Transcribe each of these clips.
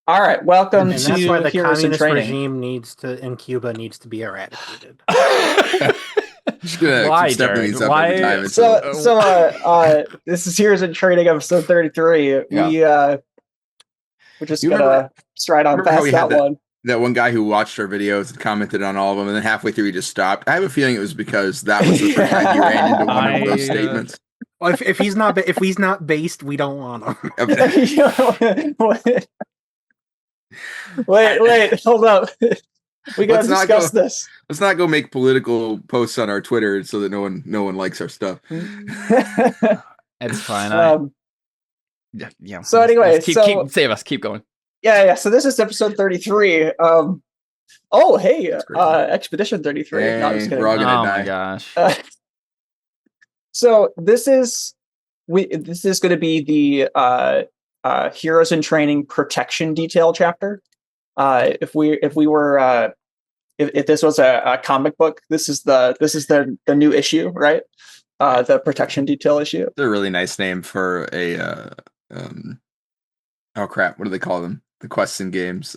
All right, welcome And to that's why the Heroes in communist Training. regime in Cuba needs to be eradicated. Just gonna keep Why, stepping Jared? these up every time. Why? This is Heroes in Training episode 33. Yeah. We're just You gonna stride on remember how past we that had one. that one guy who watched our videos and commented on all of them, and then halfway through he just stopped. I have a feeling it was because that was the first time he ran into one of those statements. Well, if he's not based, we don't want him. Wait, hold up. We gotta discuss this. Let's not go make political posts on our Twitter so that no one likes our stuff. It's fine. Yeah. So anyway, save us. Keep going. Yeah. So this is episode 33. Oh, hey, Expedition 33. Hey, no, I'm just kidding. we're all gonna die. My gosh. So this is going to be the Heroes in Training protection detail chapter. If this was a comic book, this is the new issue, right? The protection detail issue. It's a really nice name for a oh crap, what do they call them? The quests in games.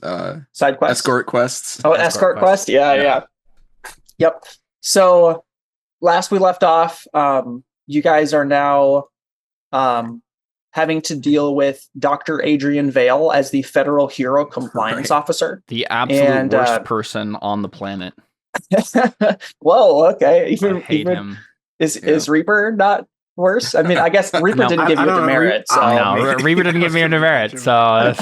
Side quests. Escort quests. Oh, escort quest. Yeah. Yep. So last we left off, you guys are now having to deal with Dr. Adrian Vale as the Federal Hero Compliance Officer. The absolute worst person on the planet. Whoa, okay. I hate him. Is Reaper not worse? I mean, I guess Reaper didn't give you a demerit. No, Reaper didn't give me a demerit. So I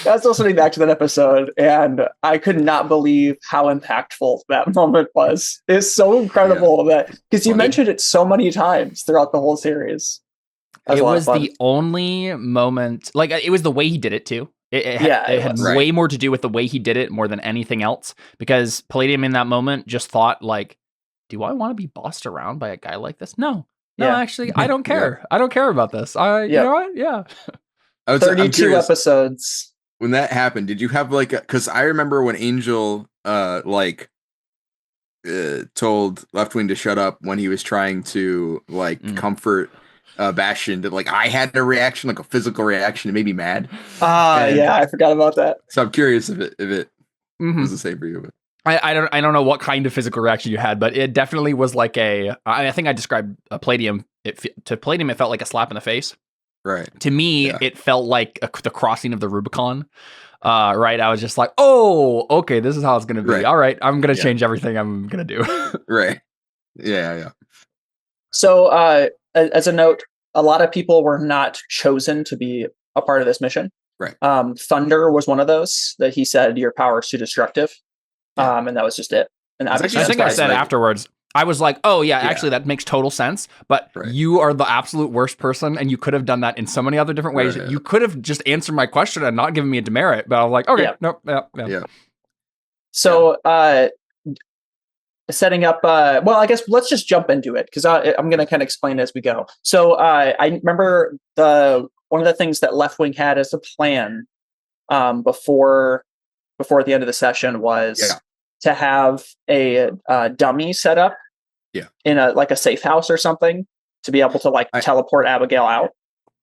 was listening back to that episode, and I could not believe how impactful that moment was. It's so incredible that because you mentioned it so many times throughout the whole series. It was the only moment, like it was the way he did it too. It had way more to do with the way he did it more than anything else. Because Palladium in that moment just thought like, do I want to be bossed around by a guy like this? No, actually, I don't care. I don't care about this. You know what? Yeah. 32 episodes. When that happened, did you have like, because I remember when Angel told Leftwing to shut up when he was trying to comfort Bastion, that like I had a reaction, like a physical reaction. It made me mad. I forgot about that. So I'm curious if it was the same for you. But. I don't know what kind of physical reaction you had, but it definitely was like I think I described Palladium. To Palladium, it felt like a slap in the face. Right. To me, it felt like the crossing of the Rubicon. Right. I was just like, oh, okay, this is how it's going to be. Right. All right. I'm going to change everything I'm going to do. Right. Yeah. So, as a note, a lot of people were not chosen to be a part of this mission. Right. Thunder was one of those that he said, your power is too destructive. And that was just it. And I think I said afterwards, I was like, oh yeah, actually that makes total sense. But you are the absolute worst person. And you could have done that in so many other different ways. Right, you could have just answered my question and not given me a demerit. But I was like, okay, nope. So, setting up, well, I guess let's just jump into it because I'm going to kind of explain as we go. So I remember one of the things that Leftwing had as a plan before the end of the session was to have a dummy set up in a safe house or something to be able to teleport Abigail out.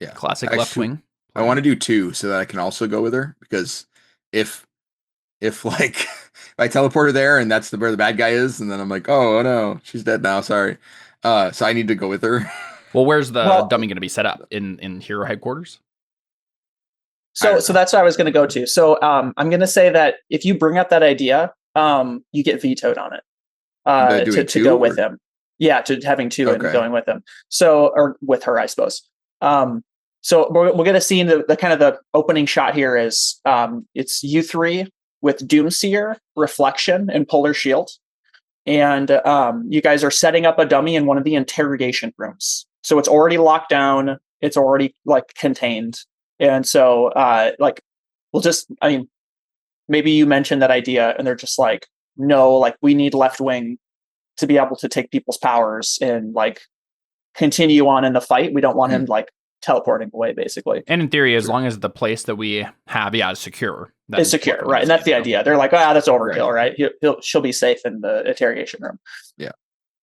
Yeah, classic Leftwing. I want to do 2 so that I can also go with her, because if I teleport her there and that's where the bad guy is, and then I'm like, oh no, she's dead now. Sorry. So I need to go with her. Well, where's the dummy going to be set up in Hero headquarters? So that's what I was going to go to. So I'm going to say that if you bring up that idea, you get vetoed on it to go with him. Yeah, to having 2 and going with him. So, or with her, I suppose. So we're going to see in the kind of the opening shot here is it's you 3 with Doomseer, Reflection, and Polar Shield. And you guys are setting up a dummy in one of the interrogation rooms. So it's already locked down. It's already contained. And so maybe you mentioned that idea and they're just like, no, we need Leftwing to be able to take people's powers and continue on in the fight. We don't want him teleporting away, basically. And in theory, as long as the place that we have, is secure. It's secure, right? And that's the idea. They're like, that's overkill, right? She'll be safe in the interrogation room. Yeah.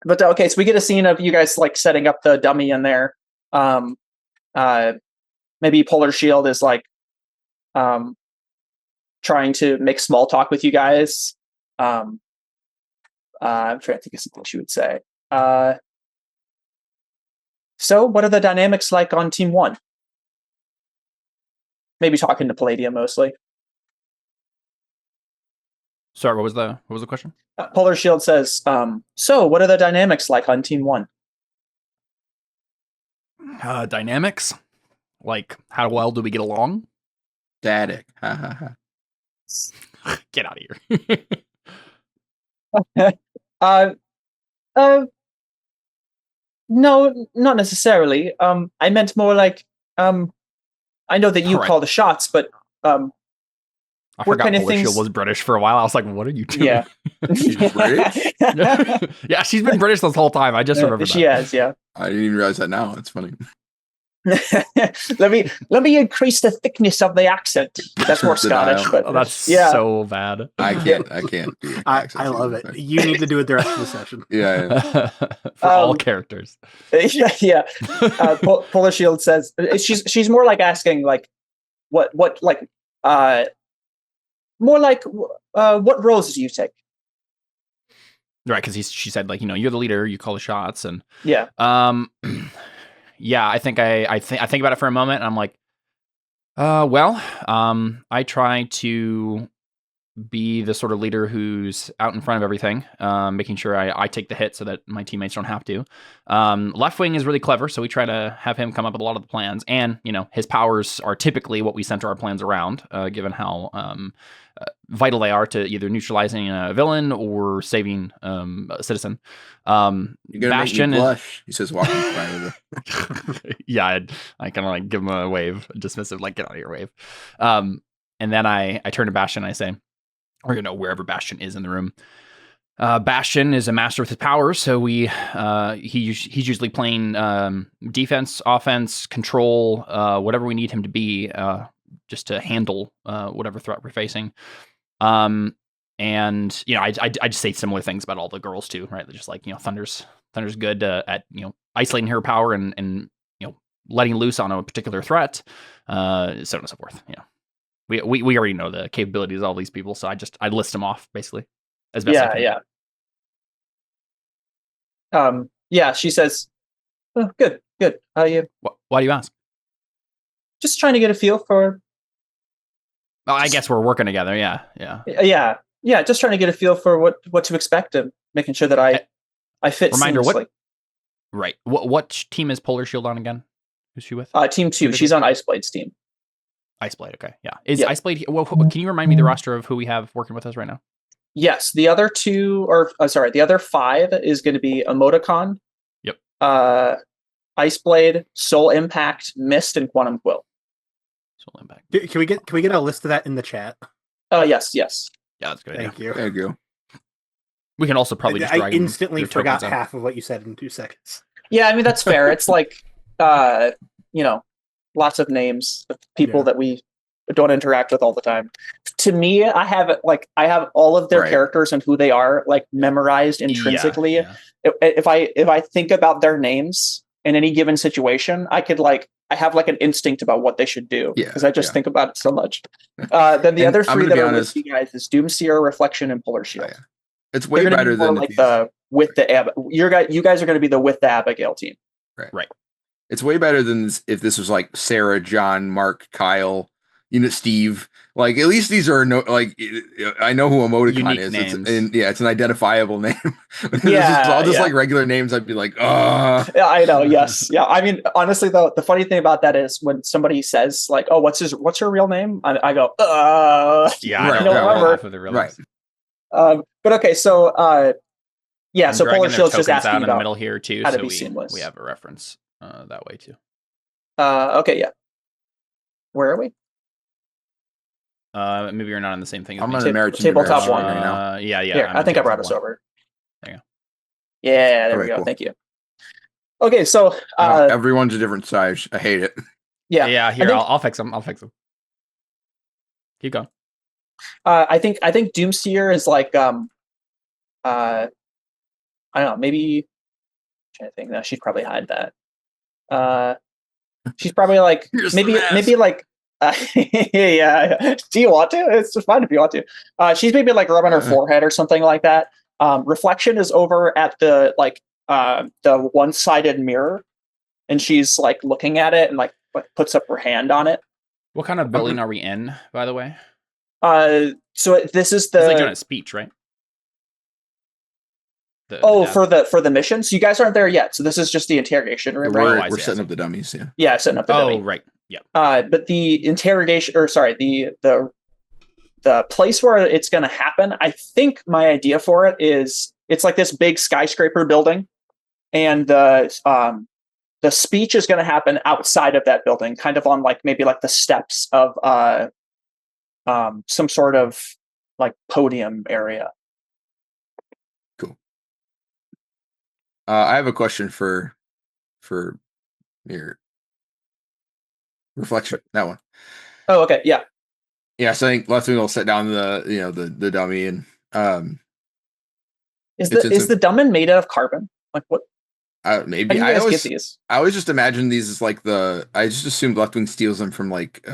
But okay, so we get a scene of you guys setting up the dummy in there. Maybe Polar Shield is trying to make small talk with you guys. I'm trying to think of something she would say. So what are the dynamics like on Team 1? Maybe talking to Palladium mostly. Sorry, what was the question? Polar Shield says, so what are the dynamics like on Team 1? Dynamics? Like, how well do we get along? Static. Get out of here. No, not necessarily. I meant more like, I know that you call the shots, but I forgot Polar Shield was British for a while. I was like, what are you doing? Yeah. She's British? Yeah, she's been British this whole time. I just remember she has, yeah. I didn't even realize that now. It's funny. let me increase the thickness of the accent. That's more Scottish, but that's so bad. I can't do I love it. You need to do it the rest of the session. Yeah. For all characters. Yeah. Polar Shield says she's more like asking like what like more like what roles do you take? Right, because she said like, you're the leader, you call the shots, and yeah. Yeah, I think I think about it for a moment, and I'm like, I try to be the sort of leader who's out in front of everything, making sure I take the hit so that my teammates don't have to. Left wing is really clever, so we try to have him come up with a lot of the plans, and his powers are typically what we center our plans around, given how vital they are to either neutralizing a villain or saving a citizen. You're gonna Bastion make me blush. He says, walking by with it. Yeah, I kind of like give him a wave, dismissive, like get out of your wave. And then I turn to Bastion and I say, or wherever Bastion is in the room. Bastion is a master with his powers, so he's usually playing defense, offense, control, whatever we need him to be, just to handle whatever threat we're facing. And I just say similar things about all the girls too, right? They're just like, Thunder's good at isolating her power and letting loose on a particular threat, so on and so forth. We already know the capabilities of all these people, so I list them off basically as best I can. Yeah. She says, oh, good. Why do you ask? Just trying to get a feel for. I guess we're working together. Yeah. Just trying to get a feel for what to expect and making sure that I fit. Reminder, seamlessly. Right. What team is Polar Shield on again? Who's she with? Team 2. She's on Iceblade's team. Iceblade, okay, yeah. Is Iceblade? Well, can you remind me the roster of who we have working with us right now? Yes, the other 2, the other 5 is going to be Emoticon. Yep. Iceblade, Soul Impact, Mist, and Quantum Quill. Soul Impact. Can we get a list of that in the chat? Yes. Yeah, that's good. Thank you. There you go. We can also probably just I instantly forgot half of what you said in 2 seconds. Yeah, I mean that's fair. It's like lots of names of people that we don't interact with all the time. To me, I have all of their characters and who they are like memorized intrinsically. Yeah. If I think about their names in any given situation, I have like an instinct about what they should do because I just think about it so much. Then the other 3 that are with you guys is Doomseer, Reflection, and Polar Shield. Yeah. It's way better than like with the you guys are going to be the with the Abigail team. Right. It's way better than if this was like Sarah, John, Mark, Kyle, Steve. Like at least these are I know who Emoticon is. It's an identifiable name. This is all just like regular names. I'd be like, Yeah, I know. Yes. Yeah. I mean, honestly, though, the funny thing about that is when somebody says like, "Oh, what's her real name?" I go, Yeah, I don't remember. Right. But okay, so so Polar Shield's just asking out about in the middle here too, how to so be seamless. We have a reference that way too. Okay, yeah. Where are we? Maybe you're not on the same thing as I'm me. on the tabletop 1 right now. Yeah. Here, I think I brought us over. There you go. Yeah, there we go. Cool. Thank you. Okay, so everyone's a different size. I hate it. Yeah. Here, I'll fix them. Keep going. I think Doomseer is like I don't know, maybe I'm trying to think. No, she'd probably hide that. She's probably like maybe like Yeah. Do you want to? It's just fine if you want to. She's maybe like rubbing her forehead or something like that. Reflection is over at the one-sided mirror, and she's like looking at it and like puts up her hand on it. What kind of building are we in, by the way? So this is the. It's like doing a speech, right? For the mission. So you guys aren't there yet. So this is just the interrogation room. Right? We're setting up the dummies. Yeah. Yeah, setting up the dummy. Oh, right. Yeah. But the interrogation, or sorry, the place where it's going to happen. I think my idea for it is it's like this big skyscraper building, and the speech is going to happen outside of that building, kind of on like maybe like the steps of some sort of like podium area. Cool. I have a question for your reflection. That one. Oh, okay. Yeah. Yeah. So I think Lethwin will set down the dummy and is the dummy made out of carbon? Like what? Maybe I always just imagine these as like I just assumed Lethwin steals them from like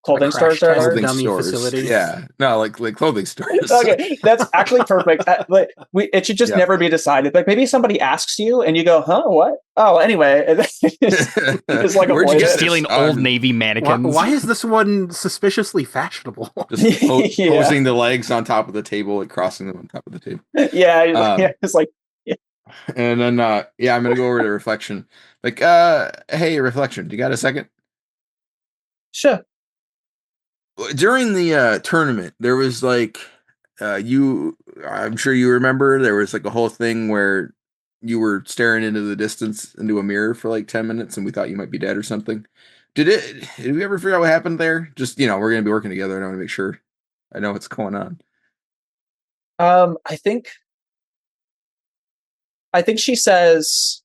clothing stores or dummy facilities. Yeah, no, like clothing stores. Okay, that's actually perfect. It should just never be decided. Like maybe somebody asks you and you go, "Huh, what?" Oh, anyway, it's like we're just stealing Old Navy mannequins. Why is this one suspiciously fashionable? Just posing the legs on top of the table and crossing them on top of the table. Yeah, it's like. Yeah. And then I'm gonna go over to reflection. Like, hey, reflection, do you got a second? Sure. During the tournament, there was like I'm sure you remember, there was like a whole thing where you were staring into the distance into a mirror for like 10 minutes and we thought you might be dead or something. Did we ever figure out what happened there? Just, we're going to be working together and I want to make sure I know what's going on. I think she says,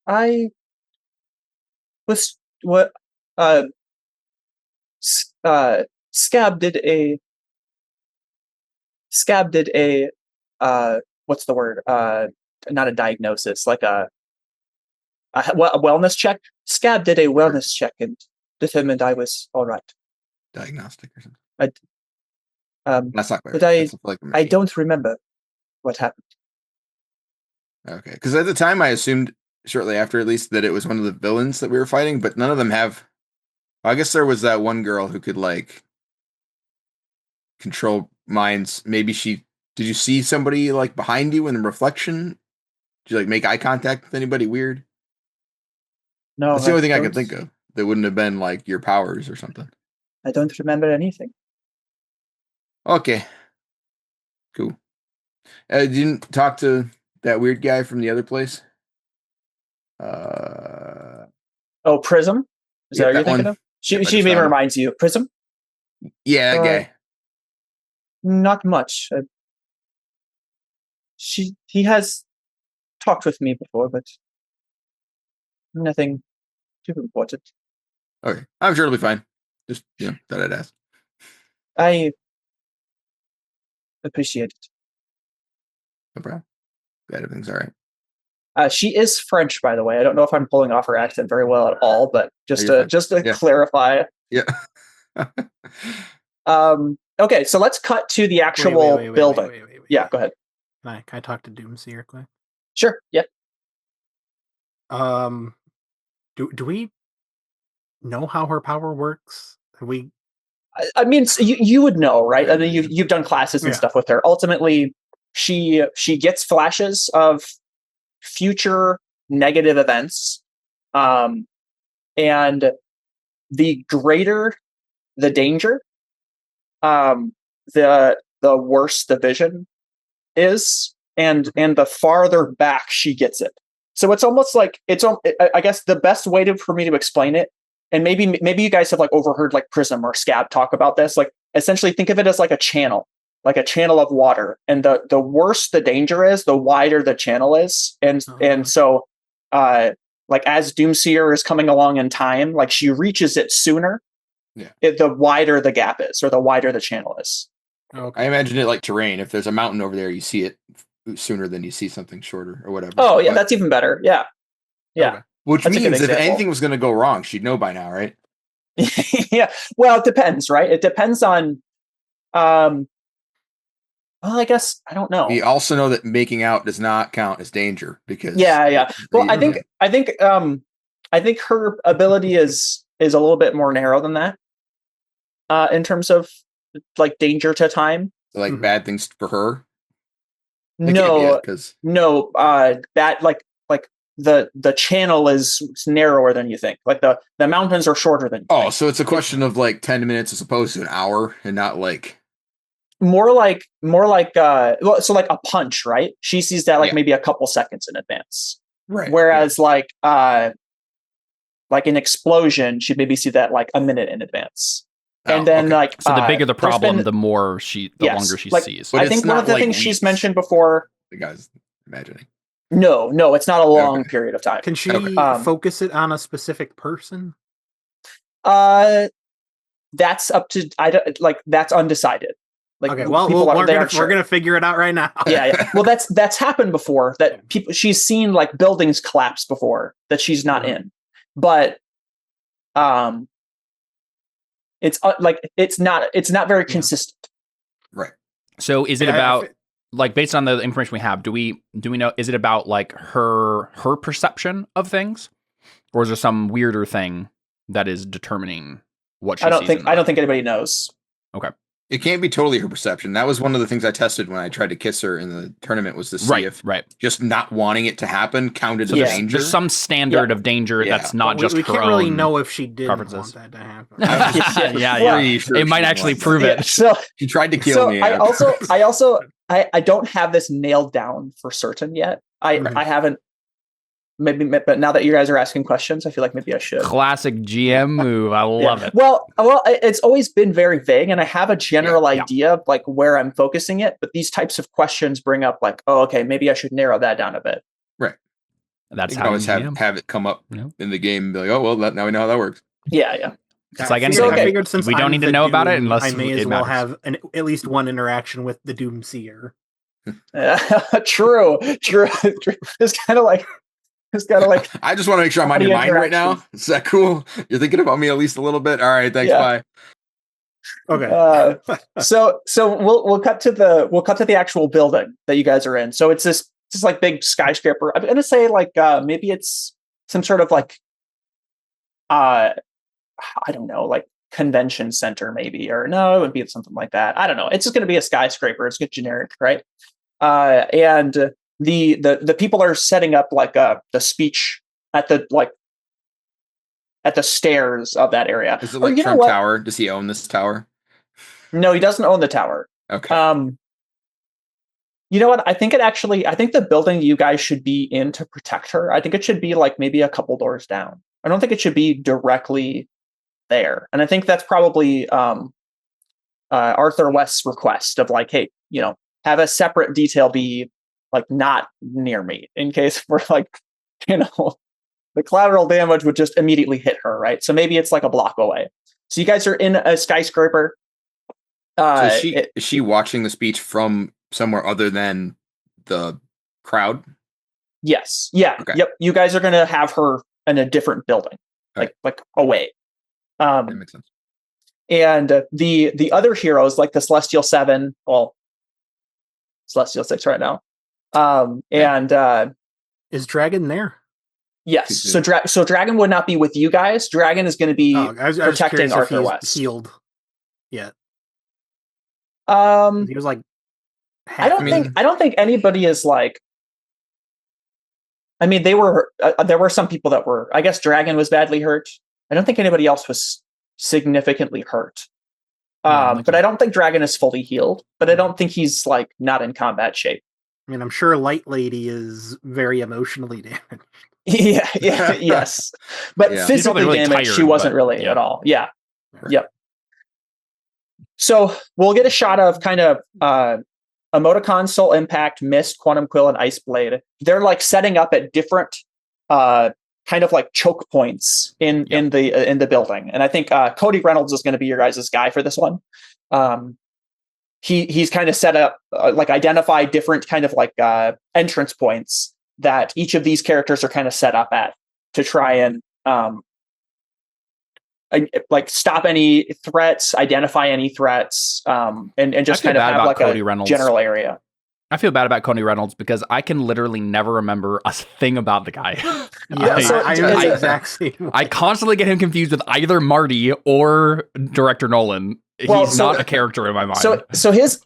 I was what Scab did a what's the word? Not a diagnosis, like a wellness check. Scab did a wellness check and determined I was all right. Diagnostic or something. That's not clear. But I don't remember what happened. Okay, because at the time I assumed shortly after, at least, that it was one of the villains that we were fighting, but none of them have. I guess there was that one girl who could like control minds. Maybe did you see somebody like behind you in the reflection? Did you like make eye contact with anybody weird? No, that's the only thing I could think of. That wouldn't have been like your powers or something. I don't remember anything. Okay. Cool. You didn't talk to that weird guy from the other place? Prism? Is that what you're thinking of? She maybe reminds you of Prism? Yeah, that guy. Not much. He has talked with me before, but nothing too important. Okay. I'm sure it'll be fine. Just, thought I'd ask. I appreciate it. No problem. Glad everything's all right. She is French, by the way. I don't know if I'm pulling off her accent very well at all, but just to clarify. Yeah. Okay, so let's cut to the actual building. Wait. Yeah, go ahead. Can I talk to Doomseer quick? Sure. Yeah. Do we know how her power works? I mean, so you would know, right? I mean, you've done classes and stuff with her. Ultimately, she gets flashes of future negative events, and the greater the danger, the worse the vision is, and the farther back she gets it. So it's almost like I guess the best way for me to explain it, and maybe you guys have like overheard like Prism or Scab talk about this. Like essentially, think of it as like a channel of water, and the worse the danger is, the wider the channel is, and so like as Doomseer is coming along in time, like she reaches it sooner. Yeah, the wider the gap is, or the wider the channel is. Okay. I imagine it like terrain. If there's a mountain over there, you see it sooner than you see something shorter or whatever. Oh yeah, that's even better. Yeah. Okay. Which means if anything was going to go wrong, she'd know by now, right? Yeah. Well, it depends, right? It depends on. Well, I guess I don't know. We also know that making out does not count as danger because. Yeah. Well, I think her ability is a little bit more narrow than that. In terms of like danger to time, so, like bad things for her. No, that like the channel is narrower than you think. Like the mountains are shorter than you think. So it's a question of like 10 minutes as opposed to an hour, and not like more like so like a punch, right? She sees that like maybe a couple seconds in advance, right? Whereas like an explosion, she'd maybe see that like a minute in advance. And then like so the bigger the problem, the more the longer she sees. But I think one of the things she's mentioned before, the guy's imagining. No, it's not a long period of time. Can she focus it on a specific person? That's up to that's undecided. Like, okay, well, we're gonna figure it out right now. Yeah. Well, that's happened before. That she's seen like buildings collapse before that she's not in, but it's it's not very consistent. Right. So is it about like based on the information we have, do we know, is it about like her perception of things, or is there some weirder thing that is determining what she sees? I don't think anybody knows. Okay. It can't be totally her perception. That was one of the things I tested when I tried to kiss her in the tournament, was to see if just not wanting it to happen counted as danger. There's some standard of danger that's not just we her can't own really know if she did want that to happen. Sure it might actually prove it. So she tried to kill me. I don't have this nailed down for certain yet. I haven't. Maybe, but now that you guys are asking questions, I feel like maybe I should. Classic GM move. I love it. Well, it's always been very vague, and I have a general idea of like where I'm focusing it. But these types of questions bring up like, oh, okay, maybe I should narrow that down a bit. Right. That's you how always have it come up in the game and be like, oh, well, now we know how that works. Yeah. It's like anything. I figured since we don't need to know about it unless I may as well matters. have at least one interaction with the Doomseer. True. It's kind of like. I just want to make sure I'm on your mind right now. Is that cool? You're thinking about me at least a little bit. All right, thanks. Bye. Okay. So we'll cut to the actual building that you guys are in. So it's this like big skyscraper. I'm gonna say like maybe it's some sort of like I don't know, like convention center maybe, or no, it would be something like that. I don't know. It's just gonna be a skyscraper. It's generic, right? And the people are setting up like the speech at the stairs of that area. Is it like Trump Tower? Does he own this tower? No, he doesn't own the tower. Okay. You know what? I think the building you guys should be in to protect her, I think it should be like maybe a couple doors down. I don't think it should be directly there. And I think that's probably Arthur West's request of like, hey, have a separate detail be like not near me in case we're like, the collateral damage would just immediately hit her, right? So maybe it's like a block away. So you guys are in a skyscraper. So is she watching the speech from somewhere other than the crowd? Yes. Yeah. Okay. Yep. You guys are going to have her in a different building, like away. That makes sense. And the other heroes, like the Celestial 7, well, Celestial 6 right now. And is Dragon there? Yes. So Dragon would not be with you guys. Dragon is going to be protecting Arthur West. Healed yet? He was like. I don't think anybody is like. I mean, there were some people that were. I guess Dragon was badly hurt. I don't think anybody else was significantly hurt. But I don't think Dragon is fully healed. But I don't think he's like not in combat shape. I mean, I'm sure Light Lady is very emotionally damaged. Yes. But physically really damaged, she wasn't really at all. Yeah. Right. Yep. So we'll get a shot of kind of Emoticon, Soul Impact, Mist, Quantum Quill, and Ice Blade. They're like setting up at different kind of like choke points in the building. And I think Cody Reynolds is going to be your guys' guy for this one. He's kind of set up like identify different kind of like entrance points that each of these characters are kind of set up at try and like stop any threats, identify any threats, and just kind of have like Cody a Reynolds. general area. I feel bad about Cody Reynolds because I can literally never remember a thing about the guy. I constantly get him confused with either Marty or Director Nolan. He's not a character in my mind. So his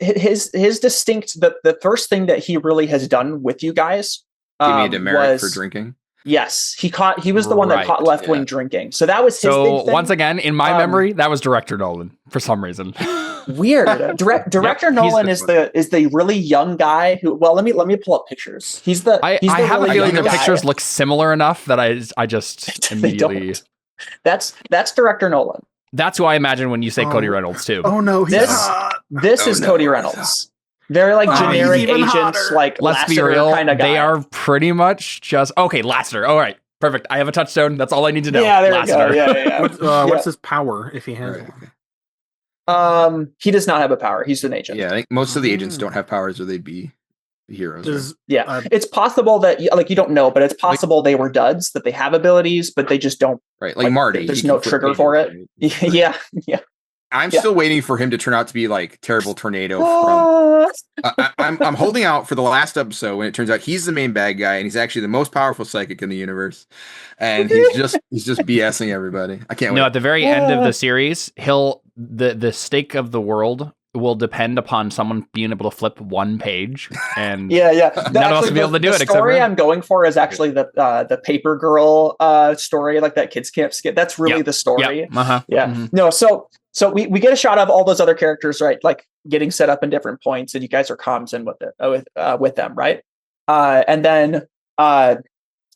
distinct the first thing that he really has done with you guys give me a demerit for drinking. Yes, he was the one that caught Left Wing drinking. So that was his big thing. Once again, in my memory, that was Director Nolan for some reason. Weird. Director Nolan is the really young guy who. Well, let me pull up pictures. I have a feeling the pictures look similar enough that I just immediately. That's Director Nolan. That's who I imagine when you say Cody Reynolds too. Oh no, this is Cody Reynolds. Very like generic agents, like let's be real, kind of guy. They are pretty much just Lassiter. All right, perfect. I have a touchstone. That's all I need to know. Yeah, there Lassiter. you go. Yeah. What's his power if he has one? He does not have a power. He's an agent. Yeah, I think most of the agents don't have powers, or they'd be heroes. Right? It's possible that you don't know, but it's possible they were duds, that they have abilities, but they just don't. Right, like Marty. There's no trigger for it. Right? Yeah. I'm still waiting for him to turn out to be like Terrible Tornado. I'm holding out for the last episode when it turns out he's the main bad guy and he's actually the most powerful psychic in the universe, and he's just BSing everybody. I can't wait. No, at the very end of the series, the stake of the world will depend upon someone being able to flip one page, and none of us will be able to do it. The story I'm going for is actually the Paper Girl story, like that kids camp skit. That's really the story. Yep. Uh-huh. Yeah. Mm-hmm. No, so we get a shot of all those other characters, right? Like getting set up in different points, and you guys are comms in with them, right? And then I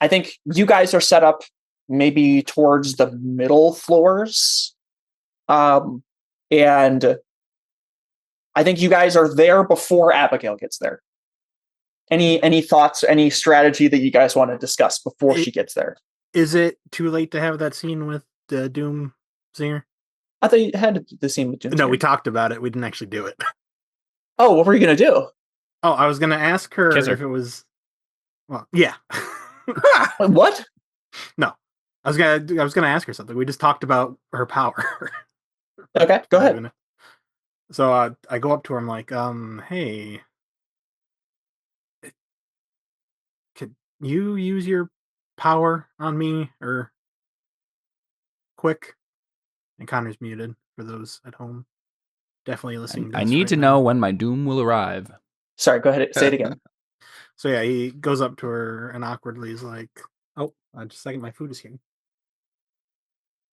think you guys are set up maybe towards the middle floors, and I think you guys are there before Abigail gets there. Any thoughts, any strategy that you guys want to discuss before she gets there? Is it too late to have that scene with Doom Singer? I thought you had the scene with Doom Singer. No, we talked about it. We didn't actually do it. Oh, what were you going to do? Oh, I was going to ask her if it was... Well, yeah. What? No. I was gonna ask her something. We just talked about her power. Okay, go ahead. So I go up to her. I'm like, hey, could you use your power on me or quick? And Connor's muted for those at home. Definitely listening. I need to know when my doom will arrive. Sorry, go ahead. Say it again. So yeah, he goes up to her and awkwardly is like, "Oh, just a second, my food is here.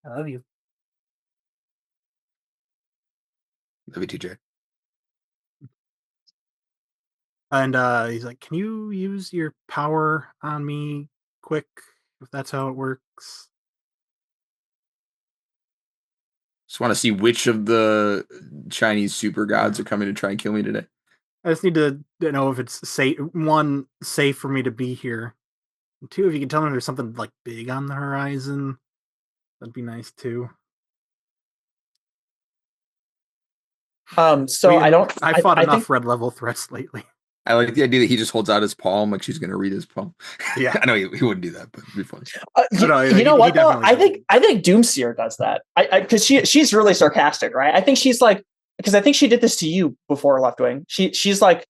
I love you. Love you, TJ." And he's like, "Can you use your power on me quick, if that's how it works?" Just want to see which of the Chinese super gods are coming to try and kill me today. I just need to know if it's safe. One, safe for me to be here. And two, if you can tell me there's something like big on the horizon, that'd be nice too. I fought enough red level threats lately. I like the idea that he just holds out his palm like she's going to read his palm. Yeah, I know he wouldn't do that, but it'd be funny. You know what? Though? I think Doomseer does that. Because she's really sarcastic, right? I think she's like, because I think she did this to you before Left Wing. She's like,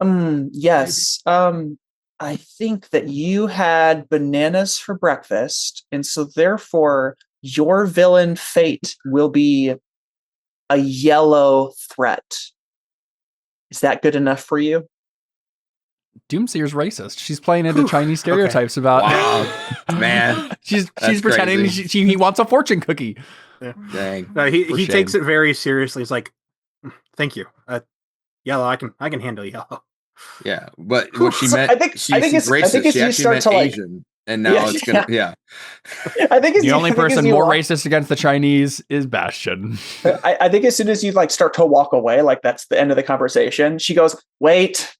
yes, I think that you had bananas for breakfast, and so therefore your villain fate will be a yellow threat. Is that good enough for you? Doomseer's racist. She's playing into Chinese stereotypes about man. She's pretending he wants a fortune cookie. Yeah. Dang. He takes it very seriously. He's like, "Thank you, yellow. I can handle yellow." Yeah, but what she meant, I think it's racist. She actually meant Asian, and now it's gonna I think the only person more racist against the Chinese is Bastion. I think as soon as you like start to walk away, like that's the end of the conversation. She goes, "Wait."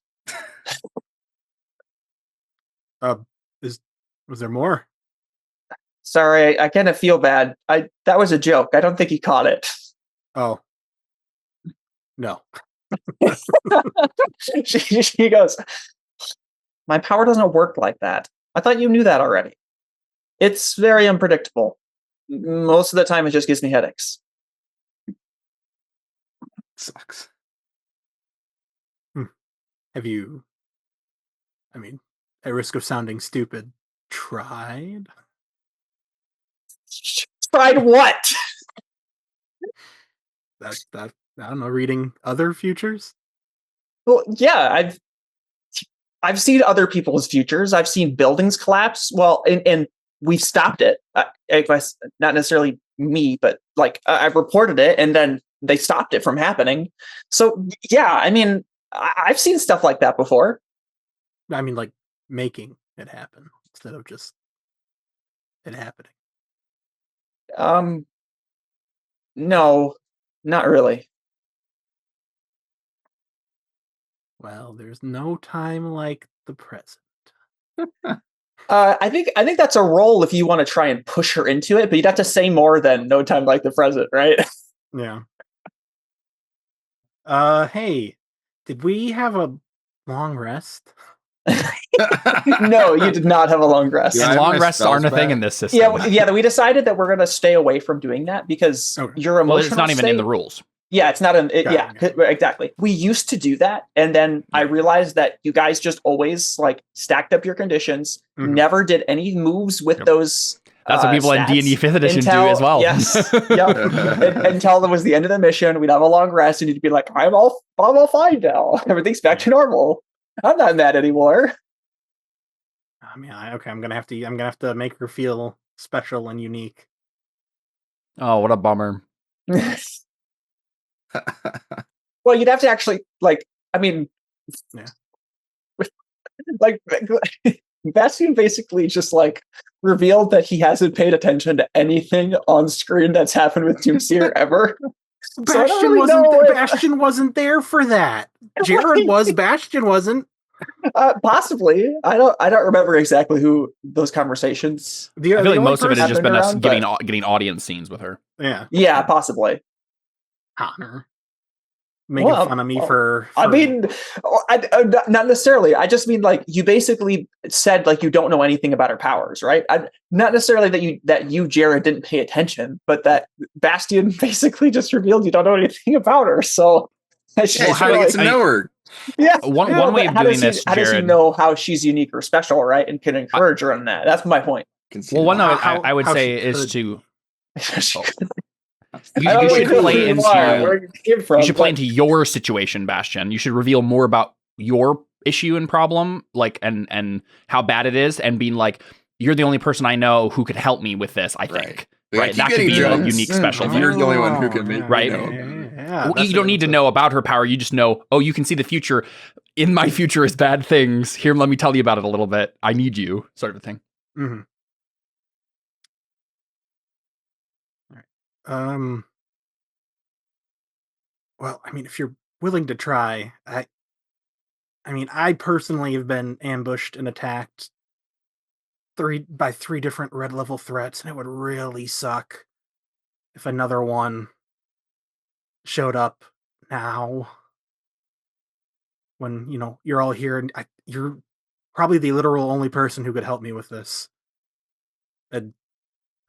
Was there more? Sorry, I kind of feel bad. That was a joke. I don't think he caught it. Oh, no. She goes, "My power doesn't work like that. I thought you knew that already." It's very unpredictable. Most of the time, it just gives me headaches. Sucks. Have you, I mean, at risk of sounding stupid, tried? Tried what? That I don't know, reading other futures? Well, yeah, I've seen other people's futures. I've seen buildings collapse. Well, and we've stopped it. I guess not necessarily me, but like I've reported it, and then they stopped it from happening. So yeah, I mean, I've seen stuff like that before. I mean, like making it happen instead of just it happening. No, not really. Well, there's no time like the present. I think that's a role if you want to try and push her into it, but you'd have to say more than no time like the present, right? Yeah. Hey, did we have a long rest? No, you did not have a long rest. And long rests aren't a thing in this system. Yeah. We decided that we're going to stay away from doing that because your emotional it's not even in the rules. Yeah, it's not exactly. We used to do that, and then I realized that you guys just always like stacked up your conditions, never did any moves with those. That's what people in D&D 5th edition do as well. Yes, yep. Until it was the end of the mission, we'd have a long rest, and you'd be like, "I'm all fine now. Everything's back to normal. I'm not mad anymore." I mean, I'm gonna have to make her feel special and unique. Oh, what a bummer. Well, you'd have to actually like. I mean, like Bastion basically just like revealed that he hasn't paid attention to anything on screen that's happened with Doomseer ever. Bastion wasn't there for that. Jared was. Bastion wasn't. Possibly. I don't remember exactly who those conversations. I feel like most of it has just been us getting audience scenes with her. Yeah, possibly. Honor. Making fun of me for I mean, not necessarily. I just mean like you basically said like you don't know anything about her powers, right? Not necessarily that you Jared didn't pay attention, but that Bastion basically just revealed you don't know anything about her. So how do you get to know her? Yeah, one way of doing this, how does he know how she's unique or special, right? And can encourage her in that. That's my point. Well, one I would say is to. You should play into your situation, Bastion. You should reveal more about your issue and problem, like and how bad it is, and being like, you're the only person I know who could help me with this. I think, right? That could be a unique special. You're the only one who can make right. You don't need to know about her power. You just know, you can see the future. In my future is bad things. Here, let me tell you about it a little bit. I need you, sort of a thing. Mm-hmm. All right. Well, I mean, if you're willing to try, I personally have been ambushed and attacked by three different red level threats, and it would really suck if another one showed up now. When you're all here, and you're probably the literal only person who could help me with this. And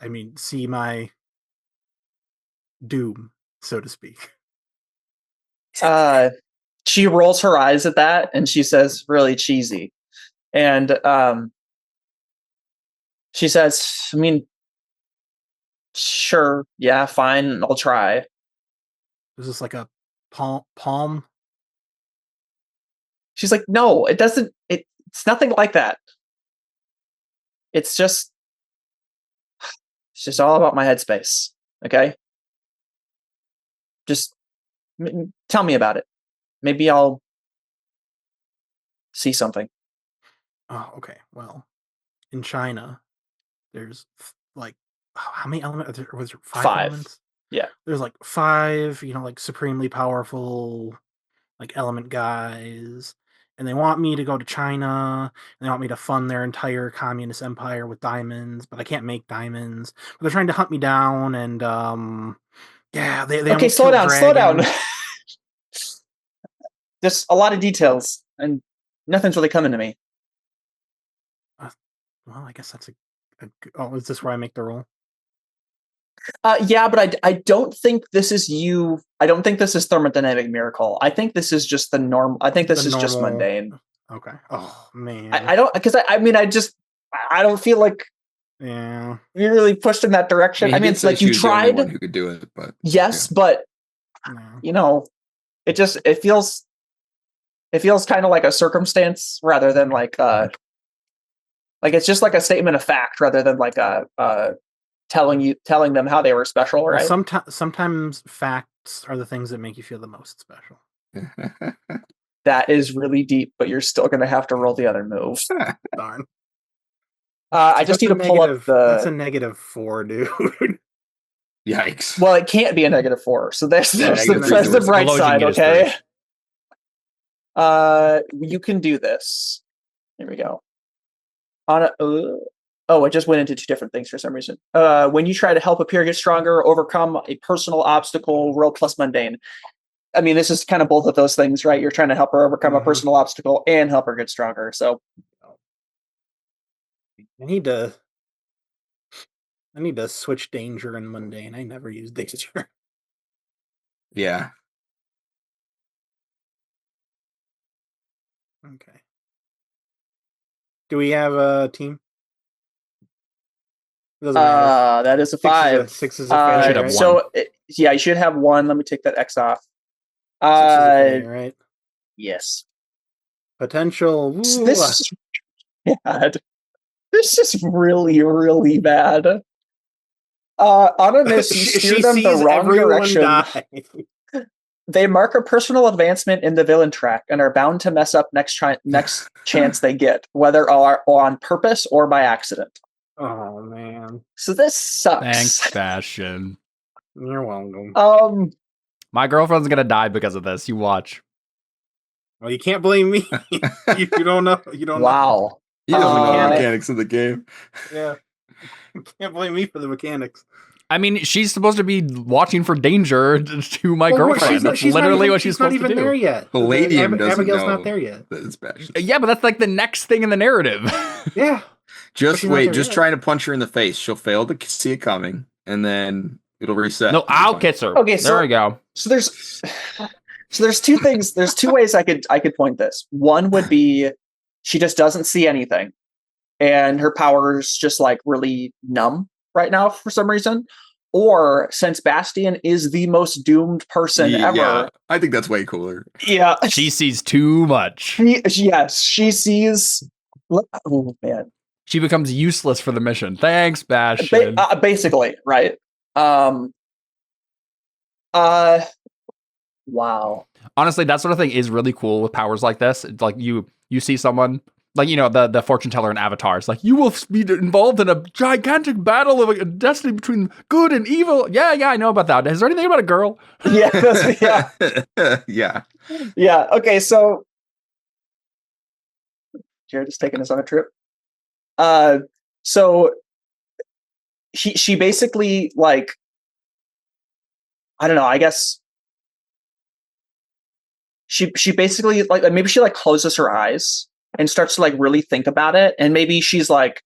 I mean, see my doom, so to speak. She rolls her eyes at that and she says, "Really cheesy." And she says, "I mean, sure, yeah, fine, I'll try." Is this like a palm? She's like, "No, it doesn't. It's nothing like that. It's just all about my headspace. Okay, just tell me about it. Maybe I'll see something." Oh, okay. Well, in China, there's like how many elements? Was there 5 elements? Yeah, there's like 5. Like supremely powerful, like element guys. And they want me to go to China, and they want me to fund their entire communist empire with diamonds, but I can't make diamonds. But they're trying to hunt me down, and they okay, slow down. There's a lot of details, and nothing's really coming to me. Well, I guess that's Oh, is this where I make the roll? Yeah, but I don't think this is you. I don't think this is thermodynamic miracle. I think this is just the norm. I think this is just mundane. Okay. Oh man. I don't, because I mean I don't feel like you really pushed in that direction. Yeah, I mean, it's like you tried. The only one who could do it, but yes, but you know, it feels kind of like a circumstance rather than like it's just like a statement of fact rather than like telling them how they were special, right? Well, sometimes facts are the things that make you feel the most special. That is really deep, but you're still going to have to roll the other move. Darn. I just need to pull up the... That's a -4, dude. Yikes. Well, it can't be a -4, so that's the bright side, okay? You can do this. Here we go. Oh, it just went into two different things for some reason. When you try to help a peer get stronger, overcome a personal obstacle, roll plus mundane. I mean, this is kind of both of those things, right? You're trying to help her overcome a personal obstacle and help her get stronger. So I need to switch danger and mundane. I never use danger. Yeah. Okay. Do we have a team? That is a 5. 6 is a failure, right? So you should have 1. Let me take that X off. 6 is a failure, right? Yes. Potential. Ooh. This is bad. This is really, really bad. On a miss, you steer them the wrong direction. They mark a personal advancement in the villain track and are bound to mess up next chance they get, whether on purpose or by accident. Oh man! So this sucks. Thanks, Bastion. You're welcome. My girlfriend's gonna die because of this. You watch. Well, you can't blame me. you don't know. You don't. Wow. You don't know the mechanics of the game. Yeah. You can't blame me for the mechanics. I mean, she's supposed to be watching for danger to my girlfriend. That's literally what she's supposed to do. She's not even there yet. Palladium doesn't Abigail's know not there yet. Yeah, but that's like the next thing in the narrative. Yeah. Just wait. Just trying to punch her in the face. She'll fail to see it coming, and then it'll reset. No, I'll kiss her. Okay, so there we go. So there's two things. There's two ways I could point this. One would be she just doesn't see anything, and her power's just like really numb right now for some reason. Or since Bastion is the most doomed person ever, I think that's way cooler. Yeah, she sees too much. She sees. Oh man. She becomes useless for the mission. Thanks, Bastion. Basically, right. Wow. Honestly, that sort of thing is really cool with powers like this. It's like you see someone, like, you know, the fortune teller in Avatar. It's like, you will be involved in a gigantic battle of a destiny between good and evil. Yeah, I know about that. Is there anything about a girl? Yeah. Yeah. Okay, so Jared is taking us on a trip. So she basically, like, I don't know, I guess she basically, like, maybe she like closes her eyes and starts to like really think about it, and maybe she's like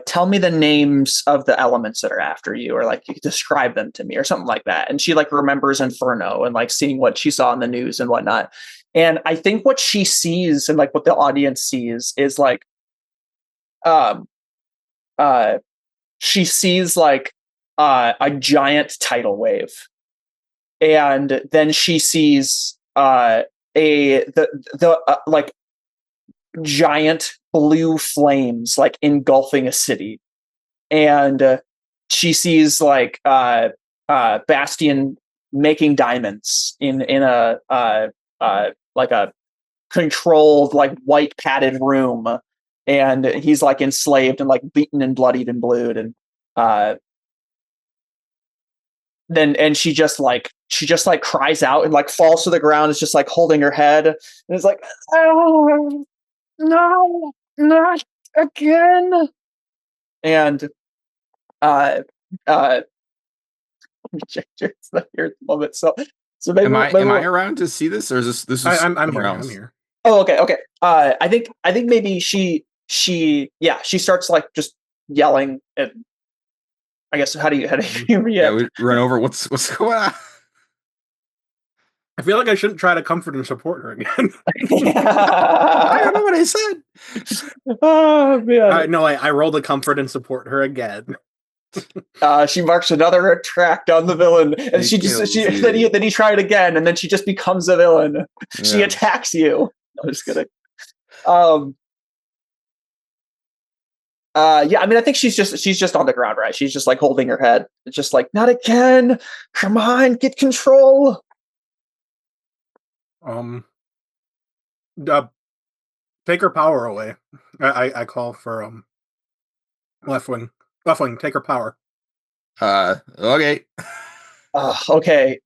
tell me the names of the elements that are after you, or like you could describe them to me or something like that. And she like remembers Inferno and like seeing what she saw in the news and whatnot. And I think what she sees and like what the audience sees is like she sees like a giant tidal wave, and then she sees like giant blue flames like engulfing a city, and she sees like Bastion making diamonds in a like a controlled like white padded room, and he's like enslaved and like beaten and bloodied and blued, and then she just cries out and like falls to the ground. It's just like holding her head, and it's like, oh, no, not again. And Jared's not here at the moment, so maybe am I around to see this, or is this I'm here. Oh, okay. I think maybe she starts like just yelling and I guess how do you react? Yeah, we run over. What's going on? I feel like I shouldn't try to comfort and support her again. I don't know what I said. Oh man! No, I rolled a comfort and support her again. She marks another attract on the villain, and then he tried again, and then she just becomes a villain. Yeah. She attacks you. I'm just kidding. Yeah, I mean, I think she's just on the ground, right? She's just like holding her head. It's just like, not again. Come on, get control. Take her power away. I call for left wing, take her power. Okay. Okay.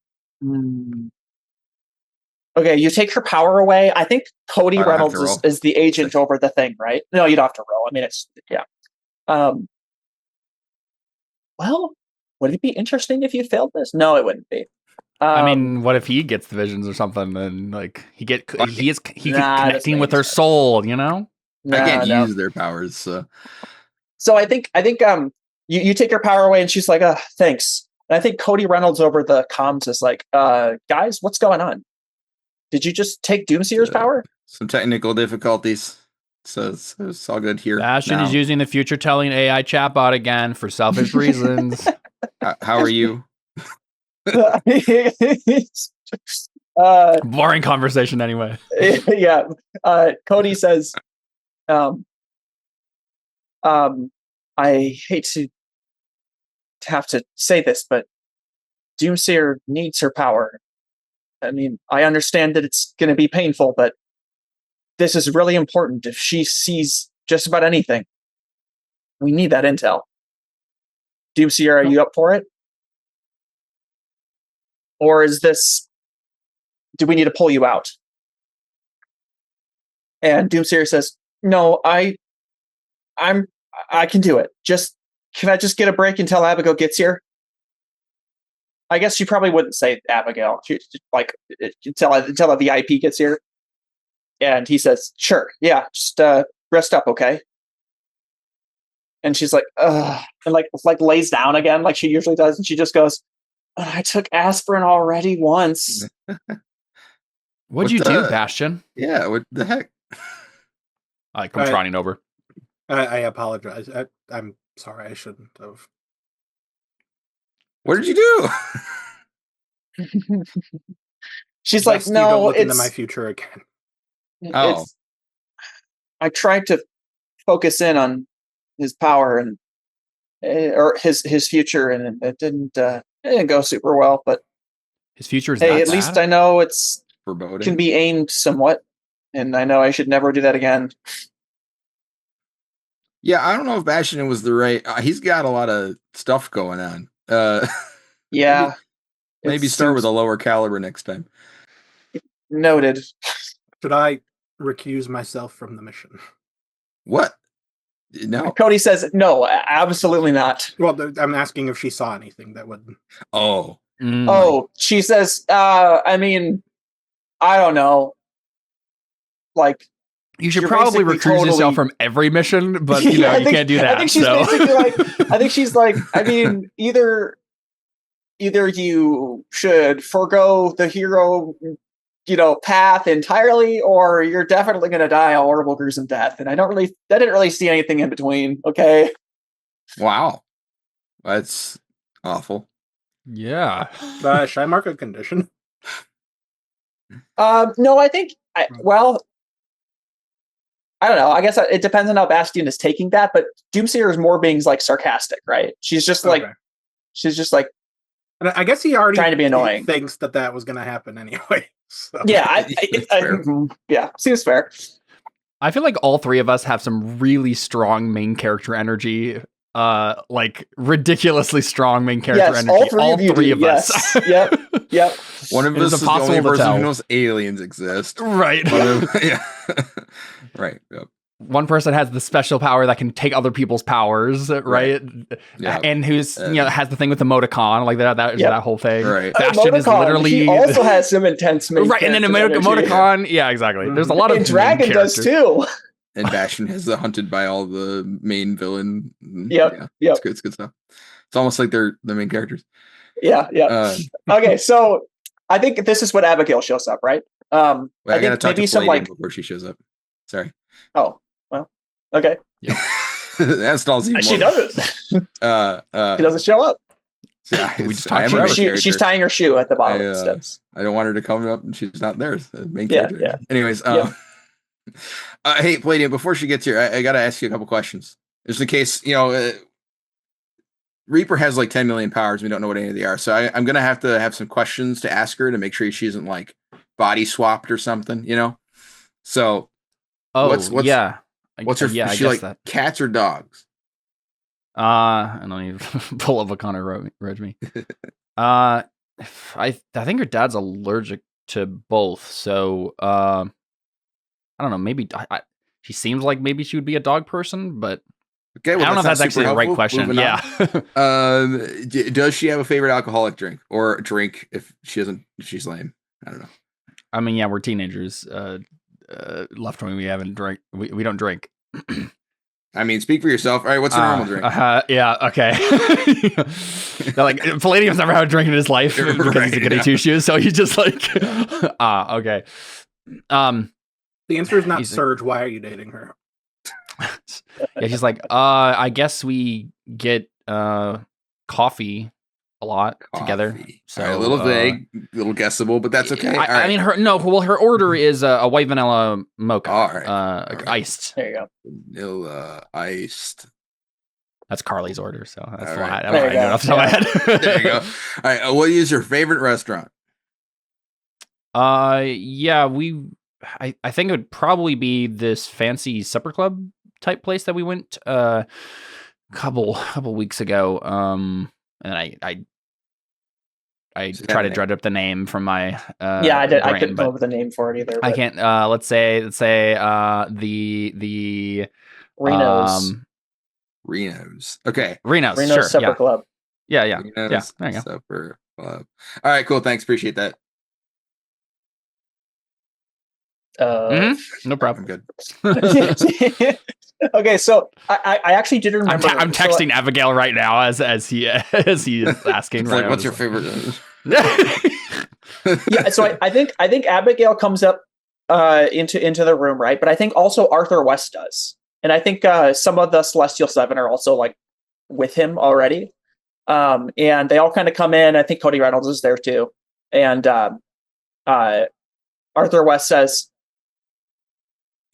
Okay, you take her power away. I think Cody Reynolds is the agent over the thing, right? No, you don't have to roll. I mean, it's yeah. Well, would it be interesting if you failed this? No, it wouldn't be. I mean, what if he gets the visions or something, and like he's connecting with her soul, you know? I can't use their powers. So I think you take her power away, and she's like, thanks. And I think Cody Reynolds over the comms is like, guys, what's going on? Did you just take Doomseer's power? Some technical difficulties. So it's all good here. Bastion is using the future telling AI chatbot again for selfish reasons. How are you? Boring conversation anyway. Yeah. Cody says, I hate to have to say this, but Doomseer needs her power. I mean, I understand that it's going to be painful, but this is really important. If she sees just about anything, we need that intel. Doomseer, are you up for it? Or do we need to pull you out? And Doomseer says, no, I can do it. Can I just get a break until Abigail gets here? I guess she probably wouldn't say Abigail. Like until a VIP gets here. And he says, sure, yeah, just rest up, okay? And she's like, ugh, and like lays down again like she usually does, and she just goes, I took aspirin already once. What'd you do, Bastion? Yeah, what the heck? I come trotting over. I apologize. I'm sorry, I shouldn't have. What did you do? She's like, no, don't look into my future again. I tried to focus in on his power and or his future, and it didn't go super well. But his future is at least I know it's foreboding. Can be aimed somewhat, and I know I should never do that again. Yeah, I don't know if Bastion was the right. He's got a lot of stuff going on. Yeah, maybe start with a lower caliber next time. Noted. Should I recuse myself from the mission? What? No. Cody says no, absolutely not. Well, I'm asking if she saw anything that would. Oh. Oh, she says. I mean, I don't know. Like, you should probably recuse yourself from every mission, but you can't do that. I think she's basically like. I think she's like. I mean, either you should forego the hero, path entirely, or you're definitely going to die a horrible, gruesome death. And I didn't really see anything in between. Okay. Wow. That's awful. Yeah. Should I mark a condition? No, I think, I don't know. I guess it depends on how Bastion is taking that, but Doomseer is more being like sarcastic, right? She's just like, and I guess he already trying to be annoying. Thinks that was going to happen anyway. So. Yeah, yeah, seems fair. I feel like all three of us have some really strong main character energy, like ridiculously strong main character energy. All three of us. Yep. One of us is the only person who knows aliens exist. Right. Right. Yep. One person has the special power that can take other people's powers, right? Yeah. And who's has the thing with emoticon, like that whole thing. Right. Bastion is literally. He also has some intense right, and then emoticon. Yeah, exactly. There's a lot of Dragon does too. and Bastion has the hunted by all the main villain. Yep. It's good stuff. It's almost like they're the main characters. Yeah. Okay, so I think this is when Abigail shows up, right? I gotta talk to Palladium before she shows up. Sorry. Oh, well, okay. Yep. That stalls even more. She doesn't. She doesn't show up. She's tying her shoe at the bottom of the steps. I don't want her to come up and she's not there. The main character. Yeah. Anyways, hey, Palladium, before she gets here, I got to ask you a couple questions. Just in case, Reaper has like 10 million powers. We don't know what any of they are. So I'm going to have some questions to ask her to make sure she isn't like body swapped or something, So, what's her, is she like that. Cats or dogs? I don't even pull up what Connor wrote me. I think her dad's allergic to both. So, I don't know. Maybe she seems like maybe she would be a dog person, but I don't know if that's actually the right question. Yeah. Does she have a favorite alcoholic drink or drink if she's lame? I don't know. I mean, yeah, we're teenagers. Left wing, we haven't drink. We don't drink. I mean, speak for yourself. All right, what's the normal drink? Yeah, okay. Like Palladium's never had a drink in his life because he's a goody two shoes, so he's just like, okay. The answer is not Surge. Why are you dating her? Yeah, she's like, I guess we get coffee a lot together. So a little vague, a little guessable, but that's okay. I mean, her order is a white vanilla mocha, iced. There you go. Vanilla iced. That's Carly's order, so that's why I know off the top of my head. There you go. All right, what is your favorite restaurant? Yeah, I think it would probably be this fancy supper club type place that we went a couple weeks ago. And I try to dredge up the name from my I couldn't come up with a name for it either. I can't. Let's say the Reno's. Okay, Reno's sure, Supper Club. Yeah. Reno's yeah. There you go. Supper Club. All right, cool. Thanks, appreciate that. No problem. Good. Okay, so I actually did remember. I'm texting Abigail right now as he is asking. Right, what's your favorite? Yeah, so I think Abigail comes up into the room, right? But I think also Arthur West does, and I think some of the Celestial Seven are also like with him already, and they all kind of come in. I think Cody Reynolds is there too, and Arthur West says,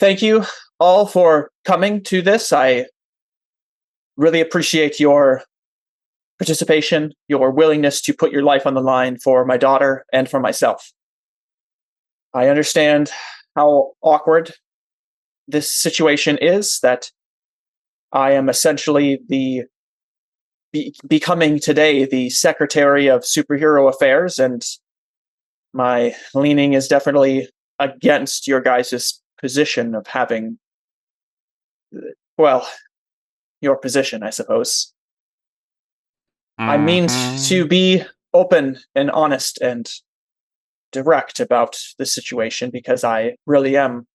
"Thank you all for coming to this. I really appreciate your participation, your willingness to put your life on the line for my daughter and for myself. I understand how awkward this situation is, that I am essentially becoming today the Secretary of Superhero Affairs, and my leaning is definitely against your guys' position of having, well, your position, I suppose. I mean to be open and honest and direct about the situation because I really am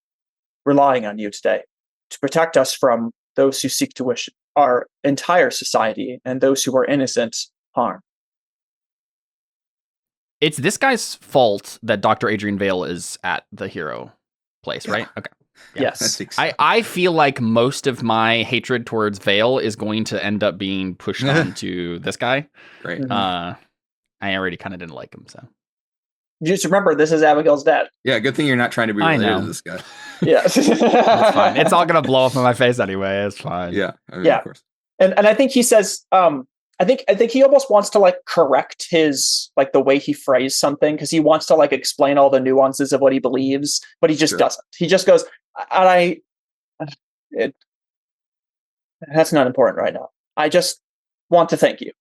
relying on you today to protect us from those who seek to wish our entire society and those who are innocent harm." It's this guy's fault that Dr. Adrian Vale is at the hero place, right? Okay. Yeah. Yes. I feel like most of my hatred towards Vale is going to end up being pushed onto this guy. Great. I already kind of didn't like him, so. Just remember, this is Abigail's dad. Yeah, good thing you're not trying to be related to this guy. Yeah. That's fine. It's all going to blow up in my face anyway. It's fine. Yeah. I mean, yeah. Of course. And I think he says, I think he almost wants to like correct his, like the way he phrased something, because he wants to like explain all the nuances of what he believes, but he just doesn't. He just goes, that's not important right now. I just want to thank you,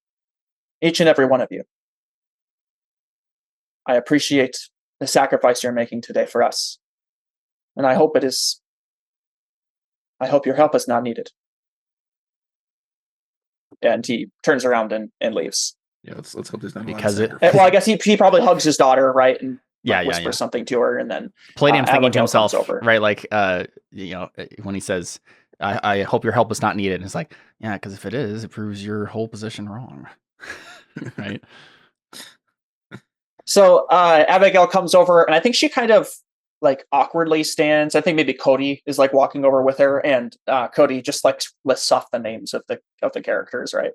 each and every one of you. I appreciate the sacrifice you're making today for us. And I hope your help is not needed. And he turns around and leaves. Yeah, let's hope there's not because well, I guess he probably hugs his daughter, right? And whisper something to her, and then Palladium's thinking to himself, right? Like, when he says, I hope your help is not needed. And it's like, yeah, because if it is, it proves your whole position wrong. Right. So Abigail comes over, and I think she kind of like awkwardly stands. I think maybe Cody is like walking over with her, and Cody just like lists off the names of the characters, right?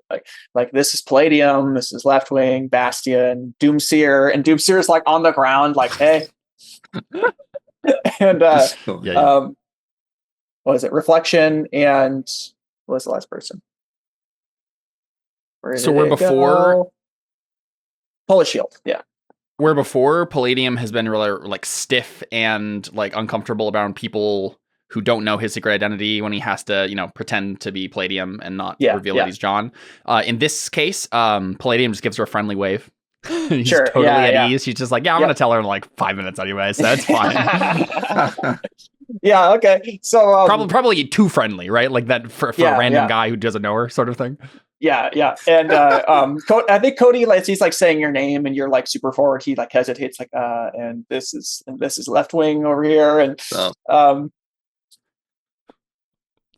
Like this is Palladium, this is Leftwing, Bastion, Doomseer, and Doomseer is like on the ground, like, hey. And what was it? Reflection, and what was the last person? So we're before Polar Shield, yeah. Where before Palladium has been really like stiff and like uncomfortable around people who don't know his secret identity when he has to, pretend to be Palladium and not reveal that he's John. In this case, Palladium just gives her a friendly wave. He's totally at ease. She's just like, I'm going to tell her in like 5 minutes anyway, so that's fine. Yeah, okay. So probably too friendly, right? Like that for a random guy who doesn't know her sort of thing. Yeah. And I think Cody, like, he's like saying your name and you're like super forward. He like hesitates, like, and this is Leftwing over here. And and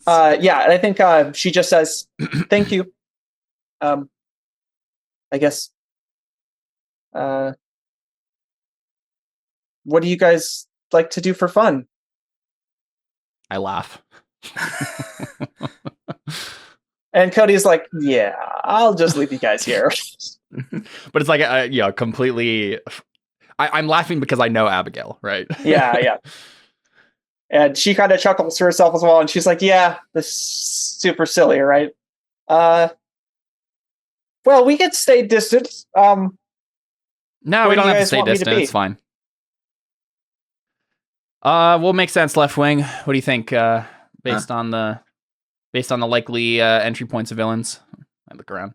I think she just says, thank you. I guess what do you guys like to do for fun? I laugh. And Cody's like, yeah, I'll just leave you guys here. But it's like, completely. I'm laughing because I know Abigail, right? Yeah. And she kind of chuckles to herself as well. And she's like, yeah, this is super silly, right? Well, we can stay distant. No, we don't have to stay distant. It's fine. Will make sense, Leftwing. What do you think, based on the likely entry points of villains? I look around.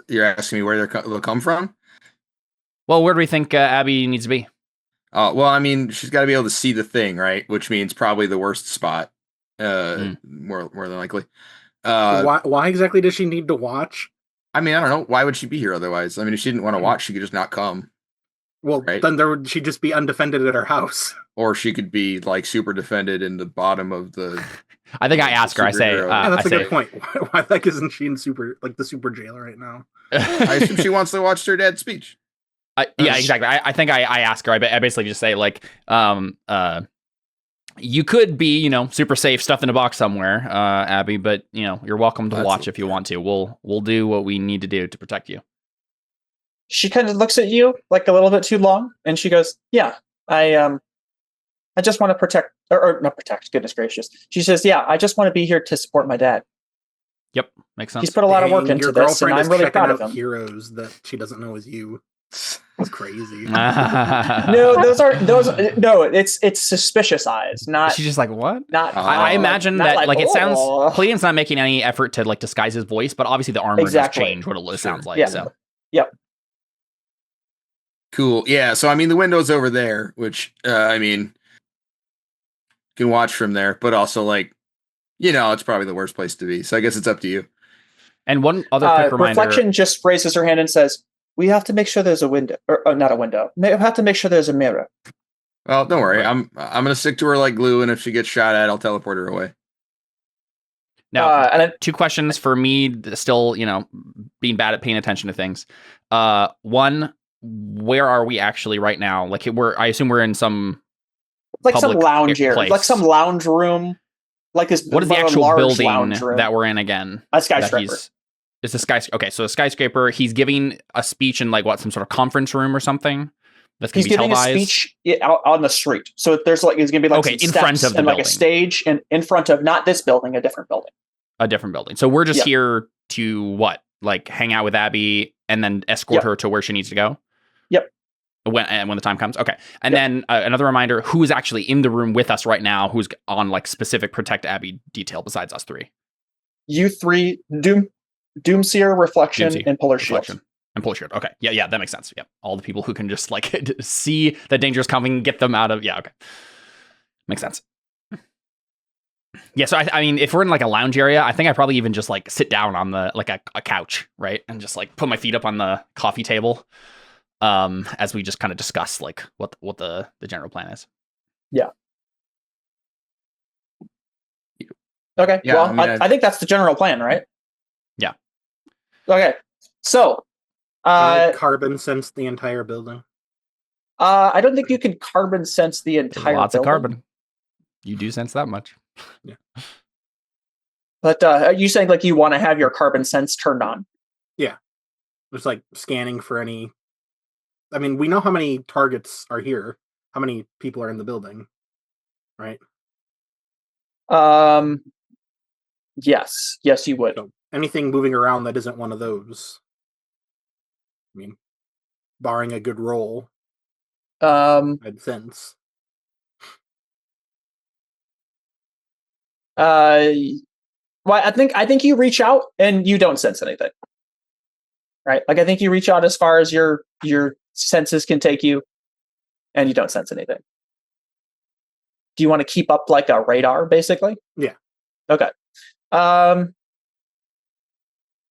You're asking me where they'll come from? Well, where do we think Abby needs to be? Well, I mean, she's got to be able to see the thing, right? Which means probably the worst spot, more than likely. Why exactly does she need to watch? I mean, I don't know. Why would she be here otherwise? I mean, if she didn't want to watch, she could just not come. Well, right? Then she'd just be undefended at her house. Or she could be like super defended in the bottom of the... I think I ask her. I say, that's a good point. Why the heck isn't she in the super jailer right now? I assume she wants to watch her dad's speech. Yeah, exactly. I think I ask her. I basically just say like, you could be, super safe, stuffed in a box somewhere, Abby, but you're welcome to watch if you want to. We'll do what we need to do to protect you. She kind of looks at you like a little bit too long, and she goes, yeah, I just want to protect, or not protect, goodness gracious. She says, yeah, I just want to be here to support my dad. Yep, makes sense. He's put a lot of work into this, and I'm really proud of him. Heroes that she doesn't know is you. That's crazy. No, it's suspicious eyes. Not. She's just like, what? Not. I imagine not that like it sounds. Palladium's not making any effort to like disguise his voice, but obviously the armor does change what it sounds like. Yeah. So. Yep. Cool. Yeah. So I mean, the window's over there, which can watch from there, but also like, it's probably the worst place to be. So I guess it's up to you. And one other quick reminder: Reflection just raises her hand and says, "We have to make sure there's a window, or not a window. We have to make sure there's a mirror." Well, don't worry. I'm gonna stick to her like glue, and if she gets shot at, I'll teleport her away. Now, two questions for me. Still, being bad at paying attention to things. One, where are we actually right now? Like, I assume we're in some some lounge area, like some lounge room. Like this. What is the actual building that we're in again? A skyscraper. It's a skyscraper. Okay, so a skyscraper. He's giving a speech in like some sort of conference room or something. That's going to be televised. He's giving a speech out on the street. So there's like it's going to be like some in front of the and building. Like a stage and in front of not this building, a different building. A different building. So we're just here to what? Like hang out with Abby and then escort her to where she needs to go. Yep. When the time comes. Okay. And then another reminder: who is actually in the room with us right now? Who's on like specific protect Abby detail besides us three? You three, Doomseer, Reflection, and Polar Shield. And Polar Shield. Okay. Yeah, that makes sense. Yeah. All the people who can just like see that danger is coming, get them out of. Yeah. Okay. Makes sense. Yeah. So I mean, if we're in like a lounge area, I think I probably even just like sit down on the like a couch, right, and just like put my feet up on the coffee table. as we just kind of discuss like what the general plan is. Yeah. Okay. Yeah, well, I think that's the general plan, right? Yeah. Okay. So, carbon sense the entire building. I don't think you can carbon sense the entire lots building. of carbon. You do sense that much. Yeah. But are you saying like you want to have your carbon sense turned on? Yeah. It's like scanning for any. I mean, we know how many targets are here, how many people are in the building, right? Yes, you would. So anything moving around that isn't one of those. I mean, barring a good roll, I'd sense. Well, I think you reach out and you don't sense anything, right? Like I think you reach out as far as your senses can take you, and you don't sense anything. Do you want to keep up like a radar, basically? Yeah. Okay.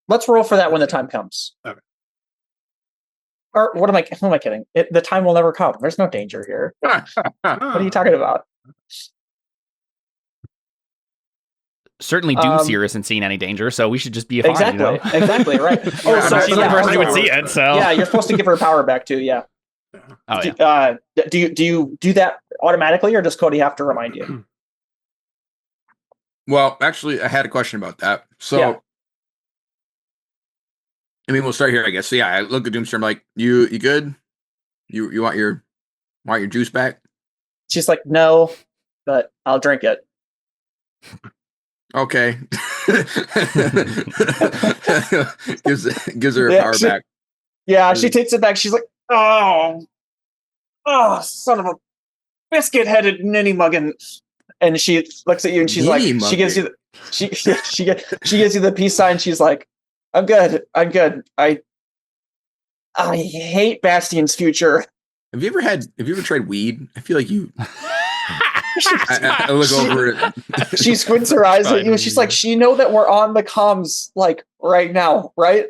Let's roll for that when the time comes. Okay. Or what am I kidding? The time will never come. There's no danger here. What are you talking about? Certainly Doomseer isn't seeing any danger, so we should just be fine. Exactly. You know? Exactly, right. Oh, so she's the person who would see it, so. Yeah, you're supposed to give her power back too, yeah. Oh, yeah. Do you do that automatically, or does Cody have to remind you? Well, actually, I had a question about that. So, yeah. I mean, we'll start here, I guess. So, yeah, I look at Doomster. I'm like, you good? You want your juice back? She's like, no, but I'll drink it. Okay. gives her her power back. Yeah, she takes it back. She's like, oh, son of a biscuit-headed ninny muggin. And she looks at you and she's like, she gives you the peace sign. She's like, I'm good. I hate Bastion's future. Have you ever tried weed? I feel like you. I look over it. She squints her eyes at you. She's like, she know that we're on the comms like right now, right?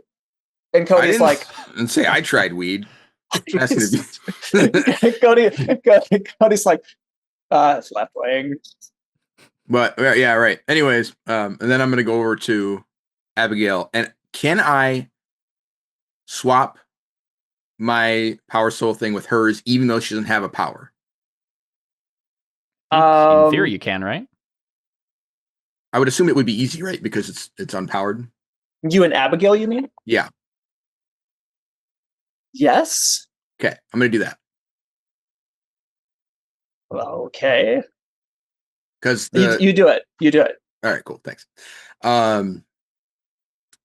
And Cody's like, and say I tried weed. Cody's like, it's left wing. But yeah, right. Anyways, and then I'm gonna go over to Abigail. And can I swap my power soul thing with hers, even though she doesn't have a power? In theory, you can, right? I would assume it would be easy, right? Because it's unpowered. You and Abigail, you mean? Yeah. Yes. Okay, I'm gonna do that. Okay. Because you do it. You do it. All right, cool. Thanks. And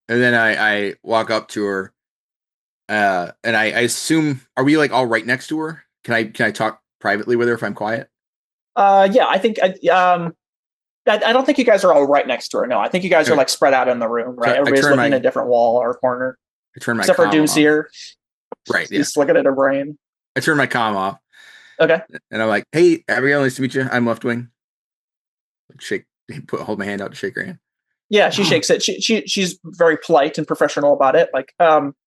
then I walk up to her, and I assume, are we like all right next to her? Can I talk privately with her if I'm quiet? Yeah, I think I don't think you guys are all right next to her. No, I think you guys are like spread out in the room, right? Everybody's looking at a different wall or corner. I turn my except for Doomseer. Right. Yeah. He's looking at her brain. I turn my comm off. Okay. And I'm like, hey, Abigail, nice to meet you. I'm Left Wing. Hold my hand out to shake her hand. Yeah, she shakes it. She's very polite and professional about it. Like,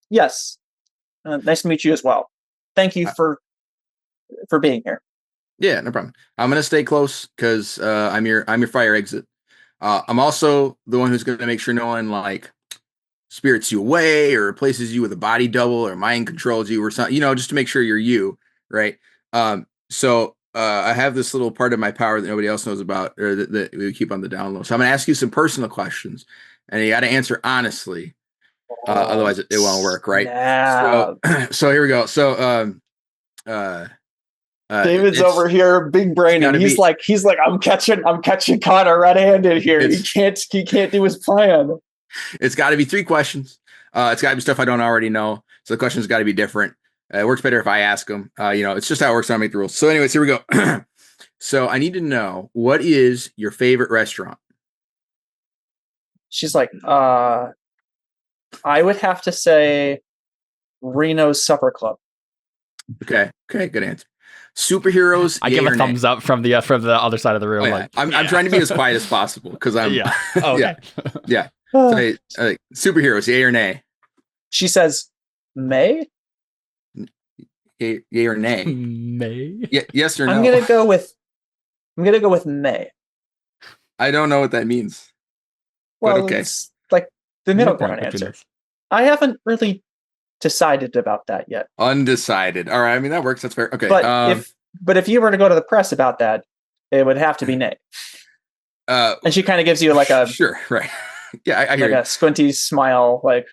yes, nice to meet you as well. Thank you for being here. Yeah, no problem. I'm gonna stay close because I'm your fire exit. I'm also the one who's gonna make sure no one like spirits you away or replaces you with a body double or mind controls you or something. Just to make sure you're you, right? So I have this little part of my power that nobody else knows about, or that we keep on the down low. So I'm gonna ask you some personal questions, and you got to answer honestly. Otherwise, it won't work, right? Yeah. So here we go. So David's over here, big brain, and he's like, I'm catching Connor red-handed here. He can't do his plan. It's got to be 3 questions. It's got to be stuff I don't already know. So the questions got to be different. It works better if I ask them. It's just how it works. I don't make the rules. So anyways, here we go. So I need to know, what is your favorite restaurant? She's like, I would have to say Reno's Supper Club. Okay, good answer. Superheroes. I give a thumbs up from the other side of the room. Oh, yeah. I'm trying to be as quiet as possible because I'm. Yeah. Oh, okay. Yeah. So, superheroes, yay or nay? She says, May. Yay or nay? May. Yes or no? I'm gonna go with May. I don't know what that means. Well, okay. It's like the middle ground answer. I haven't really decided about that yet. Undecided. All right. I mean, that works. That's fair. Okay. But if you were to go to the press about that, it would have to be nay. And she kind of gives you like a sure, right? Yeah, I hear like you. a squinty smile, like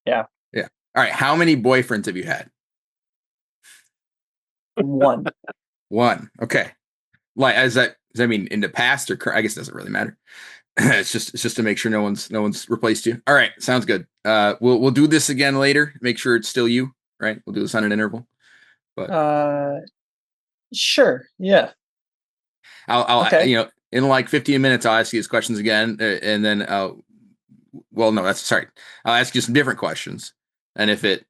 yeah. All right. How many boyfriends have you had? One. Okay. Like, does that mean in the past or I guess it doesn't really matter. It's just to make sure no one's replaced you. All right, sounds good. We'll do this again later. Make sure it's still you, right? We'll do this on an interval. But sure, yeah. I'll okay. In like 15 minutes, I'll ask you these questions again, and then I'll ask you some different questions, and if it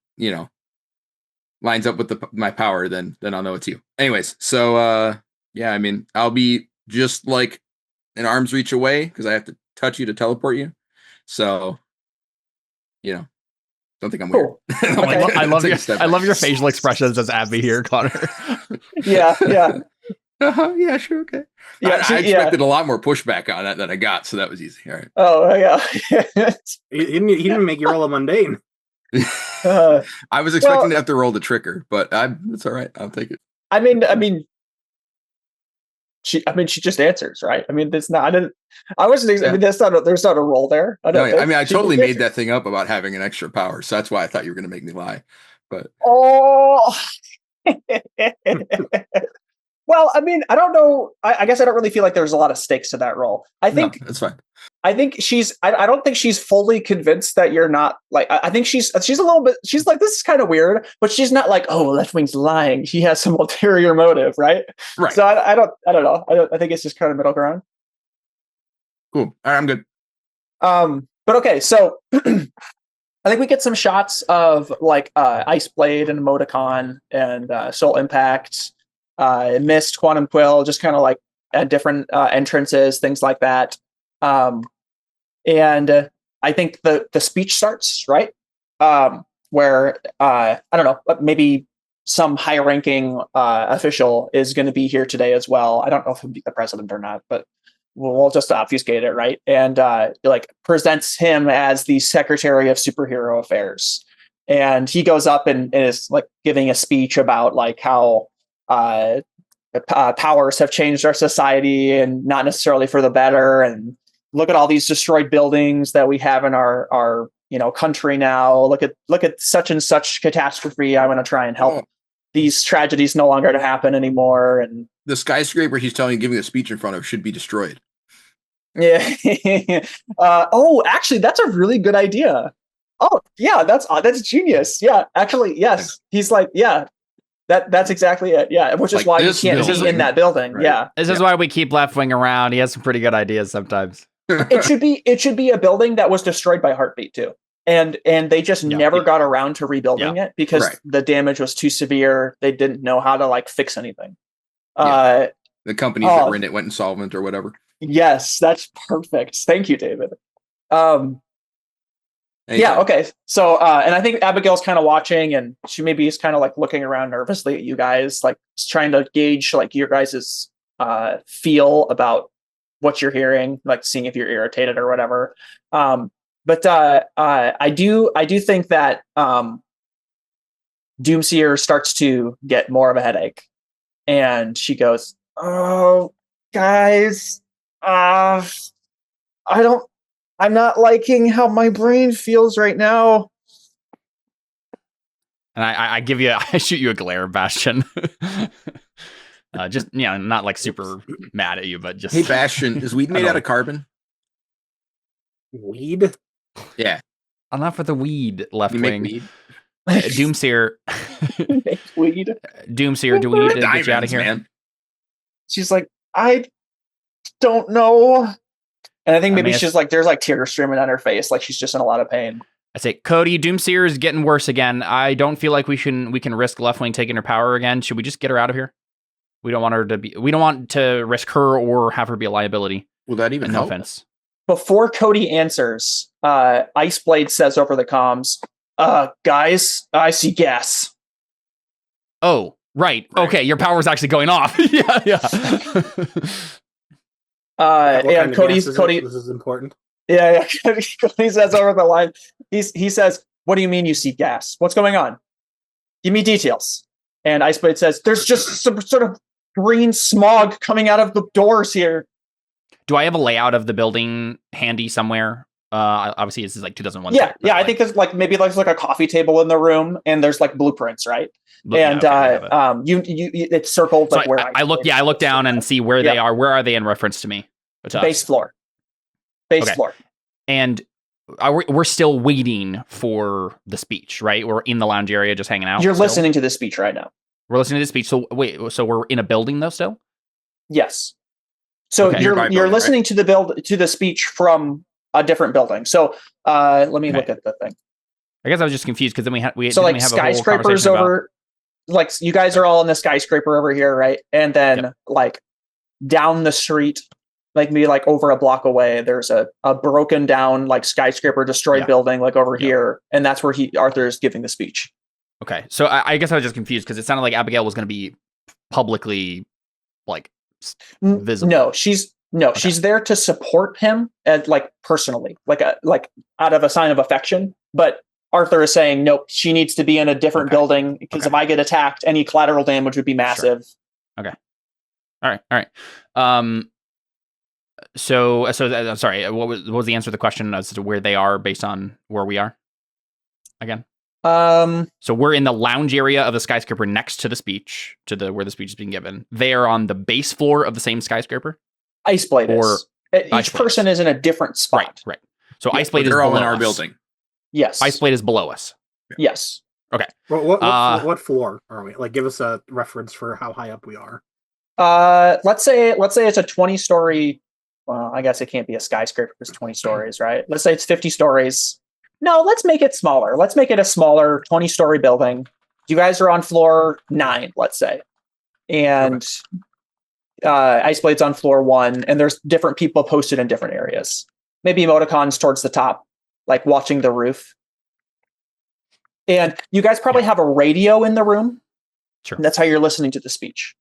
lines up with my power, then I'll know it's you. Anyways, so yeah, I mean, I'll be just like an arm's reach away because I have to touch you to teleport you. So, don't think I'm weird. Cool. Okay. I love your facial expressions as Abby here, Connor. Yeah. Yeah, sure, okay. Yeah, I expected a lot more pushback on that than I got, so that was easy. All right. Oh, yeah. he didn't make you roll a mundane. I was expecting to have to roll the tricker, but it's all right. I'll take it. I mean, she just answers, right? I mean, that's not. I wasn't. I mean, there's not a roll there. I mean, I totally made that thing up about having an extra power, so that's why I thought you were going to make me lie. But well, I mean, I don't know. I guess I don't really feel like there's a lot of stakes to that roll. I think that's fine. I think I don't think she's fully convinced that you're not like. I think she's a little bit. She's like, this is kind of weird, but she's not like, oh, Leftwing's lying. He has some ulterior motive, right? Right. So I don't know. I think it's just kind of middle ground. Cool. All right, I'm good. But okay, so I think we get some shots of like Ice Blade and Emoticon and Soul Impact, Mist, Quantum Quill, just kind of like at different entrances, things like that. And I think the speech starts, right? Where I don't know, maybe some high-ranking official is going to be here today as well. I don't know if he'll be the president or not, but we'll just obfuscate it, right? And like presents him as the Secretary of Superhero Affairs, and he goes up and is like giving a speech about like how powers have changed our society and not necessarily for the better, and look at all these destroyed buildings that we have in our country now. Look at such and such catastrophe. I want to try and help these tragedies no longer to happen anymore. And the skyscraper he's giving a speech in front of should be destroyed. Yeah. Actually, that's a really good idea. Oh, yeah, that's genius. Yeah, actually, yes. Thanks. He's like, yeah. That's exactly it. Yeah, which is why you can't be in that building. Right. Yeah. This is why we keep Leftwing around. He has some pretty good ideas sometimes. It should be a building that was destroyed by Heartbeat too. And they just never got around to rebuilding it because the damage was too severe. They didn't know how to like fix anything. The companies that were in it went insolvent or whatever. Yes, that's perfect. Thank you, David. Yeah, okay. So, and I think Abigail's kind of watching, and she maybe is kind of like looking around nervously at you guys, like trying to gauge like your guys' feel about what you're hearing, like seeing if you're irritated or whatever. But I do think that Doomseer starts to get more of a headache, and she goes, "Oh, guys, I'm not liking how my brain feels right now." And I shoot you a glare, Bastion. Just not like super mad at you, but just. Hey, Bastion, is weed made out of carbon? Weed? Yeah. Enough for the weed, Leftwing. Doomseer. Make weed. Doomseer, do we need to get you out of here? Man. She's like, I don't know. And I think maybe she's like, there's like tears streaming on her face, like she's just in a lot of pain. I say, Cody, Doomseer is getting worse again. I don't feel like we can risk Leftwing taking her power again. Should we just get her out of here? We don't want to risk her or have her be a liability. Will that even help? No offense. Before Cody answers, Iceblade says over the comms, guys, I see gas. Oh, right. Okay, your power is actually going off. yeah. And Cody. This is important. Yeah. Cody says over the line. He says, "What do you mean you see gas? What's going on? Give me details." And Iceblade says, "There's just some sort of green smog coming out of the doors here." Do I have a layout of the building handy somewhere? Obviously, this is like 2001. Yeah. I think there's like maybe there's like a coffee table in the room, and there's like blueprints, right? And it's circled like where I look. Yeah, I look down and see where they are. Where are they in reference to me? Base floor. Floor. And we're still waiting for the speech, right? We're in the lounge area, just hanging out. You're listening to the speech right now. We're listening to the speech. So wait, so we're in a building though still? Yes. So you're listening to the speech from a different building. So let me look at the thing. I guess I was just confused because then we have skyscrapers over. Like you guys are all in the skyscraper over here, right? And then like down the street, like maybe like over a block away, there's a broken down like skyscraper destroyed building like over here, and that's where Arthur is giving the speech. Okay, so I guess I was just confused because it sounded like Abigail was going to be publicly like visible. No, she's there to support him and like personally, like out of a sign of affection. But Arthur is saying, nope, she needs to be in a different building because if I get attacked, any collateral damage would be massive. Sure. Okay. All right. So I'm sorry. What was the answer to the question as to where they are based on where we are? Again. So we're in the lounge area of the skyscraper next to the speech, where the speech is being given. They are on the base floor of the same skyscraper. Iceblade is. Each person is in a different spot. Right. So Iceblade is all below in our us. Building. Yes. Iceblade is below us. Yes. Okay. What floor are we? Like, give us a reference for how high up we are. Let's say it's a 20-story. Well, I guess it can't be a skyscraper. It's 20 stories, right? Let's say it's 50 stories. No, let's make it smaller. Let's make it a smaller 20-story building. You guys are on floor 9, let's say, and Iceblade's on floor 1, and there's different people posted in different areas. Maybe emoticons towards the top, like watching the roof. And you guys probably have a radio in the room. Sure. And that's how you're listening to the speech.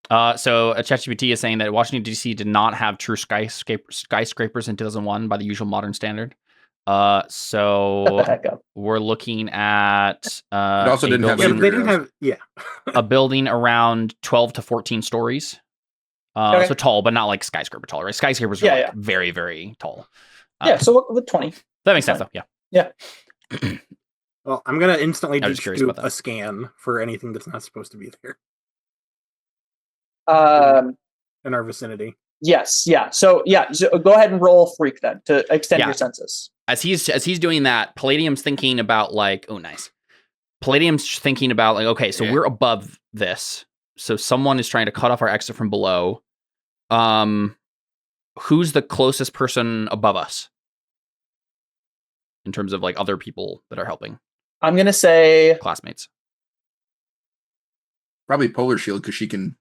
So ChatGPT is saying that Washington, D.C. did not have true skyscrapers in 2001 by the usual modern standard. So we're looking at it also didn't have they didn't have a building around 12 to 14 stories. So tall, but not like skyscraper tall, right? Skyscrapers are like very, very tall. So with 20. That makes sense, though. Yeah. Well, I'm gonna instantly just do a scan for anything that's not supposed to be there. In our vicinity. Yes. Yeah. So go ahead and roll freak then to extend your senses. As he's doing that, Palladium's thinking about like, oh, nice. Palladium's thinking about like, okay, so we're above this. So someone is trying to cut off our exit from below. Who's the closest person above us in terms of like other people that are helping? I'm gonna say classmates. Probably Polar Shield because she can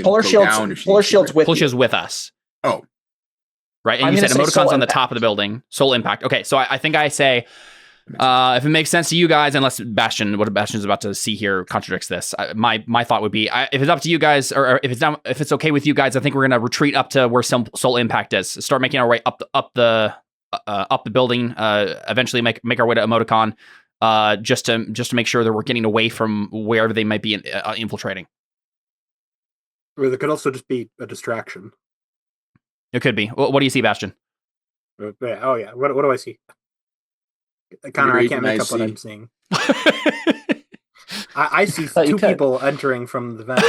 Polar Shield's with us. Oh. Right. And you said emoticons on the top of the building. Soul impact. Okay. So I think I say, if it makes sense to you guys, unless what Bastion's about to see here contradicts this, my thought would be, if it's up to you guys, or if it's okay with you guys, I think we're going to retreat up to where soul impact is. Start making our way up the building. Eventually make our way to emoticon. Just to make sure that we're getting away from wherever they might be infiltrating. Or there could also just be a distraction. It could be. What do you see, Bastion? Oh yeah. What do I see? Connor, I can't make up what I'm seeing. I see two people entering from the vent.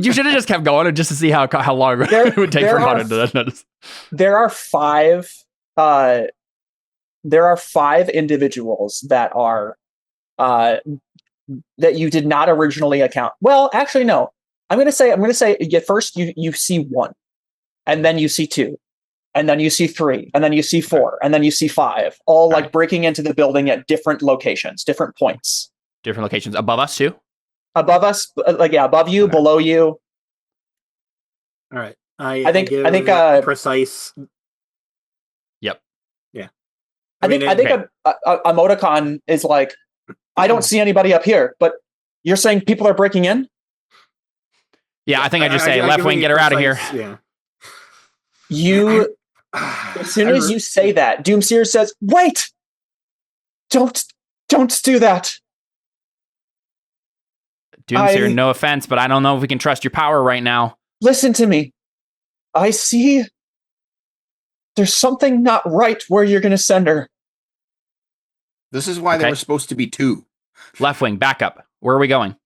You should have just kept going just to see how long it would take for Connor to notice. There are 5 individuals that are that you did not originally account. Well, actually, no. I'm gonna say at first you see 1, and then you see 2, and then you see 3, and then you see 4, and then you see 5, all like breaking into the building at different locations, different points. Different locations above us too. Above us, above you, below you. All right. I think precise. Yep. Yeah. I think emoticon is like, I don't see anybody up here, but you're saying people are breaking in? Yeah, I think I just say, left wing, get her out of here. Yeah. You, as soon as you say that, Doomseer says, wait! Don't do that. Doomseer, no offense, but I don't know if we can trust your power right now. Listen to me. I see there's something not right where you're going to send her. This is why there were supposed to be 2. Left wing, back up. Where are we going?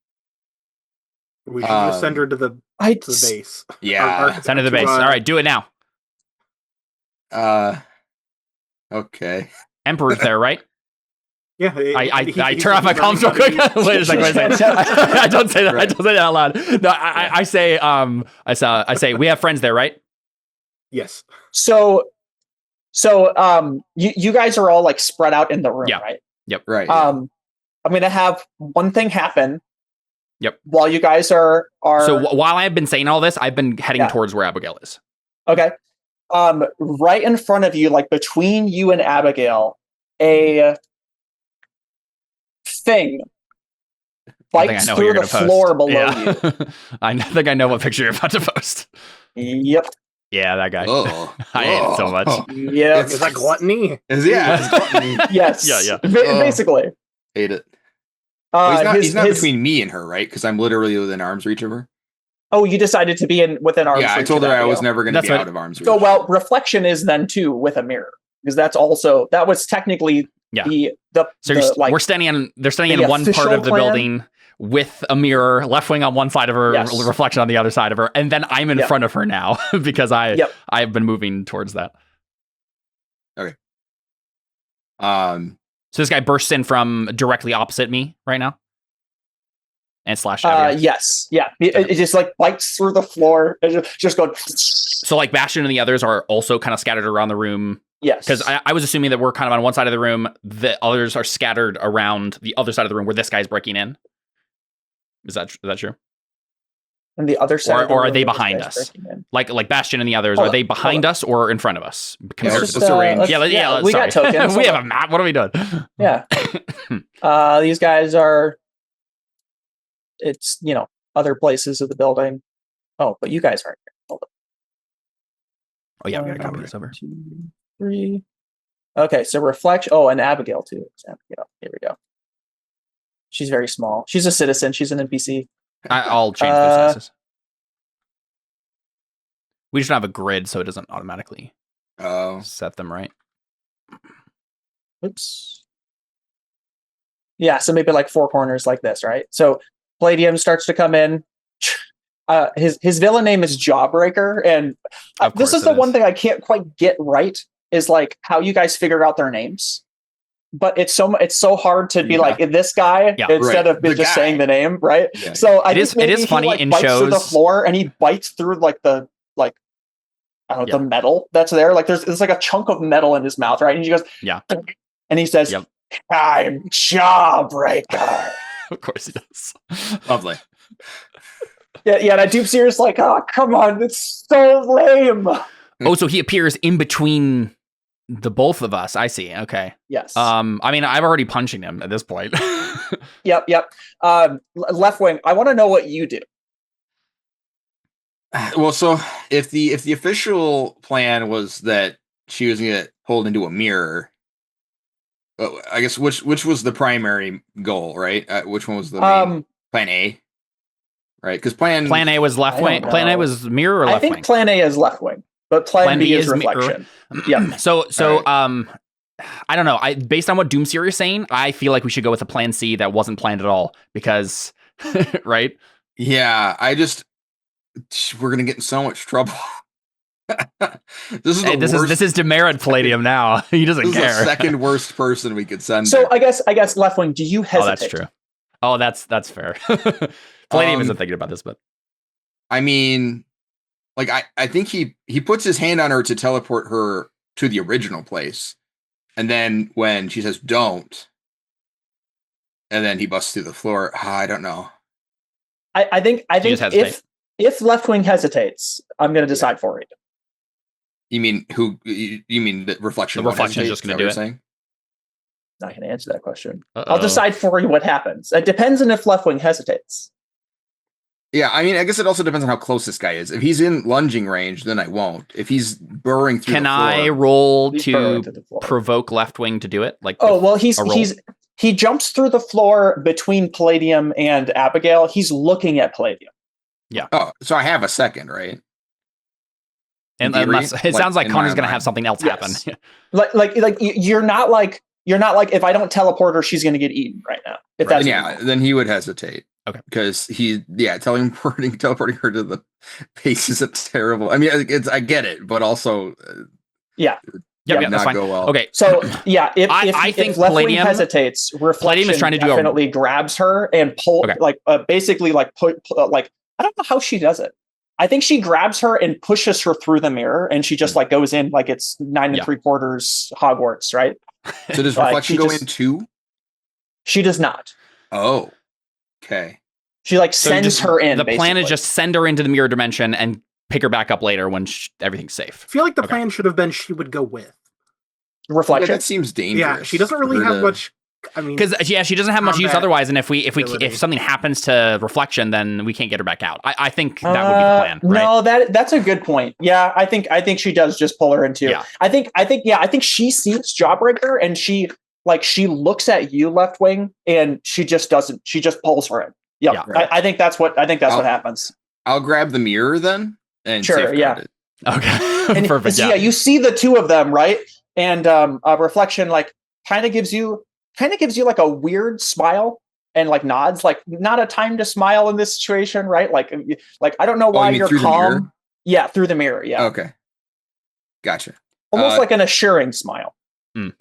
We should just send her to the base. Yeah. Send her to the base. All right, do it now. Okay. Emperor's there, right? Yeah. I turn off my comms real quick. Wait a second. I don't say that. Right. I don't say that out loud. No, I say we have friends there, right? Yes. So you guys are all like spread out in the room, right? Yep. Right. I'm gonna have one thing happen. Yep. While you guys are. So while I've been saying all this, I've been heading towards where Abigail is. Okay. Right in front of you, like between you and Abigail, a thing bites through the floor below you. I think I know what picture you're about to post. Yep. Yeah, that guy. I hate it so much. Yeah. Is that gluttony? It's gluttony. Yes. Yeah. Basically. Hate it. He's not between me and her, right? Because I'm literally within arm's reach of her. Oh, you decided to be within arm's reach. Yeah, I told her I was never going to be out of arm's reach. So, well, reflection is then too with a mirror, because that was technically we're standing in. They're standing in one part of the building with a mirror, left wing on one side of her, reflection on the other side of her, and then I'm in front of her now because I've been moving towards that. Okay. So this guy bursts in from directly opposite me right now. And slash. Yes. Yeah. It just like bites through the floor. And just goes. So like Bastion and the others are also kind of scattered around the room. Yes. Because I was assuming that we're kind of on one side of the room. The others are scattered around the other side of the room where this guy's breaking in. Is that true? And the other side, or are they behind us? Like Bastion and the others, are they behind us or in front of us? We got tokens. We have a map. What are we doing? Yeah. These guys are. It's other places of the building. Oh, but you guys aren't here. Hold on. Oh yeah, we gotta copy this over. 2, 3. Okay, so reflection. Oh, and Abigail too. Abigail. Here we go. She's very small. She's a citizen. She's an NPC. I'll change those sizes. We just don't have a grid, so it doesn't automatically set them right. Oops. Yeah, so maybe like 4 corners like this, right? So Palladium starts to come in. His villain name is Jawbreaker, and this is the one thing I can't quite get right is like how you guys figure out their names. But it's so hard to be like this guy instead of just saying the name, right? Yeah. So it is funny in shows through the floor, and he bites through like the the metal that's there. Like there's like a chunk of metal in his mouth, right? And he goes, and he says, "I'm Jawbreaker." Of course he does. Lovely. Yeah. And Doomseer is like, "Oh, come on, it's so lame." Oh, so he appears in between the both of us. I see. Okay. Yes. I mean, I've already punching him at this point. Yep. Left wing. I want to know what you do. Well, so if the official plan was that she was gonna get pulled into a mirror, I guess which was the primary goal, right? Which one was the main plan A? Right? Because plan A was left wing. Plan A was mirror or left wing? I think plan A is left wing. But plan B is reflection. Yeah. So I don't know. Based on what Doomseer is saying, I feel like we should go with a plan C that wasn't planned at all because, right? Yeah, we're gonna get in so much trouble. This is demerit Palladium now. He doesn't care. Is the second worst person we could send. So I guess left wing. Do you hesitate? Oh, that's true. Oh, that's fair. Palladium isn't thinking about this, but I mean. Like, I think he puts his hand on her to teleport her to the original place. And then when she says, don't, and then he busts through the floor. I don't know. I think if left wing hesitates, I'm going to decide for it. You mean the reflection? The reflection is just going to do it. Saying? not going to answer that question. I'll decide for you what happens. It depends on if left wing hesitates. Yeah, I mean, I guess it also depends on how close this guy is. If he's in lunging range, then I won't. If he's burrowing through the floor. Can I roll to provoke left wing to do it? Like, he jumps through the floor between Palladium and Abigail. He's looking at Palladium. Yeah. Oh, so I have a second, right? And unless it sounds like Connor's going to have something else happen. like you're not like if I don't teleport her, she's going to get eaten right now. If that's then he would hesitate. Okay. Because teleporting her to the pace is terrible. I mean, I get it, but also that's fine. Go well. Okay. So if left wing hesitates, Reflection is trying to definitely grabs her and basically I don't know how she does it. I think she grabs her and pushes her through the mirror, and she just like goes in like it's 9 3/4 Hogwarts, right? So does Reflection go in too? She does not. Oh, okay. She sends her in. The plan is just send her into the mirror dimension and pick her back up later when everything's safe. I feel like the plan should have been she would go with Reflection. That seems dangerous. Yeah, she doesn't really have much. I mean, because she doesn't have much use otherwise, and if something happens to Reflection, then we can't get her back out. I think that would be the plan. Right? No, that's a good point. Yeah, I think she does just pull her into. Yeah. I think she sees Jawbreaker, and she looks at you, Left Wing, and she just doesn't. She just pulls her in. Yep. Yeah, right. I think that's what happens. I'll grab the mirror then. And sure. Yeah. It. Okay. Perfect. Yeah. You see the two of them, right? And Reflection kind of gives you like a weird smile and nods, not a time to smile in this situation, right? Like I don't know why you're calm. Yeah, through the mirror. Yeah. Okay. Gotcha. Almost like an assuring smile.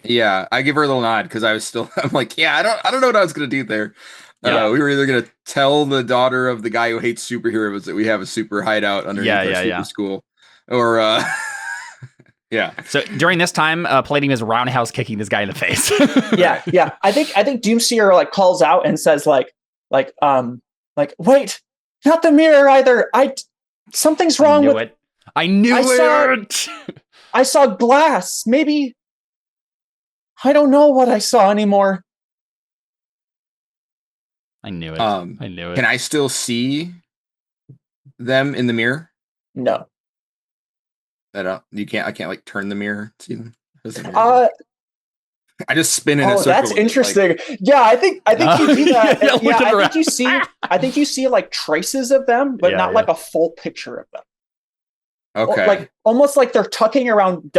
Yeah, I give her a little nod because I'm like, yeah, I don't know what I was gonna do there. Yeah. We were either gonna tell the daughter of the guy who hates superheroes that we have a super hideout underneath our super school, or yeah. So during this time, Palladium is roundhouse kicking this guy in the face. yeah. I think Doomseer calls out and says wait, not the mirror either. Something's wrong with it. I knew it. I saw glass. Maybe I don't know what I saw anymore. I knew it. I knew it. Can I still see them in the mirror? No. You can't. I can't turn the mirror to see them. I just spin in a circle. That's interesting. Yeah, I think you do that. I think you see traces of them, but not a full picture of them. Okay. Almost like they're ducking around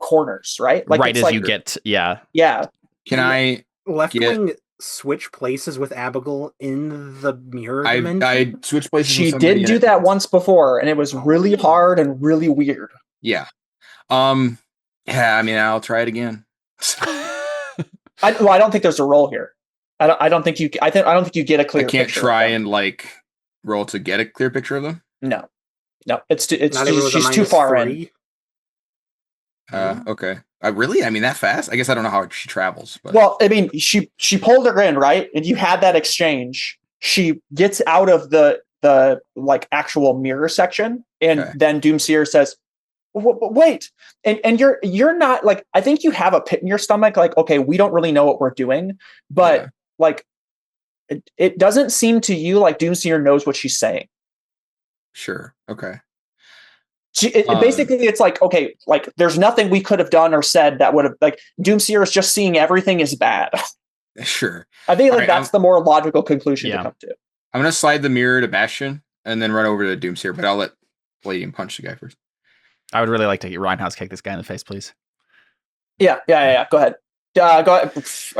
corners, right? Right as you get. Yeah. Yeah. Can I Left Wing switch places with Abigail in the mirror dimension? I switched places. She did do that once before, and it was really hard and really weird. Yeah. Yeah. I mean, I'll try it again. I don't think there's a roll here. I don't think you get a clear. I can't try and roll to get a clear picture of them. No, it's she's too far 3? In. Okay. Really? I mean, that fast? I guess I don't know how she travels. But. Well, I mean, she pulled her in, right? And you had that exchange. She gets out of the actual mirror section, and then Doomseer says, "Wait," and you're not I think you have a pit in your stomach. Okay, we don't really know what we're doing, but it doesn't seem to you like Doomseer knows what she's saying. Sure. Okay. Basically, it's okay, there's nothing we could have done or said that would have Doomseer is just seeing everything is bad. Sure. I think that's the more logical conclusion to come to. I'm gonna slide the mirror to Bastion and then run over to Doomseer, but I'll let Palladium punch the guy first. I would really like to get roundhouse kick this guy in the face, please. Yeah. Go ahead. Go ahead. Because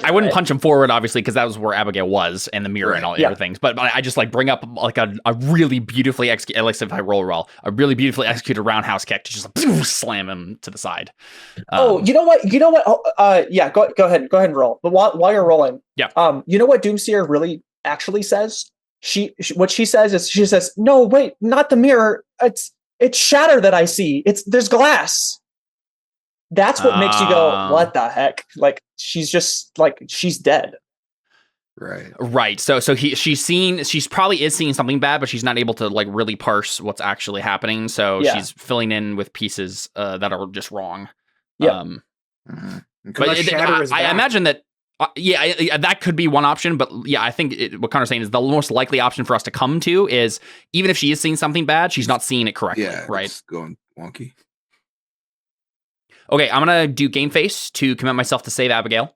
I wouldn't punch him forward, obviously, because that was where Abigail was and the mirror and all the other things. But I just bring up a really beautifully executed, at least if I roll well, a really beautifully executed roundhouse kick to just slam him to the side. You know what? Go ahead and roll. But while you're rolling, you know what Doomseer really actually says? What she says is she says, "No, wait, not the mirror. It's shatter that I see. There's glass." That's what makes you go, what the heck? She's just she's dead. Right. So she's probably is seeing something bad, but she's not able to really parse what's actually happening. So she's filling in with pieces that are just wrong. Yeah. But I imagine that. That could be one option, but yeah, I think what Connor's saying is the most likely option for us to come to is even if she is seeing something bad, she's not seeing it correctly, right? It's going wonky. Okay, I'm gonna do game face to commit myself to save Abigail.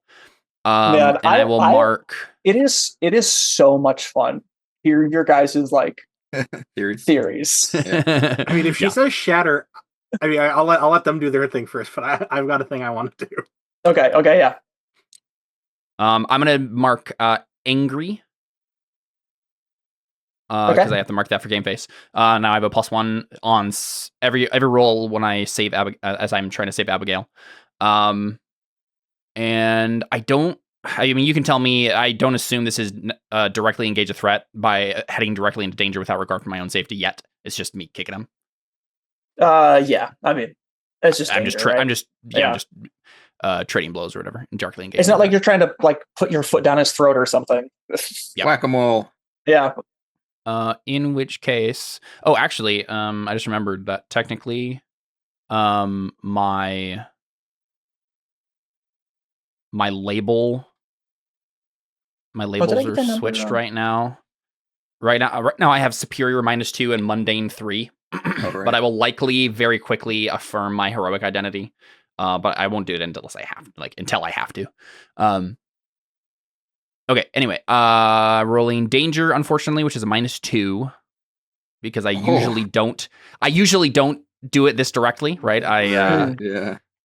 Man, and I will mark. It is so much fun. Hear your guys' like theories. Yeah. I mean, if she says shatter, I mean, I'll let them do their thing first, but I've got a thing I want to do. Okay, yeah. I'm gonna mark angry. Because I have to mark that for game face. Now I have a +1 on every roll when I save as I'm trying to save Abigail. And I mean, you can tell me, I don't assume this is directly engage a threat by heading directly into danger without regard for my own safety yet. It's just me kicking him. Yeah. I mean, it's just I'm just trading blows or whatever and directly engaging. It's not like you're trying to like put your foot down his throat or something. Yep. Whack-a-mole. Yeah. In which case, actually, I just remembered that technically, my labels are switched right now. Right now, I have superior -2 and mundane 3, but I will likely very quickly affirm my heroic identity. But I won't do it until I have to. Okay. Anyway, rolling danger, unfortunately, which is a -2, because I usually don't do it this directly, right?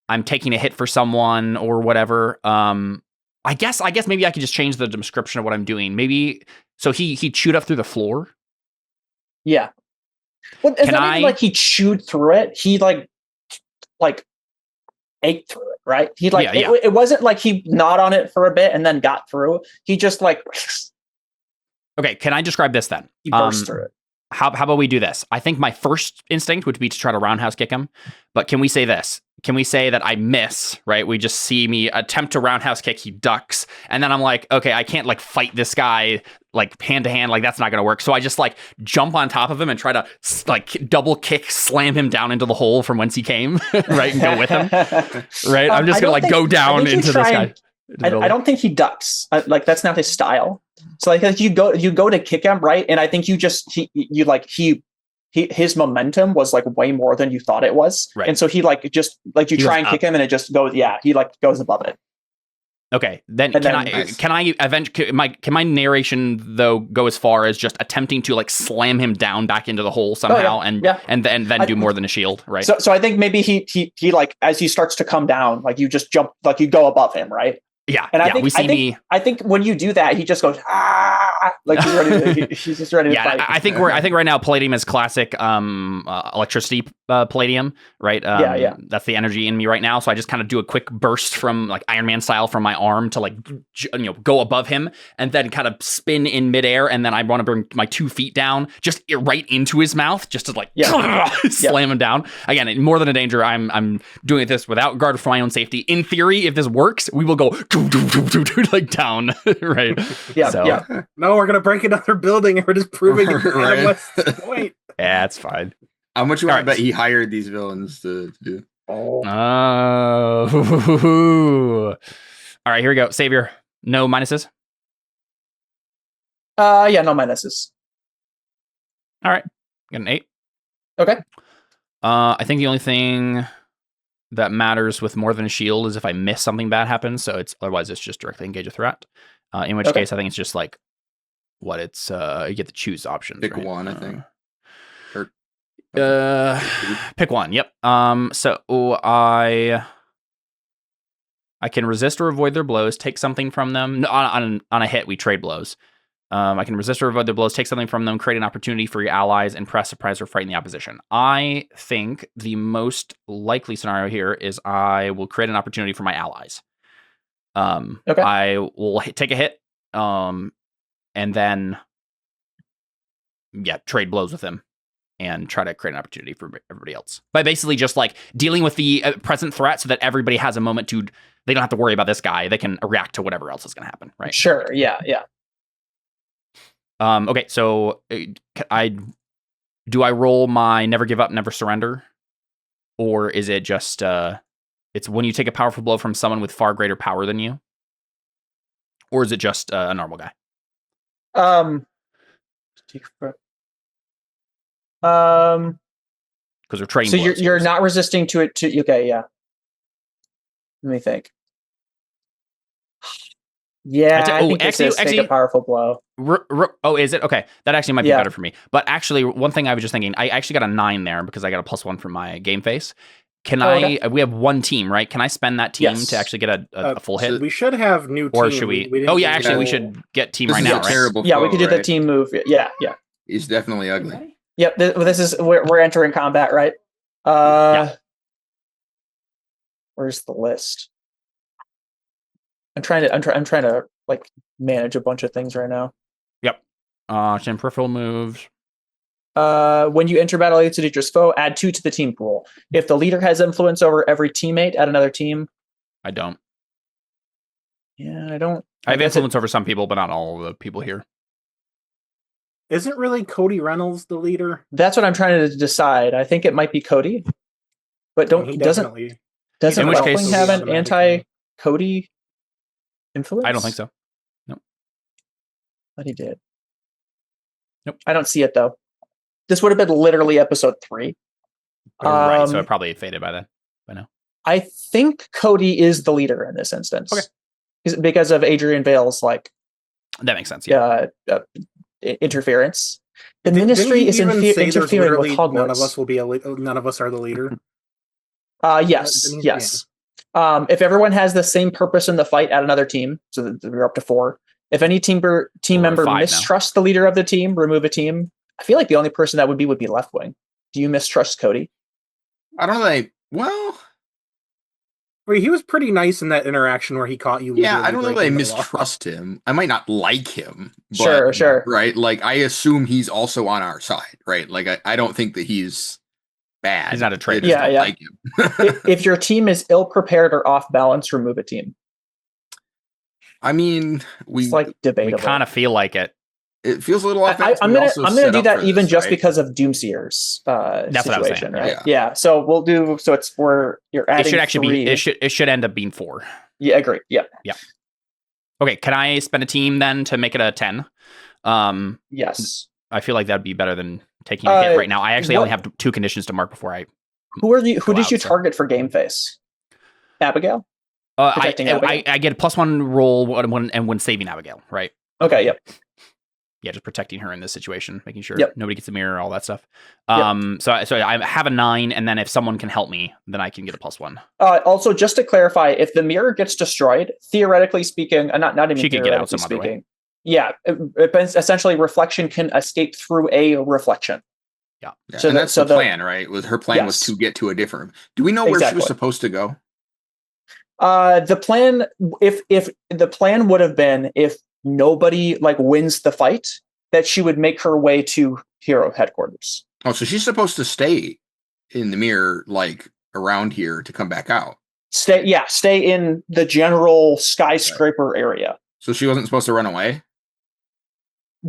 I'm taking a hit for someone or whatever. I guess maybe I could just change the description of what I'm doing. Maybe so he chewed up through the floor. Yeah. Well, it's not even like he chewed through it. He like ate through it, right? He it wasn't like he gnawed on it for a bit and then got through. He just like. Okay, can I describe this then? He burst through it. How about we do this? I think my first instinct would be to try to roundhouse kick him, but can we say this? Can we say that I miss, right? We just see me attempt to roundhouse kick, he ducks, and then I'm like, okay, I can't like fight this guy like hand to hand, like that's not gonna work. So I just like jump on top of him and try to like double kick, slam him down into the hole from whence he came, right? And go with him, right? I'm just gonna like go down into this guy. I don't think he ducks. Like that's not his style. So like you go to kick him, right? And I think his momentum was like way more than you thought it was. Right. And so he like just like you try and kick him and it just goes, he like goes above it. Okay. Then can my narration though go as far as just attempting to like slam him down back into the hole somehow and then do more than a shield, right? So I think maybe he like as he starts to come down, like you just jump, like you go above him, right? Yeah, and I think when you do that, he just goes like he's ready. He's just ready to fight. I think right now Palladium is classic electricity Palladium, right? That's the energy in me right now. So I just kind of do a quick burst from like Iron Man style from my arm to like go above him and then kind of spin in midair, and then I want to bring my 2 feet down just right into his mouth, just to like slam him down. Again, more than a danger. I'm doing this without regard for my own safety. In theory, if this works, we will go like down, right? No, we're gonna break another building and we're just proving right. Point. Yeah, it's fine. How much you want to bet he hired these villains to do? All right, here we go. Savior, no minuses. No minuses. All right, got an 8. Okay. I think the only thing that matters with more than a shield is if I miss something bad happens. So otherwise it's just directly engage a threat. In which case I think it's just like what it's you get to choose options. Pick one, I think. Pick one. Yep. So I can resist or avoid their blows, take something from them. On a hit, we trade blows. I can resist or avoid their blows, take something from them, create an opportunity for your allies, and press, surprise, or frighten the opposition. I think the most likely scenario here is I will create an opportunity for my allies. I will take a hit, and then trade blows with them and try to create an opportunity for everybody else by basically just like dealing with the present threat so that everybody has a moment to, they don't have to worry about this guy. They can react to whatever else is going to happen. Right. Sure. Yeah. Okay. So do I roll my never give up, never surrender? Or is it just, It's when you take a powerful blow from someone with far greater power than you, or is it just a normal guy? Because we're trained. So you're not resisting to it. Okay, yeah. Let me think. Yeah, I think it says take a powerful blow. Oh, is it? Okay, that actually might be better for me. But actually, one thing I was just thinking, I actually got a 9 there because I got a +1 from my game face. Can we have one team, right? Can I spend that team to actually get a full hit? We should have new team. Or should we? We should get team right now, right? Terrible we could do the team move. Yeah. He's definitely ugly. Yep, this is we're entering combat, right? Where's the list? I'm trying to like manage a bunch of things right now. Yep. Some peripheral moves. When you enter battle against a dangerous foe, add 2 to the team pool. If the leader has influence over every teammate at another team. I don't. Yeah, I don't. I have influence over some people, but not all of the people here. Isn't really Cody Reynolds the leader? That's what I'm trying to decide. I think it might be Cody, but doesn't Wrestling have an anti-Cody influence? I don't think so. Nope. But he did. Nope. I don't see it though. This would have been literally episode 3. Right, so it probably faded by then. By now. I think Cody is the leader in this instance. Okay. Because of Adrian Bale's that makes sense. Yeah. Interference. The ministry is interfering with Hogwarts. None of us are the leader. Yes. If everyone has the same purpose in the fight at another team, so that we're up to 4. If any team member mistrusts the leader of the team, remove a team. I feel like the only person that would be Left Wing. Do you mistrust Cody? I don't know. He was pretty nice in that interaction where he caught you. Yeah, I don't know that I mistrust him. I might not like him. But, sure. Right? Like, I assume he's also on our side, right? Like, I don't think that he's bad. He's not a traitor. Yeah. Like him. If your team is ill-prepared or off-balance, remove a team. I mean, it's like debatable. We kind of feel like it. It feels a little off. I'm gonna do that even just because of Doomseer's That's situation, what I was saying, right? Yeah. So we'll do. So it's where you're adding. It should actually 3. be. It should end up being 4. Yeah, agree. Yeah. Okay. Can I spend a team then to make it a 10? Yes. I feel like that'd be better than taking a hit right now. I actually only have 2 conditions to mark before I. Who did you target for game face? Abigail. I get a +1 roll when saving Abigail, right? Okay. Yep. Yeah, just protecting her in this situation, making sure nobody gets a mirror, all that stuff. So I have a 9, and then if someone can help me, then I can get a +1. Also, just to clarify, if the mirror gets destroyed, theoretically speaking, not even she could get out some other way. Yeah, essentially, reflection can escape through a reflection. Yeah. So that's the plan, right? Her plan was to get to a different. Do we know where she was supposed to go? The plan, if the plan would have been if nobody wins the fight, that she would make her way to Hero headquarters. Oh, so she's supposed to stay in the mirror, around here to come back out. Stay in the general skyscraper area. So she wasn't supposed to run away?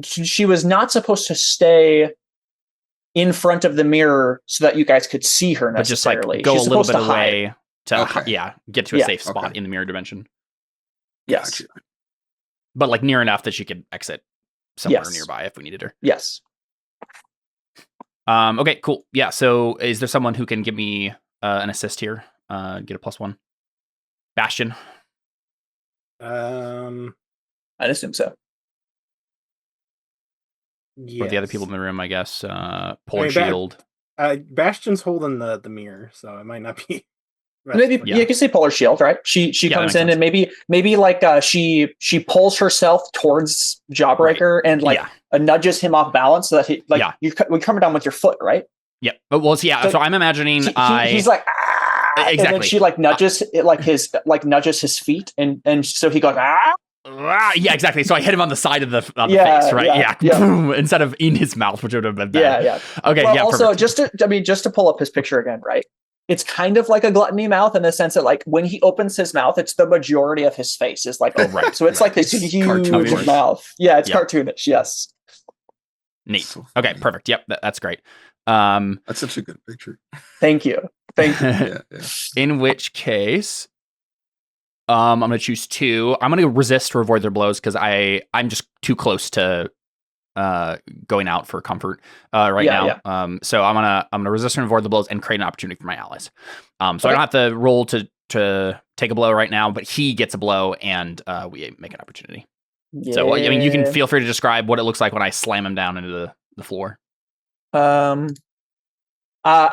She was not supposed to stay in front of the mirror so that you guys could see her necessarily. But just go a little bit away to get to a safe spot in the mirror dimension. Yes. Gotcha. But near enough that she could exit somewhere nearby if we needed her. Yes. Okay, cool. Yeah. So is there someone who can give me an assist here? Get a +1. Bastion. I'd assume so. Yes. Or the other people in the room, I guess. Polar Shield. Bastion's holding the mirror, so it might not be. Maybe you can say Polar Shield, right? She comes in and maybe she pulls herself towards Jawbreaker and nudges him off balance so that we're coming down with your foot, right? Yep. Well, so I'm imagining he's like exactly. And then she nudges nudges his feet and so he goes yeah, exactly. So I hit him on the side of the face, right? Yeah. Boom, instead of in his mouth, which would have been bad. Yeah. Okay. Well, yeah. Also, perfect. just to pull up his picture again, right? It's kind of like a gluttony mouth in the sense that when he opens his mouth, it's the majority of his face is right. So it's this huge mouth. Yeah, it's cartoonish. Yes. Neat. Okay. Perfect. Yep. That's great. That's such a good picture. Thank you. Thank you. In which case, I'm going to choose 2. I'm going to resist to avoid their blows because I'm just too close to going out for comfort right now. Yeah. So I'm gonna resist and avoid the blows and create an opportunity for my allies. So I don't have to roll to take a blow right now, but he gets a blow and we make an opportunity. Yeah. So I mean, you can feel free to describe what it looks like when I slam him down into the floor. I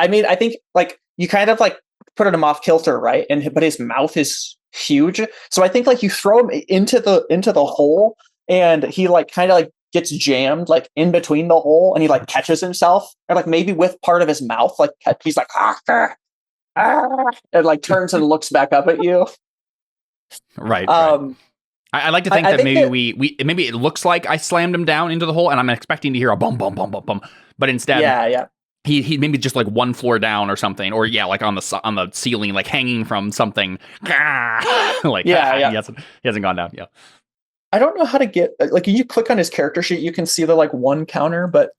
mean, I think like you kind of like put him off kilter, right? But his mouth is huge, so I think like you throw him into the hole, and he like kind of like gets jammed like in between the hole, and he like catches himself, or like maybe with part of his mouth, like he's like and like turns and looks back up at you. Right. I like to think that maybe maybe it looks like I slammed him down into the hole, and I'm expecting to hear a bum bum bum bum bum, but instead, he maybe just like one floor down or something, or like on the ceiling, like hanging from something. Like he hasn't gone down. Yeah. I don't know how to get like you click on his character sheet, you can see the like 1 counter, but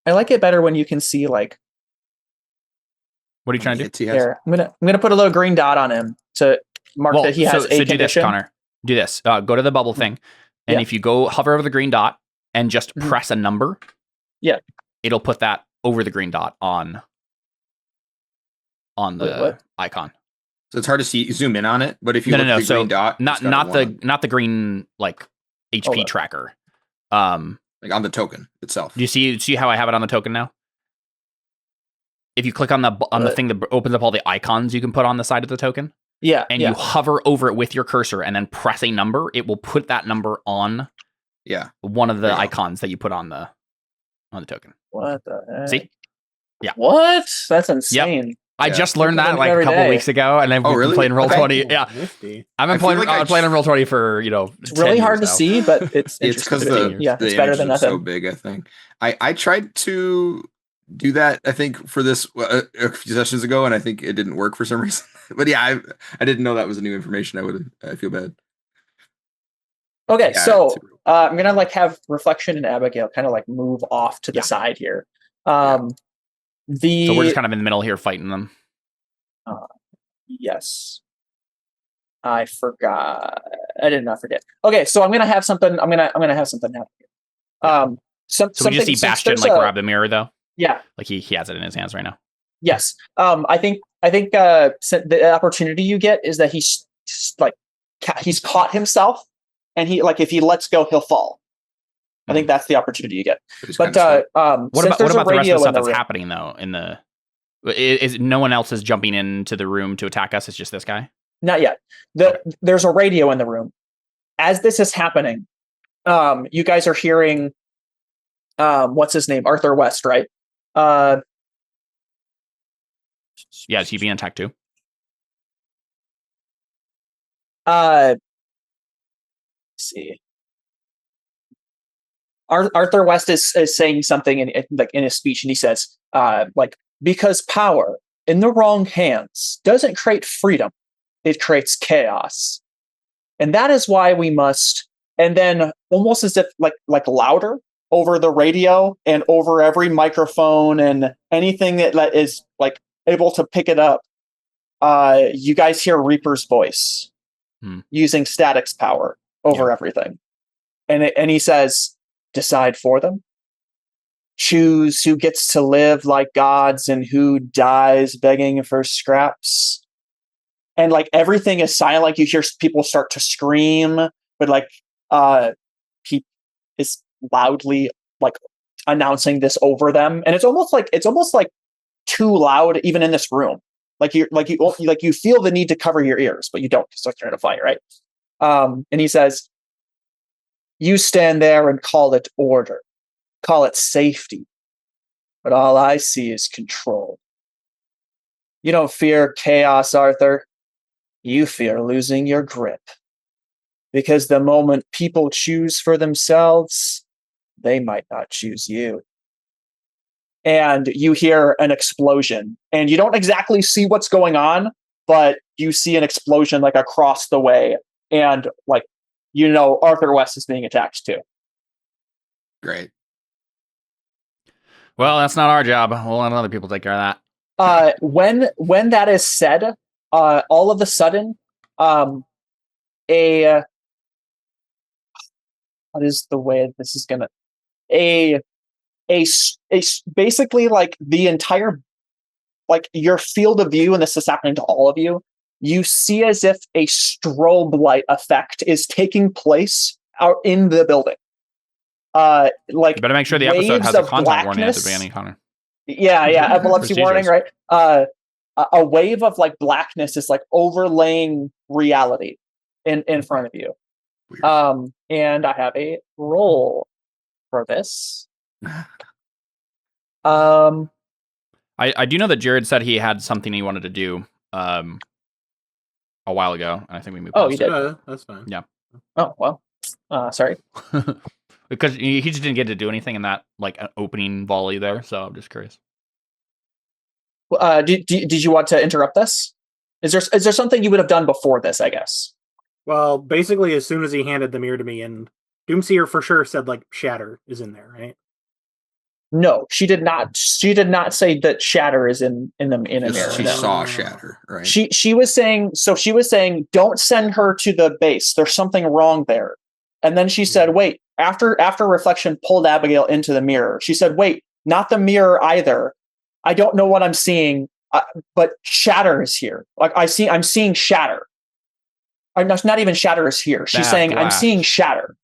I like it better when you can see like. What are you trying to do? Here, I'm gonna put a little green dot on him to mark that he has a condition. Do this, Connor. Do this. Go to the bubble thing, and if you go hover over the green dot and just press a number, it'll put that over the green dot on the icon. So it's hard to see zoom in on it, but if you look at the green dot, not the green like HP tracker. Like on the token itself. Do you see how I have it on the token now? If you click on the thing that opens up all the icons you can put on the side of the token. Yeah. And you hover over it with your cursor and then press a number, it will put that number on one of the icons that you put on the token. What the heck? See? Yeah. What? That's insane. Yep. I just learned that like a couple weeks ago, and I've been playing Roll20. Yeah, I've been playing on Roll20 for It's really hard to see, but it's because the it's better than nothing. So big, I think. I tried to do that. I think for this a few sessions ago, and I think it didn't work for some reason. But I didn't know that was new information. I feel bad. Okay, so I'm gonna like have Reflection and Abigail kind of like move off to the side here. So we're just kind of in the middle here fighting them. Yes. I forgot. I did not forget. Okay, so I'm gonna have something. I'm gonna have something happen here. So we just see Bastion like grab the mirror though. Yeah, like he has it in his hands right now. Yes. I think the opportunity you get is that he's caught himself, and he like if he lets go, he'll fall. I think that's the opportunity you get. But what about the rest of the stuff that's happening though? Is no one else is jumping into the room to attack us? It's just this guy. Not yet. There's a radio in the room. As this is happening, you guys are hearing, what's his name? Arthur West, right? Yeah, is he being attacked too? Let's see. Arthur West is saying something in his speech, and he says, because power in the wrong hands doesn't create freedom, it creates chaos. And that is why we must, and then almost as if like louder over the radio and over every microphone and anything that is like able to pick it up, you guys hear Reaper's voice using Static's power over everything. And he says, decide for them. Choose who gets to live like gods and who dies begging for scraps. And like everything is silent. Like you hear people start to scream, but like he is loudly like announcing this over them, and it's almost like too loud even in this room. Like you feel the need to cover your ears, but you don't because they're trying to fight, right? And he says, "You stand there and call it order, call it safety, but all I see is control. You don't fear chaos, Arthur. You fear losing your grip. Because the moment people choose for themselves, they might not choose you." And you hear an explosion, and you don't exactly see what's going on, but you see an explosion like across the way, and like Arthur West is being attacked too. Great. Well, that's not our job. We'll let other people take care of that. When that is said, all of a sudden, what is the way this is gonna basically like the entire like your field of view, and this is happening to all of you. You see as if a strobe light effect is taking place out in the building. Like you better make sure the episode has a content warning at the beginning, Connor. Yeah, epilepsy warning, right? A wave of like blackness is like overlaying reality in front of you. Weird. And I have a roll for this. I do know that Jared said he had something he wanted to do a while ago, and I think we moved. Oh, you did? That's fine. Yeah. Oh well. Sorry. Because he just didn't get to do anything in that like an opening volley there, so I'm just curious. Did you want to interrupt this? Is there something you would have done before this? I guess. Well, basically, as soon as he handed the mirror to me, and Doomseer for sure said like Shatter is in there, right? No, she did not. She did not say that Shatter is in a mirror. She saw Shatter, right? She was saying so. She was saying, "Don't send her to the base. There's something wrong there." And then she said, "Wait." After Reflection pulled Abigail into the mirror, she said, "Wait, not the mirror either. I don't know what I'm seeing, but Shatter is here. Like I'm seeing Shatter. Not even Shatter is here. She's saying glass. I'm seeing Shatter.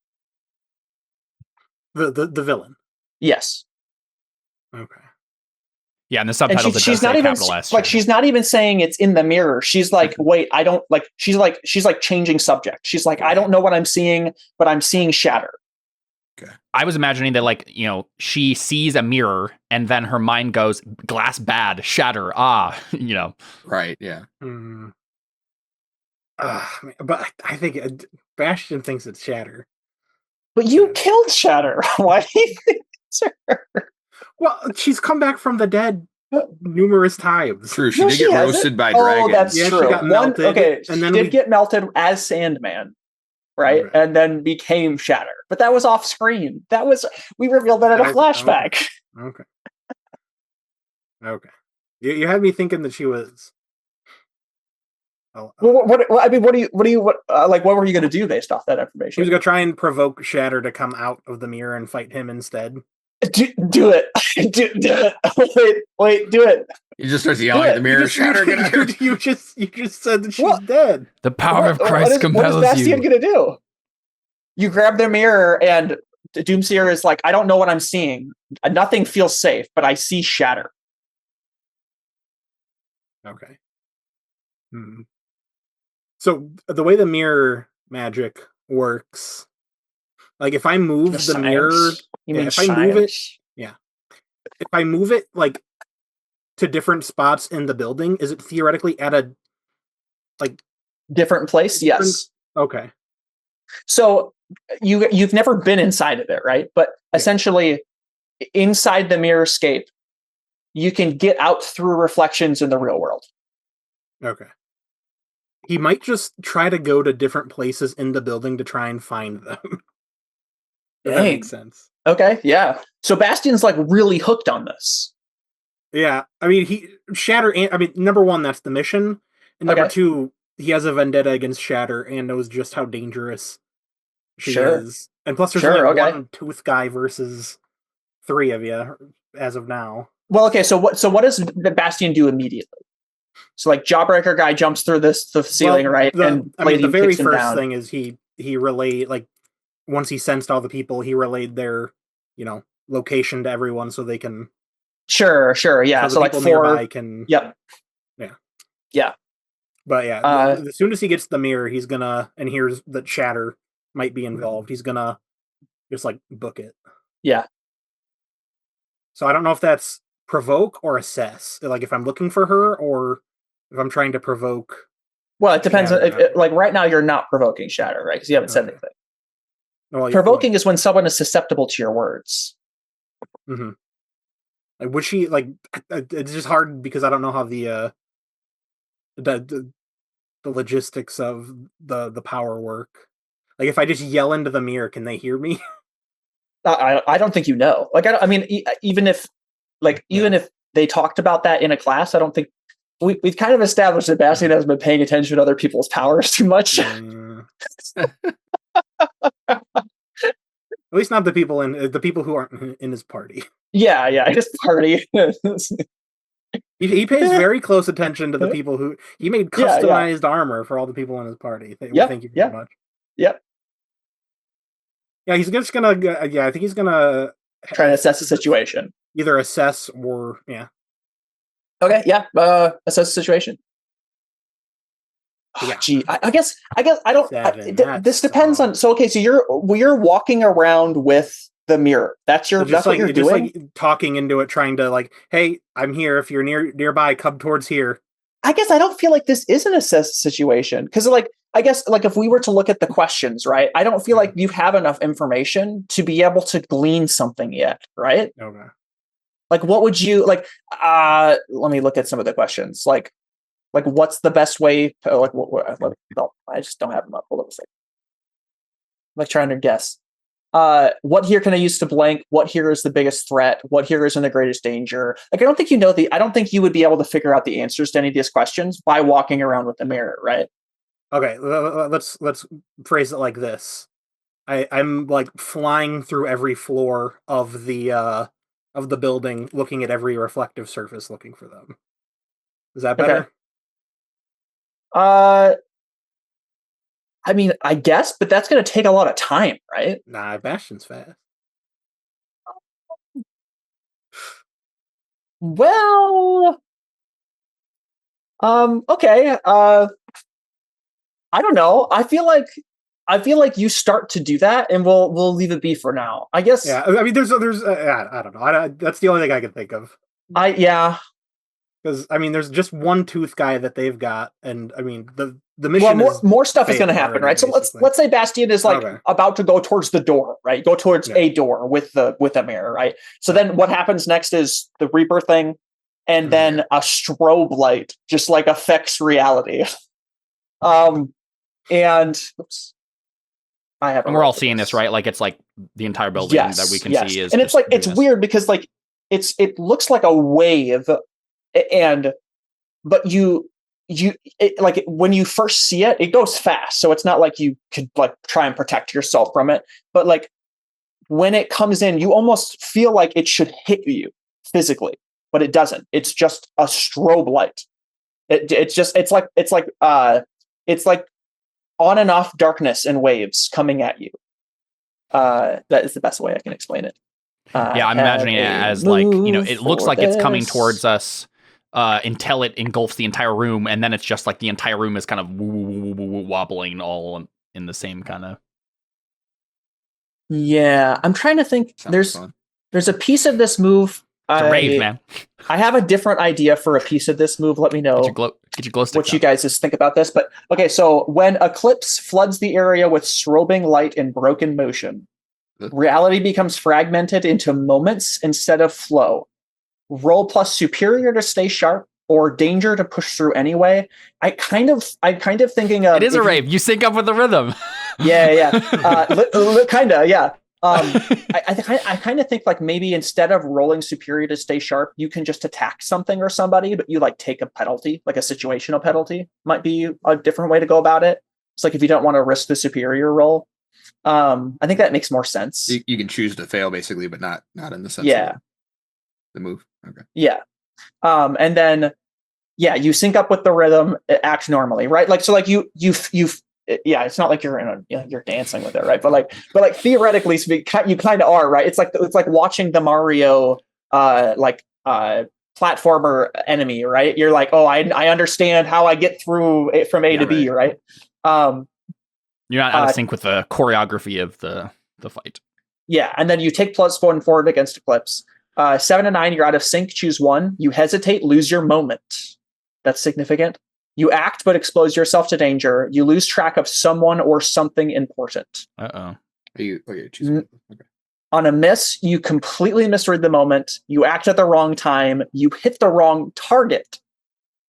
The villain. Yes. Okay. Yeah, and the subtitles she's not even like she's not even saying it's in the mirror. She's like, wait, I don't like. She's like changing subject. She's like, I don't know what I'm seeing, but I'm seeing Shatter. Okay. I was imagining that, like, you know, she sees a mirror and then her mind goes, glass bad, Shatter, you know. Right, yeah. But I think Bastion thinks it's Shatter. But you killed Shatter. Why do you think it's her? Well, she's come back from the dead numerous times. True, she did get roasted by dragons. Oh, that's true. She got melted. And then she did get melted as Sandman. Right, and then became Shatter, but that was off screen. We revealed that in a flashback. Okay. You had me thinking that she was. Well, what were you going to do based off that information? She was going to try and provoke Shatter to come out of the mirror and fight him instead. Do it. do it. Wait, do it. You just starts yelling at the mirror. Shatter, get out. You just said that she's dead. The power of Christ compels you. What is Bastion going to do? You grab the mirror, and Doomseer is like, I don't know what I'm seeing. Nothing feels safe, but I see Shatter. Okay. So the way the mirror magic works, like if I move the mirror, if I move it like to different spots in the building, is it theoretically at a like different place? Yes. Okay. So you've never been inside of it, right? But essentially, inside the mirror scape, you can get out through reflections in the real world. Okay. He might just try to go to different places in the building to try and find them. If that makes sense. Okay, yeah. So Bastion's like really hooked on this. Yeah, I mean, number one, that's the mission, and number two, he has a vendetta against Shatter and knows just how dangerous she is. And plus, there's only one tooth guy versus 3 of you as of now. Well, okay. So what does the Bastion do immediately? So like Jawbreaker guy jumps through the ceiling, right? The very first thing is he relayed, like, once he sensed all the people, he relayed their, location to everyone so they can. Sure, yeah. So like 4 nearby can. Yep. Yeah. But yeah, as soon as he gets the mirror, he's gonna, and hears that Shatter might be involved. He's gonna just like book it. Yeah. So I don't know if that's provoke or assess. Like if I'm looking for her or if I'm trying to provoke. Well, it depends. Like right now, you're not provoking Shatter, right? Because you haven't said anything. Well, provoking is when someone is susceptible to your words. Mm-hmm. Like, would she like? It's just hard because I don't know how the logistics of the power work. Like, if I just yell into the mirror, can they hear me? I don't think you know. Like, even if they talked about that in a class. I don't think we've kind of established that Bastian has been paying attention to other people's powers too much. At least not the people who aren't in his party. Yeah, his party. He pays very close attention to the people who he made customized armor for all the people in his party. Thank you very much. Yep. Yeah, he's just gonna. I think he's gonna try to assess the situation. Either assess or Okay. Yeah. Assess the situation. Oh, gee, I guess I don't. This depends on. So okay, so you're walking around with the mirror. That's what you're doing. Like talking into it, trying to like, hey, I'm here. If you're nearby, come towards here. I guess I don't feel like this is an assessed situation because, like, I guess like if we were to look at the questions, right? I don't feel like you have enough information to be able to glean something yet, right? Okay. Like, what would you like? Let me look at some of the questions. Like what's the best way to, like, I just don't have them up. Hold on a second. I'm like trying to guess. What here can I use to blank? What here is the biggest threat? What here is in the greatest danger? Like, I don't think I don't think you would be able to figure out the answers to any of these questions by walking around with the mirror, right? Okay, let's phrase it like this. I'm like flying through every floor of the building, looking at every reflective surface, looking for them. Is that better? Okay. I mean, I guess, but that's going to take a lot of time, right? Nah, Bastion's fast. Well, okay. I don't know. I feel like you start to do that, and we'll leave it be for now. I guess. Yeah, I mean, there's I don't know. That's the only thing I can think of. Because I mean, there's just one tooth guy that they've got, and I mean the mission. Well, more stuff is going to happen, right? So let's say Bastian is like about to go towards the door, right? Go towards a door with a mirror, right? So then what happens next is the Reaper thing, and then a strobe light just like affects reality. And oops. And we're all seeing this, right? Like it's like the entire building that we can see is, and it's like it's weird because like it looks like a wave. But like when you first see it, it goes fast. So it's not like you could like try and protect yourself from it. But like when it comes in, you almost feel like it should hit you physically, but it doesn't. It's just a strobe light. It's like on and off darkness and waves coming at you. That is the best way I can explain it. I'm imagining it as like, it looks like it's coming towards us until it engulfs the entire room, and then it's just like the entire room is kind of wobbling all in the same kind of. Yeah, I'm trying to think. There's a piece of this move. It's a rave, man. I have a different idea for a piece of this move. Let me know get your glow what you guys just think about this. But okay, so when Eclipse floods the area with strobing light and broken motion, reality becomes fragmented into moments instead of flow. Roll plus superior to stay sharp or danger to push through anyway. I'm kind of thinking of it is a rave. You sync up with the rhythm. Yeah. Kinda, yeah. I kind of think like maybe instead of rolling superior to stay sharp, you can just attack something or somebody, but you like take a penalty, like a situational penalty might be a different way to go about it. It's like if you don't want to risk the superior roll. I think that makes more sense. You can choose to fail basically, but not in the sense of the move. Okay. Yeah. And then you sync up with the rhythm, act normally, right? Like so like you it's not like you're dancing with it, right? But like theoretically speaking, you kind of are, right? It's like watching the Mario platformer enemy, right? You're like, oh, I understand how I get through it from A to B, right? You're not out of sync with the choreography of the fight. Yeah, and then you take plus 1 forward against Eclipse. 7 and 9, you're out of sync. Choose one. You hesitate, lose your moment. That's significant. You act but expose yourself to danger. You lose track of someone or something important. Choose one. Okay. On a miss, you completely misread the moment. You act at the wrong time. You hit the wrong target.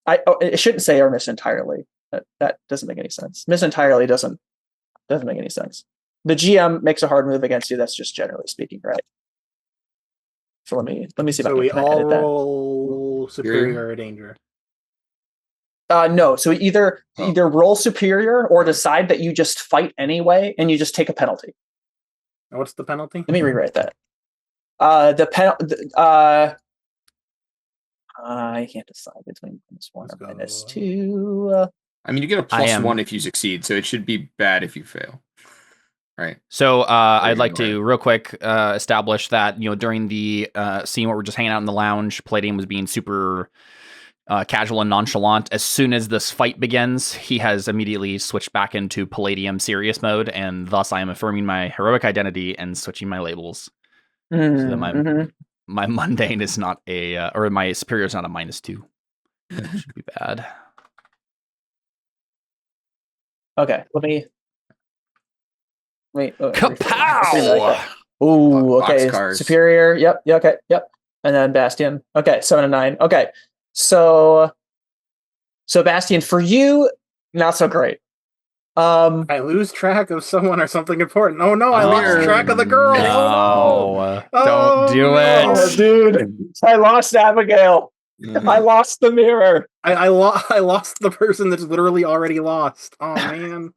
It shouldn't say or miss entirely. That doesn't make any sense. Miss entirely doesn't make any sense. The GM makes a hard move against you. That's just generally speaking, right? So let me see if I can edit that. superior or danger? No. So either roll superior or decide that you just fight anyway, and you just take a penalty. What's the penalty? Let me rewrite that. The penalty. I can't decide between -1 or -2. I mean, you get a +1 if you succeed, so it should be bad if you fail. Right. So I'd like to real quick establish that, during the scene where we're just hanging out in the lounge, Palladium was being super casual and nonchalant. As soon as this fight begins, he has immediately switched back into Palladium serious mode, and thus I am affirming my heroic identity and switching my labels. So that my mundane is not or my superior is not a -2. That should be bad. Okay, let me. Wait. Kapow! Ooh, okay. Superior. Yep. Yeah. Okay. Yep. And then Bastian. Okay. 7 and 9. Okay. So Bastian, for you, not so great. I lose track of someone or something important. Oh no, I lost track of the girl. No. Don't do it. Oh, dude. I lost Abigail. I lost the mirror. I lost the person that's literally already lost. Oh man.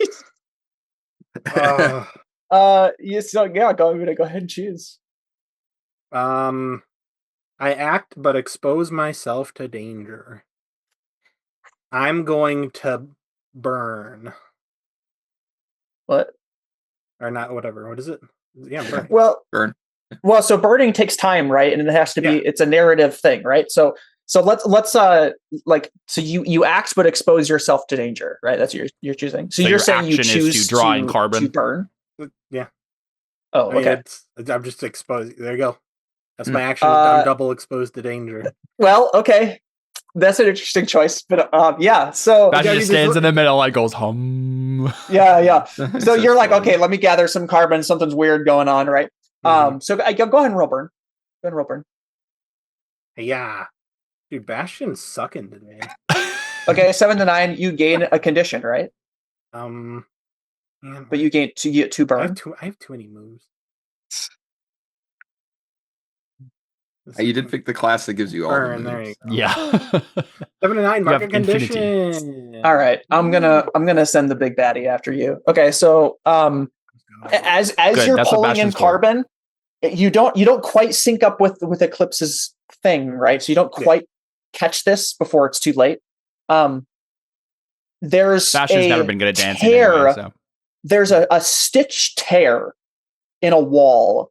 Go ahead and choose. I act but expose myself to danger. I'm going to burn. What? Or not, whatever. What is it? Yeah, burn. Burn. Well, so burning takes time, right? And it has to be, it's a narrative thing, right? So let's so you act but expose yourself to danger, right? That's you're choosing. So you're saying you choose to draw in carbon. To burn? Yeah. Oh, okay. I'm just exposed. There you go. That's my action. I'm double exposed to danger. Well, okay. That's an interesting choice, but yeah. So Bastion just stands in the middle, like goes hum. Yeah. So you're like, okay, let me gather some carbon. Something's weird going on, right? So go ahead and roll burn. Go ahead and roll burn. Yeah, dude, Bastion's sucking today. Okay, 7 to 9. You gain a condition, right? Man, but you get 2 burn. I have too many moves. You did pick the class that gives you all burn. The there you go. Yeah. 7 to 9 market condition. All right, I'm gonna send the big baddie after you. Okay, so as you're pulling in carbon, you don't quite sync up with Eclipse's thing, right? So you don't quite catch this before it's too late. There's Bastion's never been good at dancing anyway, so. There's a stitch tear in a wall,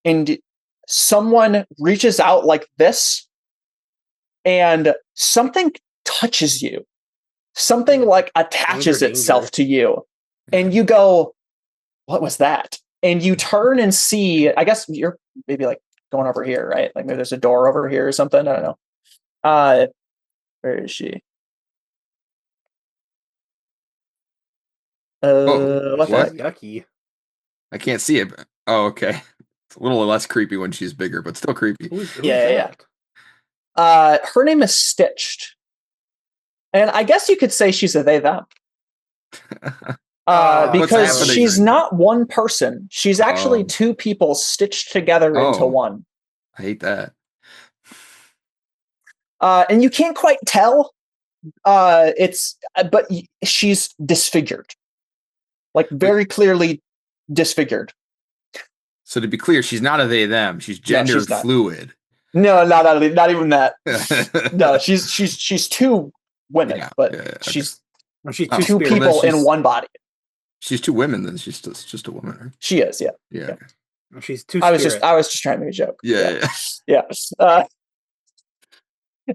and someone reaches out like this, and something touches you. Something like attaches itself to you, and you go, "What was that?" And you turn and see. I guess you're maybe like going over here, right? Like maybe there's a door over here or something. I don't know. Where is she? What? Yucky. I can't see it. Oh, okay. It's a little less creepy when she's bigger, but still creepy. Who's yeah. Her name is Stitched, and I guess you could say she's a they them. Because she's not one person. She's actually 2 people stitched together into one. I hate that. And you can't quite tell. But she's disfigured, like very clearly disfigured. So to be clear, she's not a they them. She's gender fluid. No, not even that. No, she's 2 women, but she's 2 people in one body. She's 2 women, then she's just a woman. Right? She is, yeah. She's 2. I was just trying to make a joke. Yeah.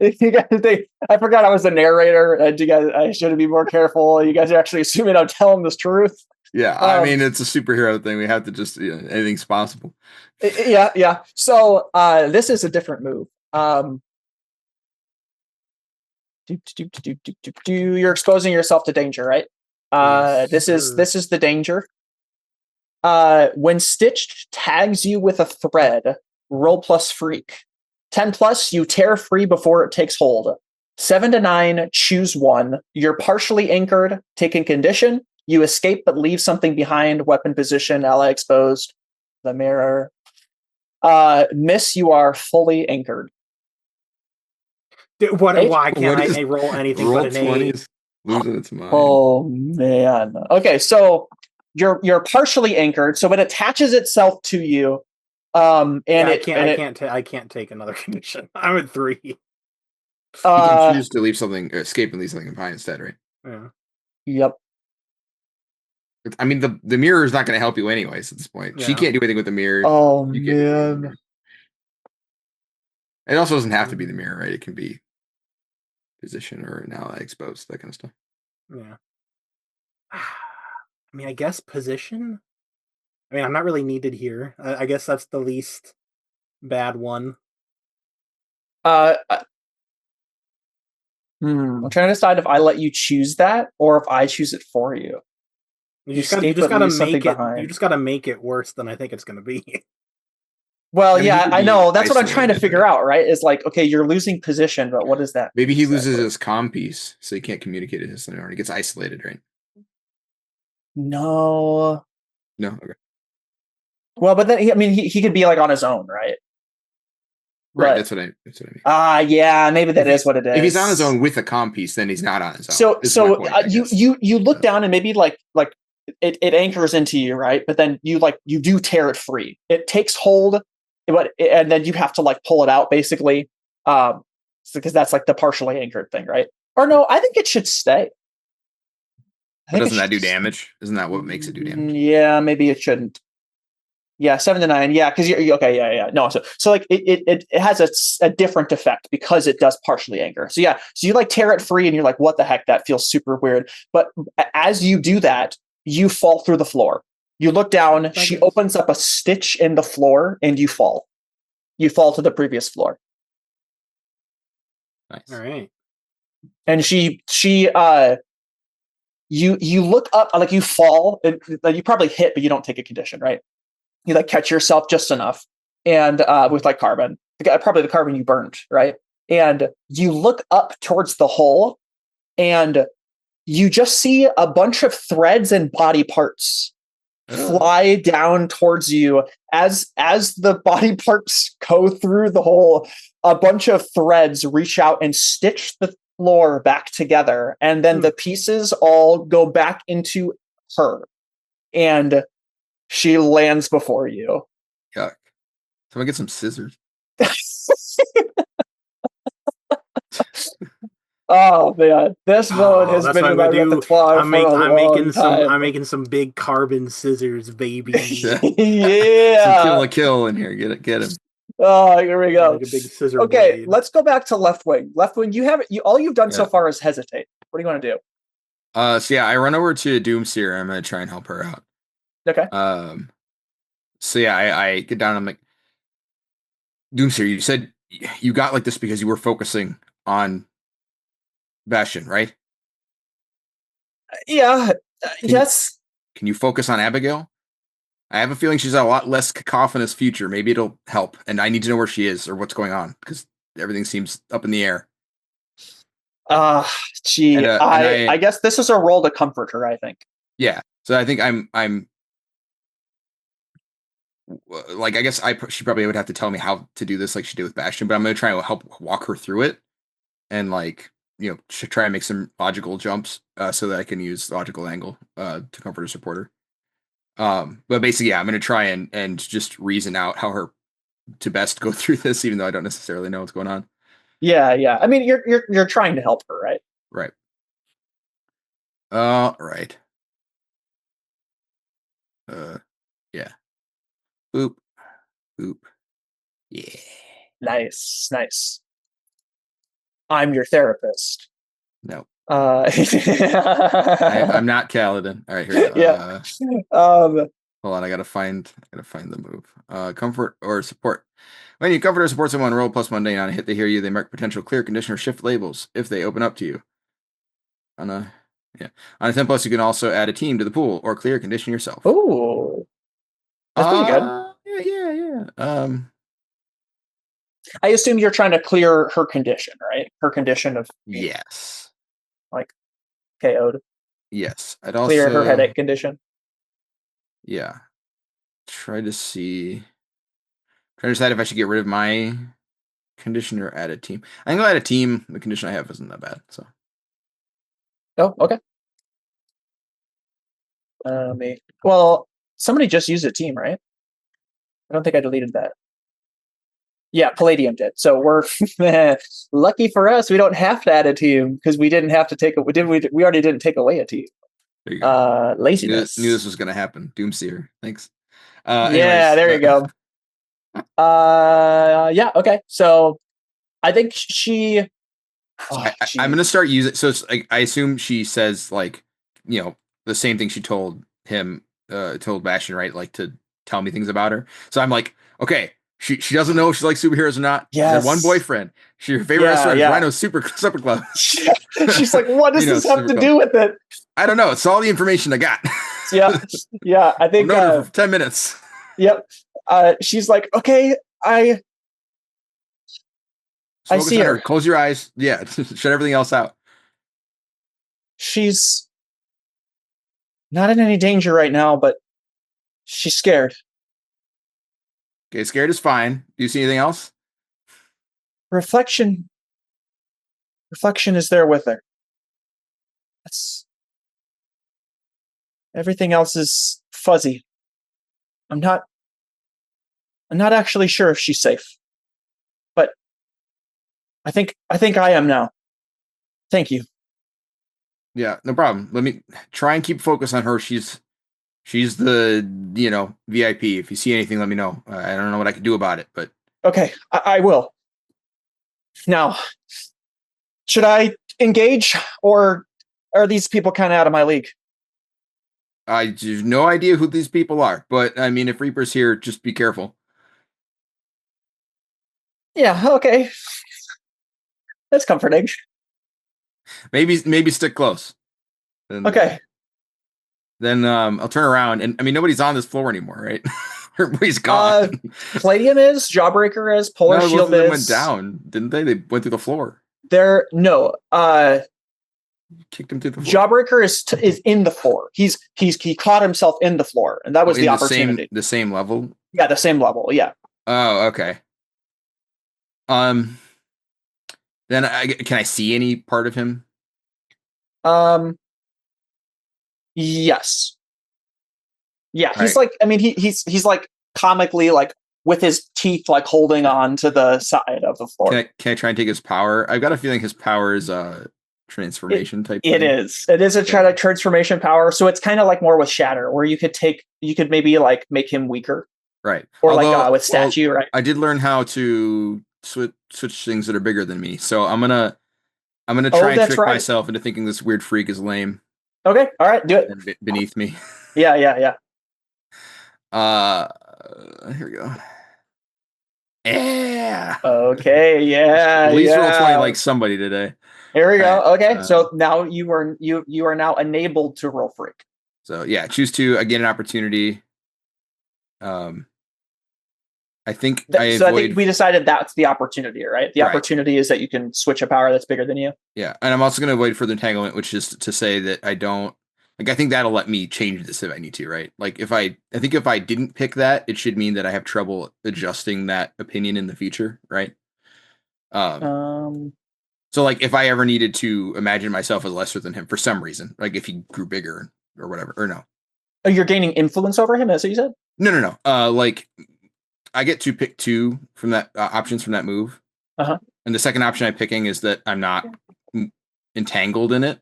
You guys think I forgot I was the narrator? You guys, I should be more careful. You guys are actually assuming I'm telling this truth. Yeah, I mean it's a superhero thing. We have to just anything's possible. Yeah. So this is a different move. You're exposing yourself to danger, right? This is the danger. When Stitched tags you with a thread, roll plus freak. 10+, you tear free before it takes hold. 7 to 9, choose 1. You're partially anchored, taking condition. You escape but leave something behind. Weapon position, ally exposed. The mirror. Miss, you are fully anchored. Why can't I roll anything roll but an 20s, losing its mind. Oh man. Okay, so you're partially anchored, so it attaches itself to you. I can't take another condition. I'm at 3. You can choose to leave something, or escape and leave something behind instead, right? Yeah. Yep. I mean, the mirror is not going to help you anyways at this point. Yeah. She can't do anything with the mirror. Oh man. It also doesn't have to be the mirror, right? It can be position or an ally exposed, that kind of stuff. Yeah. I mean, I guess position. I mean, I'm not really needed here. I guess that's the least bad one. I'm trying to decide if I let you choose that or if I choose it for you. You just gotta make it. You just gotta make it worse than I think it's gonna be. Well, I know. That's what I'm trying to figure out, right? Is like, okay, you're losing position, but what is that? Maybe he loses his comm piece, so he can't communicate with his scenario. He gets isolated, right? No. Okay. Well, but then he could be like on his own, right? Right, that's what I mean. Yeah, maybe that is what it is. If he's on his own with a comm piece, then he's not on his own. You look down and maybe like it anchors into you, right? But then you do tear it free. It takes hold, and then you have to like pull it out basically, because that's like the partially anchored thing, right? Or no, I think it should stay. Doesn't that do damage? Isn't that what makes it do damage? Yeah, maybe it shouldn't. Yeah, 7 to 9. Yeah, because you're okay. Yeah. No, so like it has a different effect because it does partially anchor. So yeah, so you like tear it free and you're like, what the heck? That feels super weird. But as you do that, you fall through the floor. You look down. She opens up a stitch in the floor, and you fall. You fall to the previous floor. Nice. All right. And you look up, like you fall, and you probably hit, but you don't take a condition, right? You like catch yourself just enough, and with like carbon, probably the carbon you burned, right? And you look up towards the hole, and you just see a bunch of threads and body parts fly down towards you. As the body parts go through the hole, a bunch of threads reach out and stitch the floor back together, and then the pieces all go back into her, and she lands before you. Yuck. Someone get some scissors. Oh man, this mode has been in my repertoire for a long time. I'm making some big carbon scissors, baby. Yeah. Some kill in here. Get him. Oh, here we go. Like a big scissor okay, blade. Let's go back to left wing. Left wing, all you've done so far is hesitate. What do you want to do? So yeah, I run over to Doomseer. I'm gonna try and help her out. Okay. So yeah, I get down. I'm like, Doomseer, you said you got like this because you were focusing on Bastion, right? Yeah. Yes. Can you focus on Abigail? I have a feeling she's a lot less cacophonous future. Maybe it'll help. And I need to know where she is or what's going on because everything seems up in the air. Gee, I guess this is a role to comfort her, I think. Yeah. So I think I'm like, I guess she probably would have to tell me how to do this like she did with Bastion, but I'm going to try and help walk her through it and like, try and make some logical jumps so that I can use logical angle to comfort or support her. But basically, yeah, I'm going to try and just reason out how her to best go through this, even though I don't necessarily know what's going on. Yeah. I mean, you're trying to help her, right? Right. Right. Yeah. Boop. Yeah. Nice. I'm your therapist. No. I'm not Kaladin. All right, here we go. Yeah. Hold on, I gotta find the move. Comfort or support. When you comfort or support someone, roll plus mundane on a hit they hear you. They mark potential clear condition or shift labels if they open up to you. On a 10 plus, you can also add a team to the pool or clear condition yourself. Ooh, that's pretty good. Yeah. I assume you're trying to clear her condition, right? Her condition of like KO'd. Yes, I'd clear her headache condition. Yeah, try to decide if I should get rid of my condition or add a team. I'm gonna add a team. The condition I have isn't that bad. So. Oh, okay. Well, somebody just used a team, right? I don't think I deleted that. Yeah, Palladium did. So we're lucky for us. We don't have to add a team because we didn't have to take a. We already didn't take away a team. There you go. Laziness. Knew this was going to happen. Doomseer. Thanks. Yeah, there you go. Yeah. Okay. So I think she. I'm going to start using. So it's like I assume she says like, the same thing she told him, told Bastion, right? Like to tell me things about her. So I'm like, okay. She doesn't know if she likes superheroes or not. Yes. She had one boyfriend. Her favorite restaurant is Rhino's Super Club. She's like, what does this have to do with it? I don't know. It's all the information I got. Yeah. I think I've known her for 10 minutes. Yep. She's like, okay, I see her. Close your eyes. Yeah, shut everything else out. She's not in any danger right now, but she's scared. Okay, scared is fine. Do you see anything else? Reflection is there with her. Everything else is fuzzy. I'm not actually sure if she's safe. But I think I am now. Thank you. Yeah, no problem. Let me try and keep focus on her. She's the, VIP. If you see anything, let me know. I don't know what I can do about it, but. Okay, I will. Now, should I engage, or are these people kind of out of my league? I have no idea who these people are, but I mean, if Reaper's here, just be careful. Yeah, okay. That's comforting. Maybe stick close. Okay. Then I'll turn around, and I mean, nobody's on this floor anymore, right? Everybody's gone. Palladium is, Jawbreaker is, Polar Shield is. Went down, didn't they? They went through the floor. Kicked him through the floor. Jawbreaker is in the floor. He caught himself in the floor, and that was the opportunity. The same level. Yeah, the same level. Yeah. Oh, okay. Then can I see any part of him? Yes. Yeah, he's like, I mean, he's like comically like with his teeth like holding on to the side of the floor. Can I try and take his power? I've got a feeling his power is transformation type thing. It is a transformation power, so it's kind of like more with Shatter, where you could maybe like make him weaker, right? Or with statue, right? I did learn how to switch things that are bigger than me, so I'm gonna try and trick myself into thinking this weird freak is lame. Okay, all right, do it. And beneath me. Yeah. Here we go. Yeah. Okay. Yeah. At least roll 20 like somebody today. Here we go. Okay. So now you are now enabled to roll freak. So yeah, choose to again an opportunity. I think I think we decided that's the opportunity, right? The opportunity is that you can switch a power that's bigger than you. Yeah, and I'm also going to avoid further entanglement, which is to say that I don't I think that'll let me change this if I need to, right? Like if I didn't pick that, it should mean that I have trouble adjusting that opinion in the future, right? So like if I ever needed to imagine myself as lesser than him for some reason, like if he grew bigger or whatever, or no. Oh, you're gaining influence over him, as you said? No. Like I get to pick two from that options from that move. Uh-huh. And the second option I'm picking is that I'm not entangled in it.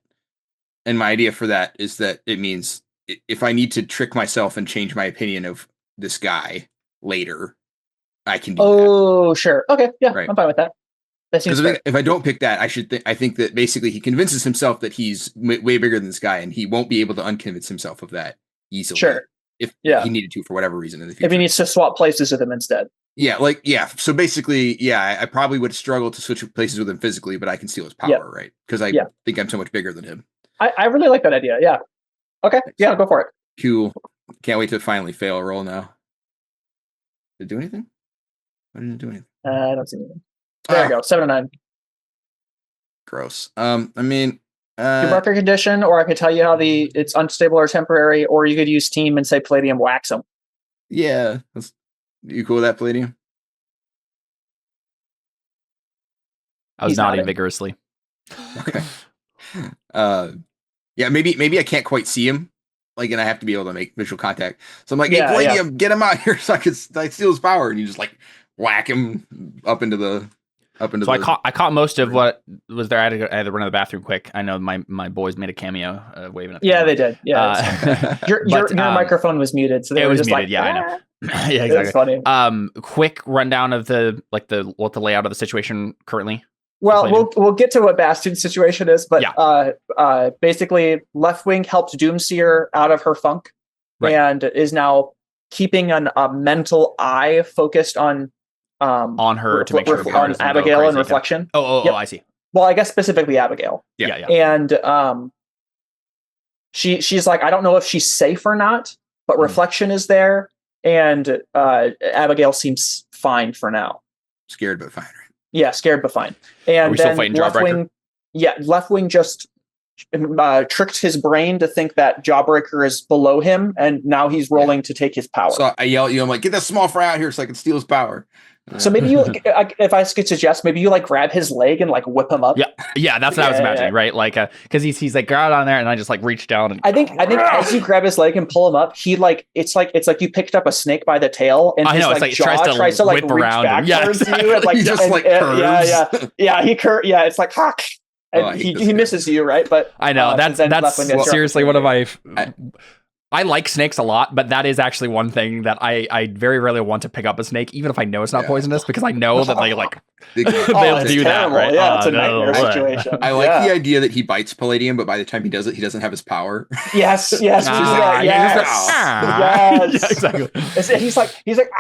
And my idea for that is that it means if I need to trick myself and change my opinion of this guy later, I can do that. Oh, sure. Okay. Yeah, right. I'm fine with that. Because if I don't pick that, I think that basically he convinces himself that he's way bigger than this guy, and he won't be able to unconvince himself of that easily. Sure. If he needed to for whatever reason in the future. If he needs to swap places with him instead. Yeah. So basically, I probably would struggle to switch places with him physically, but I can steal his power, right? Because I think I'm so much bigger than him. I really like that idea. Yeah. Okay. Yeah, go for it. Cool. Can't wait to finally fail a roll now. Did it do anything? I didn't do anything. I don't see anything. There we go. 7 and 9. Gross. I mean, you mark a condition, or I could tell you how it's unstable or temporary, or you could use team and say Palladium wax them. Yeah. You cool with that, Palladium? I was nodding vigorously. Okay. Yeah, maybe I can't quite see him, like, and I have to be able to make visual contact. So I'm like, hey, Palladium, get him out here so I can steal his power, and you just like whack him up into the. So I caught most of what was there. I had to run to the bathroom quick. I know my boys made a cameo waving at the camera. They did. Yeah, your microphone was muted, so they were just muted, like, I know. Yeah, exactly. It's funny. Quick rundown of the layout of the situation currently. Well, we'll get to what Bastion's situation is, but basically, Left Wing helped Doomseer out of her funk, and is now keeping a mental eye focused on her to make sure on Abigail and Reflection. Oh, I see. Well, I guess specifically Abigail. Yeah. And she's like, I don't know if she's safe or not, but Reflection is there, and Abigail seems fine for now. Scared but fine, right? Yeah, scared but fine. And then Left Wing just tricked his brain to think that Jawbreaker is below him, and now he's rolling to take his power. So I yell at you, I'm like, get that small fry out here so I can steal his power. So maybe you, if I could suggest, maybe you like grab his leg and like whip him up. Yeah, that's what I was imagining, right? Like, because he's like got on there, and I just like reach down and I think as you grab his leg and pull him up, he like it's like you picked up a snake by the tail, and his like jaw tries to like whip around back towards you, and like he just like curves. It's like hawk. And he misses you, right? But I know that's seriously one of my. I like snakes a lot, but that is actually one thing that I very rarely want to pick up a snake, even if I know it's not poisonous, because I know that they like they'll do that, right? Yeah, it's a nightmare situation. I like the idea that he bites Palladium, but by the time he does it, he doesn't have his power. Yes, exactly. And he's like,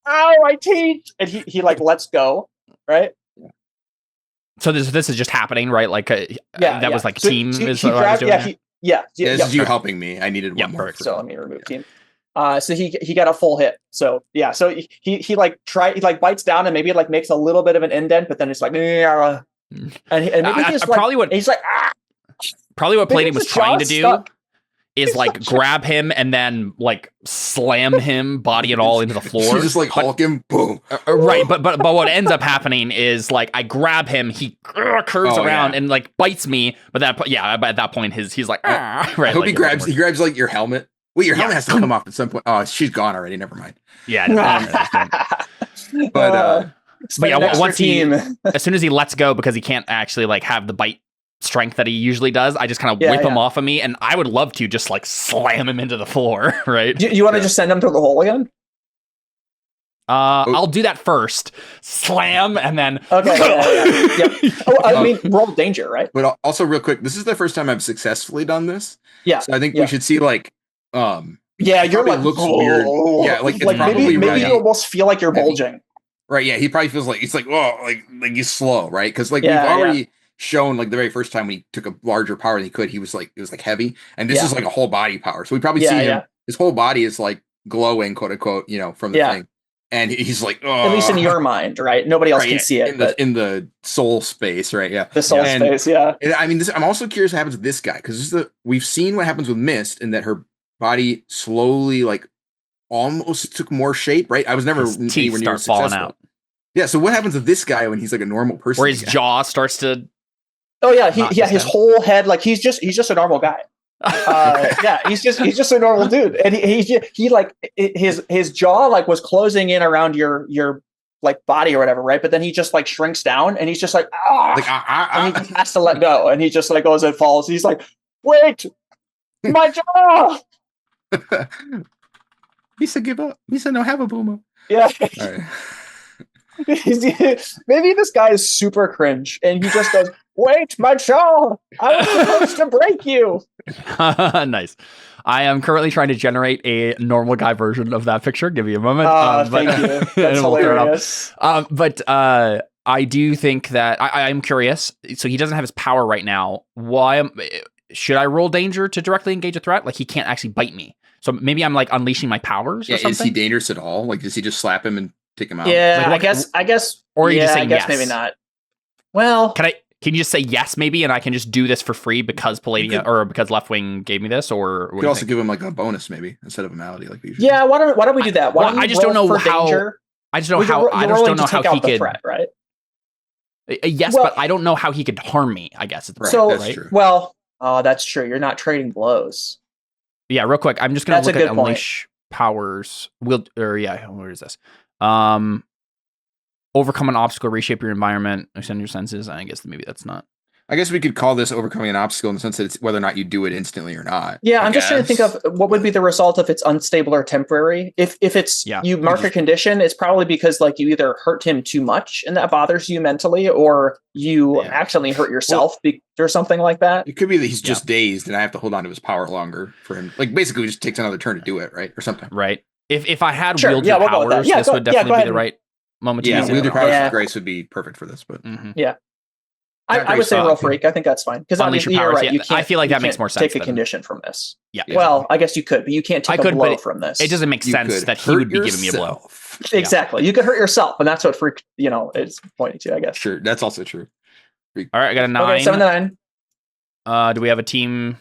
ow, my teeth, and he like lets go, right? So this is just happening, right? Like that was like team. Is what I was doing. This is you helping me. I needed one more. So let me remove team. So he got a full hit. So so he bites down and maybe like makes a little bit of an indent, but then it's like and maybe he's like probably what Palladium was trying to do is like grab him and then like slam him body and all into the floor. Just like Hulk him, boom. Right, but what ends up happening is like I grab him, he curves around and like bites me. But at that point he's like right. I hope he grabs like your helmet. Wait, your helmet has to come off at some point. Oh, she's gone already. Never mind. Yeah. But once as soon as he lets go, because he can't actually like have the bite strength that he usually does, I just kind of whip him off of me, and I would love to just like slam him into the floor, right? Do you want to just send him to the hole again? I'll do that first. Slam, and then okay. I mean, roll danger, right? But also, real quick, this is the first time I've successfully done this. Yeah, so I think we should see like you're like looks weird. Yeah, like it's maybe you almost feel like you're bulging. Right? Yeah, he probably feels like it's like like he's slow, right? Because like we've already shown like the very first time when he took a larger power than he could, he was like, it was like heavy, and this is like a whole body power. So we probably see him, his whole body is like glowing, quote unquote, from the thing, and he's like, at least in your mind, right? Nobody else can see it in the soul space, right? Yeah, the soul space. Yeah, I mean, I'm also curious what happens with this guy, because we've seen what happens with Mist, and that her body slowly like almost took more shape, right? I was never anywhere near falling out. Yeah, so what happens with this guy when he's like a normal person? Where his jaw starts to. Oh yeah, his whole head, like he's just a normal guy. He's just a normal dude, and he like his jaw like was closing in around your like body or whatever, right? But then he just like shrinks down, and he's just like and he has to let go, and he just like goes and falls. He's like, wait, my jaw. He said, give up. He said, no, have a boomer. Yeah. All right. Maybe this guy is super cringe, and he just goes, wait, my jaw! I was supposed to break you! Nice. I am currently trying to generate a normal guy version of that picture. Give me a moment. Thank you. That's hilarious. But I do think that I'm curious. So he doesn't have his power right now. Should I roll danger to directly engage a threat? Like he can't actually bite me. So maybe I'm like unleashing my powers or something? Is he dangerous at all? Like does he just slap him and take him out? Yeah, like, I guess. Or you just say yes. Maybe not. Well, can you just say yes, maybe, and I can just do this for free because Palladium or because Left Wing gave me this, or you could also give him like a bonus maybe instead of a malady, like we usually. Yeah, why don't we do that? I just don't know how. I just don't know how. I just don't know how he could. Threat, right? Yes, but I don't know how he could harm me, I guess. That's true. Well, that's true. You're not trading blows. Yeah, real quick. I'm just going to look at Unleash Powers. Where is this? Overcome an obstacle, reshape your environment, extend your senses. I guess maybe that's not. I guess we could call this overcoming an obstacle in the sense that it's whether or not you do it instantly or not. Yeah, I'm just trying to think of what would be the result if it's unstable or temporary. If it's you mark a condition, it's probably because like you either hurt him too much and that bothers you mentally, or you accidentally hurt yourself or something like that. It could be that he's just dazed and I have to hold on to his power longer for him. Like basically, it just takes another turn to do it, right, or something. Right. If I had wield your powers, this would definitely be the right moment. Yeah, wield your powers with grace would be perfect for this, but yeah. I would say roll freak. I think that's fine because you're right. You can't, I feel like that makes more sense. Take a condition from this. Yeah. Well, I guess you could, but you can't take a blow from this. It doesn't make sense that he would be giving me a blow. Exactly. You could hurt yourself, and that's what freak is pointing to. I guess. Sure, that's also true. All right, I got a 9. Okay, 7 to 9. Do we have a team?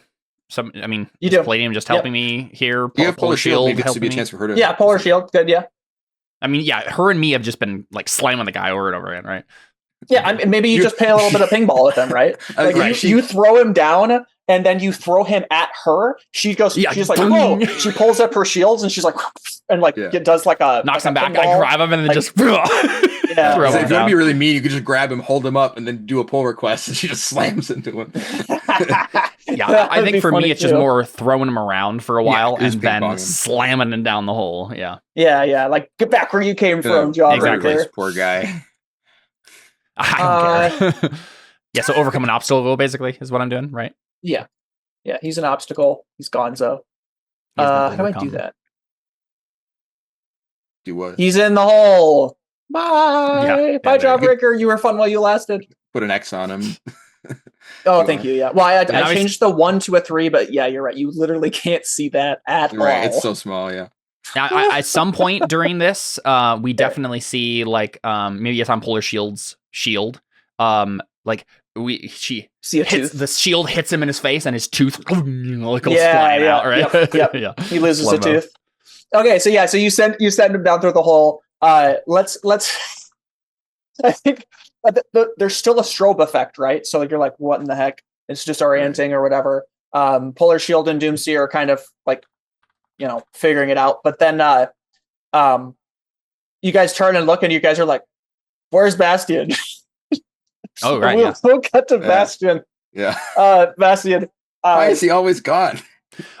You do. Palladium just helping me here. You have Polar Shield. Maybe this would be a chance for her to. Yeah, Polar Shield. Good. Yeah. Her and me have just been like slamming the guy over and over again, right? Yeah, maybe you just play a little bit of ping ball with him, right? Like you throw him down, and then you throw him at her. She goes, she's like, whoa! She pulls up her shields, and she's like, and like it does like a knocks him back. I grab him and then just throw him if you want to be really mean, you could just grab him, hold him up, and then do a pull request, and she just slams into him. I think for me, it's just more throwing him around for a while and then slamming him down the hole. Yeah. Like get back where you came from, John. Exactly. This poor guy. I don't care. So overcome an obstacle basically is what I'm doing, right? Yeah. He's an obstacle. He's Gonzo. How do I do that? Do what? He's in the hole. Bye. Bye, Jawbreaker. You were fun while you lasted. Put an X on him. Thank you. Yeah. Well, I changed the 1 to a 3, but yeah, you're right. You literally can't see that at all. Right. It's so small. Yeah. Now, at some point during this, we definitely see like maybe it's on Polar Shield's shield. She hits the shield, hits him in his face, and his tooth goes flying out. Right? Yep. He loses a tooth. Okay, so you send him down through the hole. Let's. I think there's still a strobe effect, right? So you're like, what in the heck? It's disorienting or whatever. Polar Shield and Doomsday are kind of like, figuring it out. But then you guys turn and look, and you guys are like, where's Bastion? Oh, right. We'll cut to Bastion. Yeah. Bastion. Why is he always gone?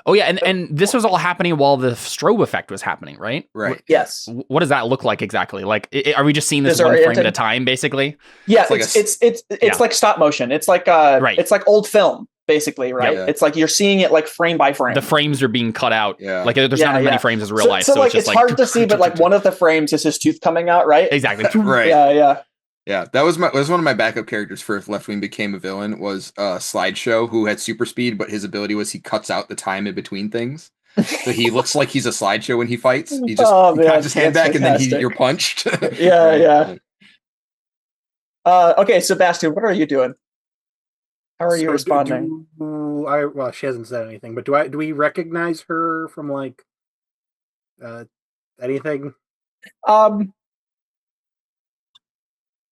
Oh, yeah. And this was all happening while the strobe effect was happening, right? Right. Yes. What does that look like exactly? Like, are we just seeing this one frame at a time, basically? Yeah, it's like stop motion. It's like it's like old film, basically, right? Yeah. It's like you're seeing it like frame by frame. The frames are being cut out. Yeah. Like there's not as many frames as real life. So like it's hard to see, but like one of the frames is his tooth coming out, right? Exactly. Right. Yeah. Yeah, that was one of my backup characters for if Left Wing became a villain was Slideshow, who had super speed, but his ability was he cuts out the time in between things. So he looks like he's a slideshow when he fights. He just cocks his hand back and then you're punched. Yeah. Okay, Sebastian, what are you doing? How are you responding? Well, she hasn't said anything, but do we recognize her from like anything?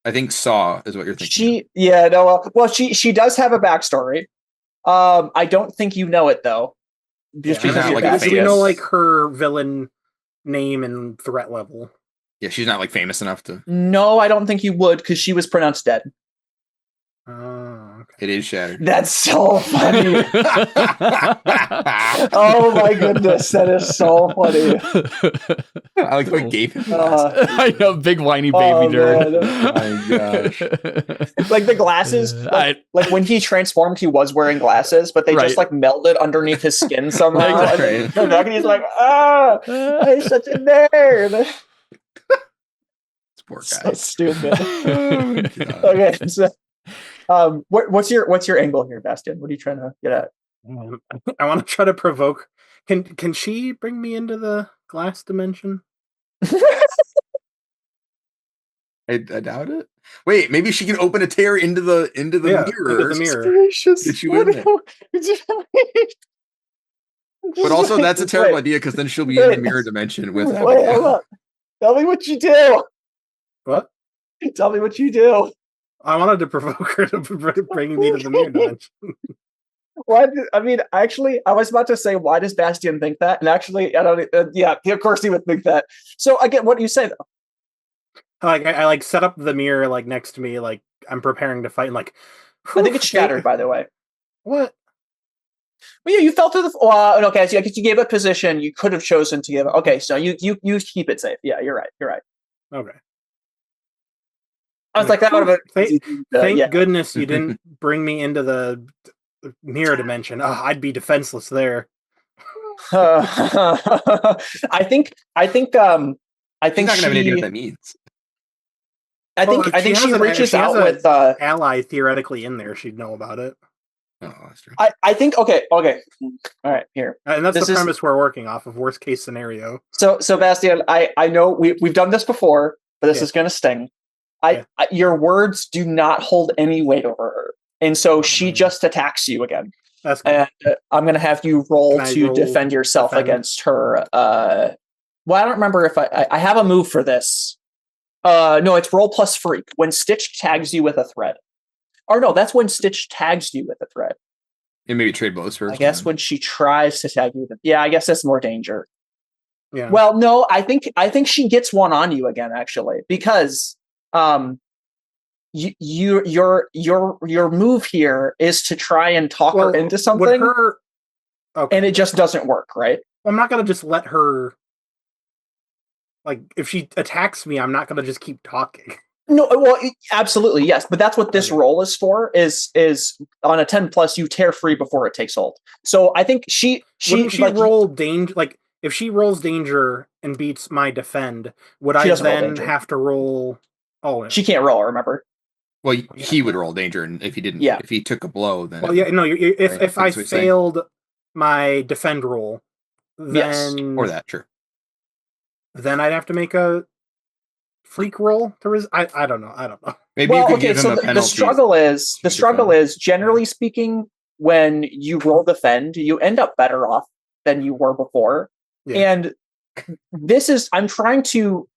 I think Saw is what you're thinking. She does have a backstory. I don't think you know it though. Just because do we know like her villain name and threat level? Yeah, she's not like famous enough to. No, I don't think you would because she was pronounced dead. It is Shattered. That's so funny. Oh my goodness, that is so funny. I like what gave him. I know, big whiny baby nerd. Oh my gosh! Like the glasses, like when he transformed, he was wearing glasses, but they just like melted underneath his skin somehow. And he's like, I'm such a nerd. This poor guy. So stupid. Okay, so. What's your angle here, Bastion? What are you trying to get at? I want to try to provoke. Can she bring me into the glass dimension? I doubt it. Wait, maybe she can open a tear into the mirror. Into the mirror. Get you in there. But also, that's a terrible idea because then she'll be in the mirror dimension with. Wait, hold up. Tell me what you do. What? Tell me what you do. I wanted to provoke her to bring me to the mirror dimension. I was about to say, why does Bastian think that? And actually, I don't. Yeah, of course he would think that. So again, what do you say though? Like I set up the mirror like next to me, like I'm preparing to fight. And, like, I think it's shattered. By the way, what? Well, yeah, you fell through the. Okay, so I guess you gave a position. You could have chosen to give. Okay, so you keep it safe. Yeah, you're right. You're right. Okay. I was like that would have been. Thank goodness you didn't bring me into the mirror dimension. I'd be defenseless there. I think She's not gonna have any idea what that means. I think she reaches out with ally theoretically in there. She'd know about it. Oh, that's true. I think okay. All right, here. And that's the premise we're working off of. Worst case scenario. So Bastian, I know we've done this before, but this is going to sting. Your words do not hold any weight over her, and so she just attacks you again. That's cool. And I'm going to have you roll to defend yourself against her. Well, I don't remember if I have a move for this. No, it's roll plus freak when Stitch tags you with a thread. Or no, that's when Stitch tags you with a thread. And maybe trade blows first. I guess when she tries to tag you with I guess that's more danger. Yeah. Well, no, I think she gets one on you again, actually, because your move here is to try and talk her into something, and it just doesn't work, right? I'm not gonna just let her. Like, if she attacks me, I'm not gonna just keep talking. No, well, absolutely, yes, but that's what this roll is for. Is on a 10+, you tear free before it takes hold. So I think she roll danger. Like, if she rolls danger and beats my defend, would I then have to roll? Oh, she can't roll. Remember? Well, he would roll danger, and if he didn't, if he took a blow, then if I failed my defend roll, then or that sure. Then I'd have to make a freak roll to I don't know. Maybe you could give him a penalty. The struggle is generally speaking, when you roll defend, you end up better off than you were before. Yeah. And I'm trying to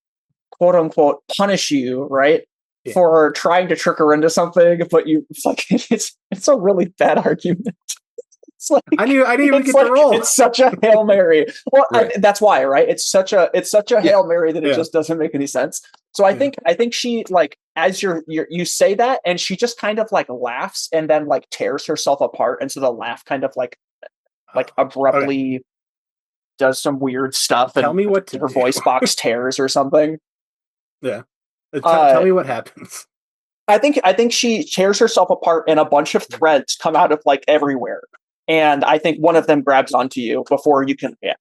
quote unquote punish you, right? Yeah. For trying to trick her into something, but it's a really bad argument. It's like, I didn't even get to roll. It's such a Hail Mary. Well, right. That's why, right? It's such a Hail Mary that it just doesn't make any sense. So I think she, like, as you say that, and she just kind of like laughs and then like tears herself apart, and so the laugh kind of like abruptly does some weird stuff. Tell me what her voice box tears or something. Yeah. Tell me what happens. I think she tears herself apart and a bunch of threads come out of like everywhere. And I think one of them grabs onto you before you can react.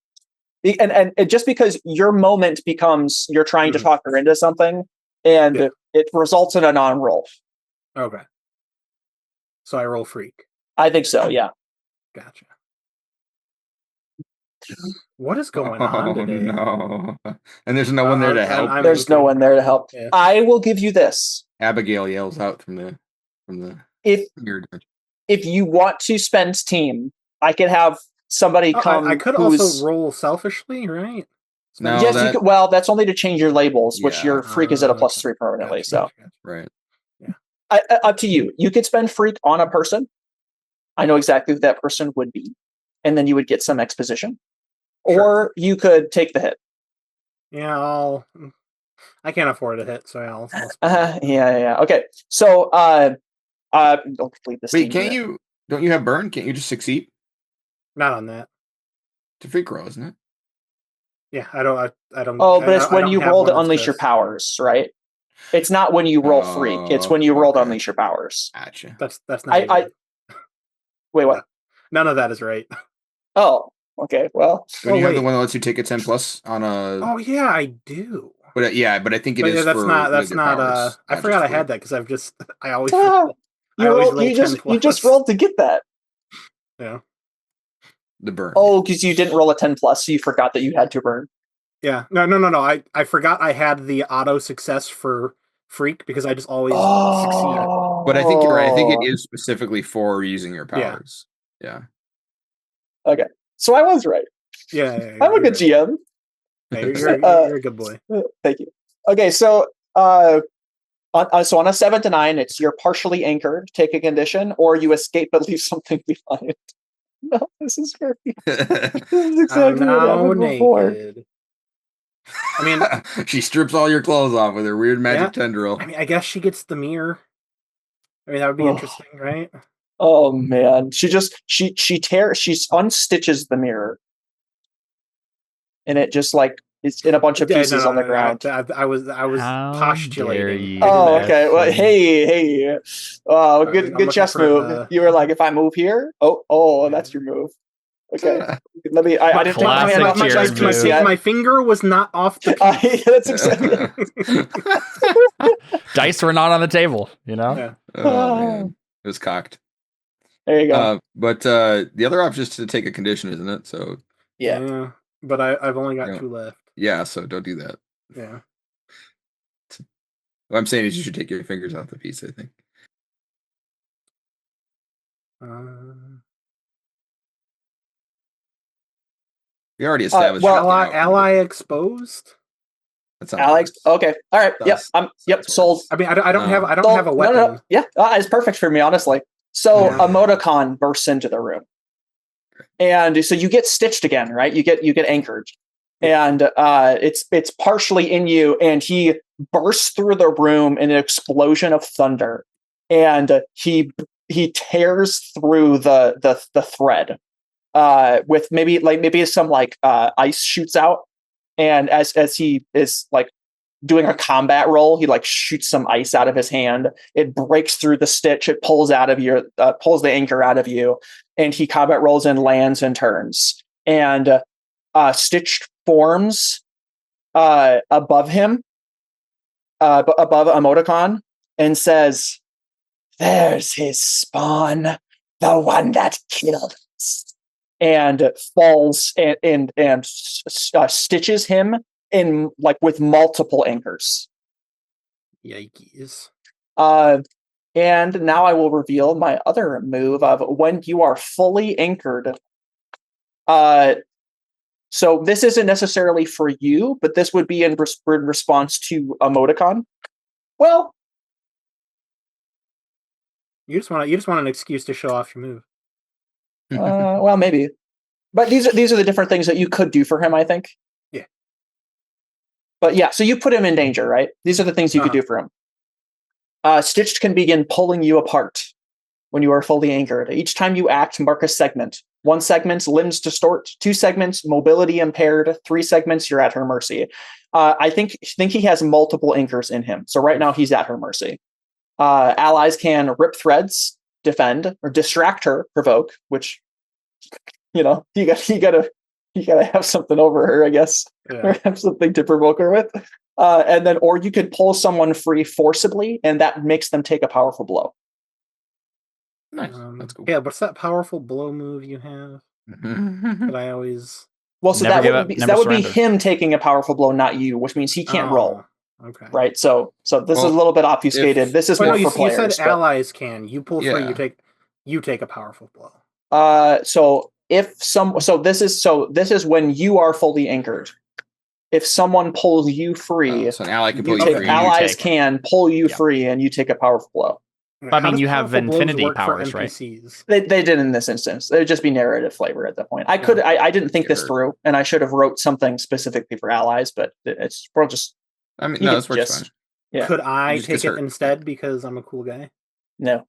And just because your moment becomes you're trying to talk her into something, and it results in a non-roll. Okay. So I roll freak. I think so, yeah. Gotcha. What is going on today? No. And there's no one there to help. There's no one there to help. Yeah. I will give you this. Abigail yells out from the if you want to spend team, I could have somebody come. I could also roll selfishly, right? No, yes, you could. Well, that's only to change your labels, which your freak is at a +3 permanently. Gotcha, so, right. Yeah. Up to you. You could spend freak on a person. I know exactly who that person would be, and then you would get some exposition, or you could take the hit. Yeah, I can't afford a hit, so I'll yeah. Okay, so don't complete this. Wait, don't you have burn? Can't you just succeed? Not on that. It's a freak roll, isn't it? Yeah, I don't. Oh, but it's when you roll to unleash your powers, right? It's not when you roll freak. It's when you roll to unleash your powers. Gotcha. That's not. Wait, what? None of that is right. Oh, okay. Well, don't you have the one that lets you take a 10+ on a? Oh yeah, I do. But but I think it is. That's not. I forgot I had that because I always. You just rolled to get that. Yeah. The burn. Oh, because you didn't roll a 10+, so you forgot that you had to burn. Yeah. No. I forgot I had the auto success for freak because I just always succeed. But I think you're right. I think it is specifically for using your powers. Yeah. Okay. So I was right. Yeah. I'm a good GM. Yeah, you're a good boy. Thank you. Okay, so So on a 7 to 9, it's you're partially anchored, take a condition, or you escape but leave something behind. No, this is great. This is exactly what happened before. I mean, she strips all your clothes off with her weird magic tendril. I mean, I guess she gets the mirror. I mean, that would be interesting, right? Oh man, she unstitches the mirror, and it just like it's in a bunch of pieces on the ground. I was postulating. Oh, okay. Well, hey. Oh, good chess move. You were like, if I move here, that's your move. Okay, let me. I didn't take my finger was not off the piece. That's exactly. Dice were not on the table. You know. Yeah. Oh man, it was cocked. There you go. But the other option is to take a condition, isn't it? So yeah. But I've only got 2 left. Yeah, so don't do that. Yeah. What I'm saying is you should take your fingers off the piece, I think. We already established. Ally exposed. That's Alex. Okay. All right. Yep. Sold. I mean, I don't have a weapon. No. Yeah, it's perfect for me, honestly. So emoticon bursts into the room, and so you get stitched again, right? You get anchored, and it's partially in you, and he bursts through the room in an explosion of thunder, and he tears through the thread. With maybe some ice shoots out, and as he is like doing a combat roll, he like shoots some ice out of his hand. It breaks through the stitch. It pulls the anchor out of you, and he combat rolls and lands and turns. And Stitch forms above him, above emoticon, and says, "There's his spawn, the one that killed us." And falls and stitches him in with multiple anchors. Yikes. And now I will reveal my other move of when you are fully anchored. So this isn't necessarily for you, but this would be in response to emoticon. Well, you just want an excuse to show off your move. Well, maybe, but these are the different things that you could do for him, I think. Yeah. But yeah, so you put him in danger, right? These are the things you could do for him. Stitched can begin pulling you apart when you are fully anchored. Each time you act, mark a segment. 1 segment, limbs distort. 2 segments, mobility impaired. 3 segments, you're at her mercy. I think he has multiple anchors in him, so right now he's at her mercy. Allies can rip threads, defend, or distract her, provoke, which, you gotta have something over her, I guess, or have something to provoke her with. And then, or you could pull someone free forcibly, and that makes them take a powerful blow. Nice. That's cool. Yeah, what's that powerful blow move you have? That I always. Well, so that would be him taking a powerful blow, not you, which means he can't roll. Okay. Right. So this is a little bit obfuscated. This is more for players. You said allies can. You pull free. You take a powerful blow. This is when you are fully anchored. If someone pulls you free, so an ally can pull you free. Allies can pull you free, and you take a powerful blow. I mean, you have infinity powers, right? They did in this instance. It would just be narrative flavor at that point. I didn't think this through, and I should have wrote something specifically for allies, but we'll just. I mean, no, this works fine. Yeah. Could I take it instead because I'm a cool guy? No.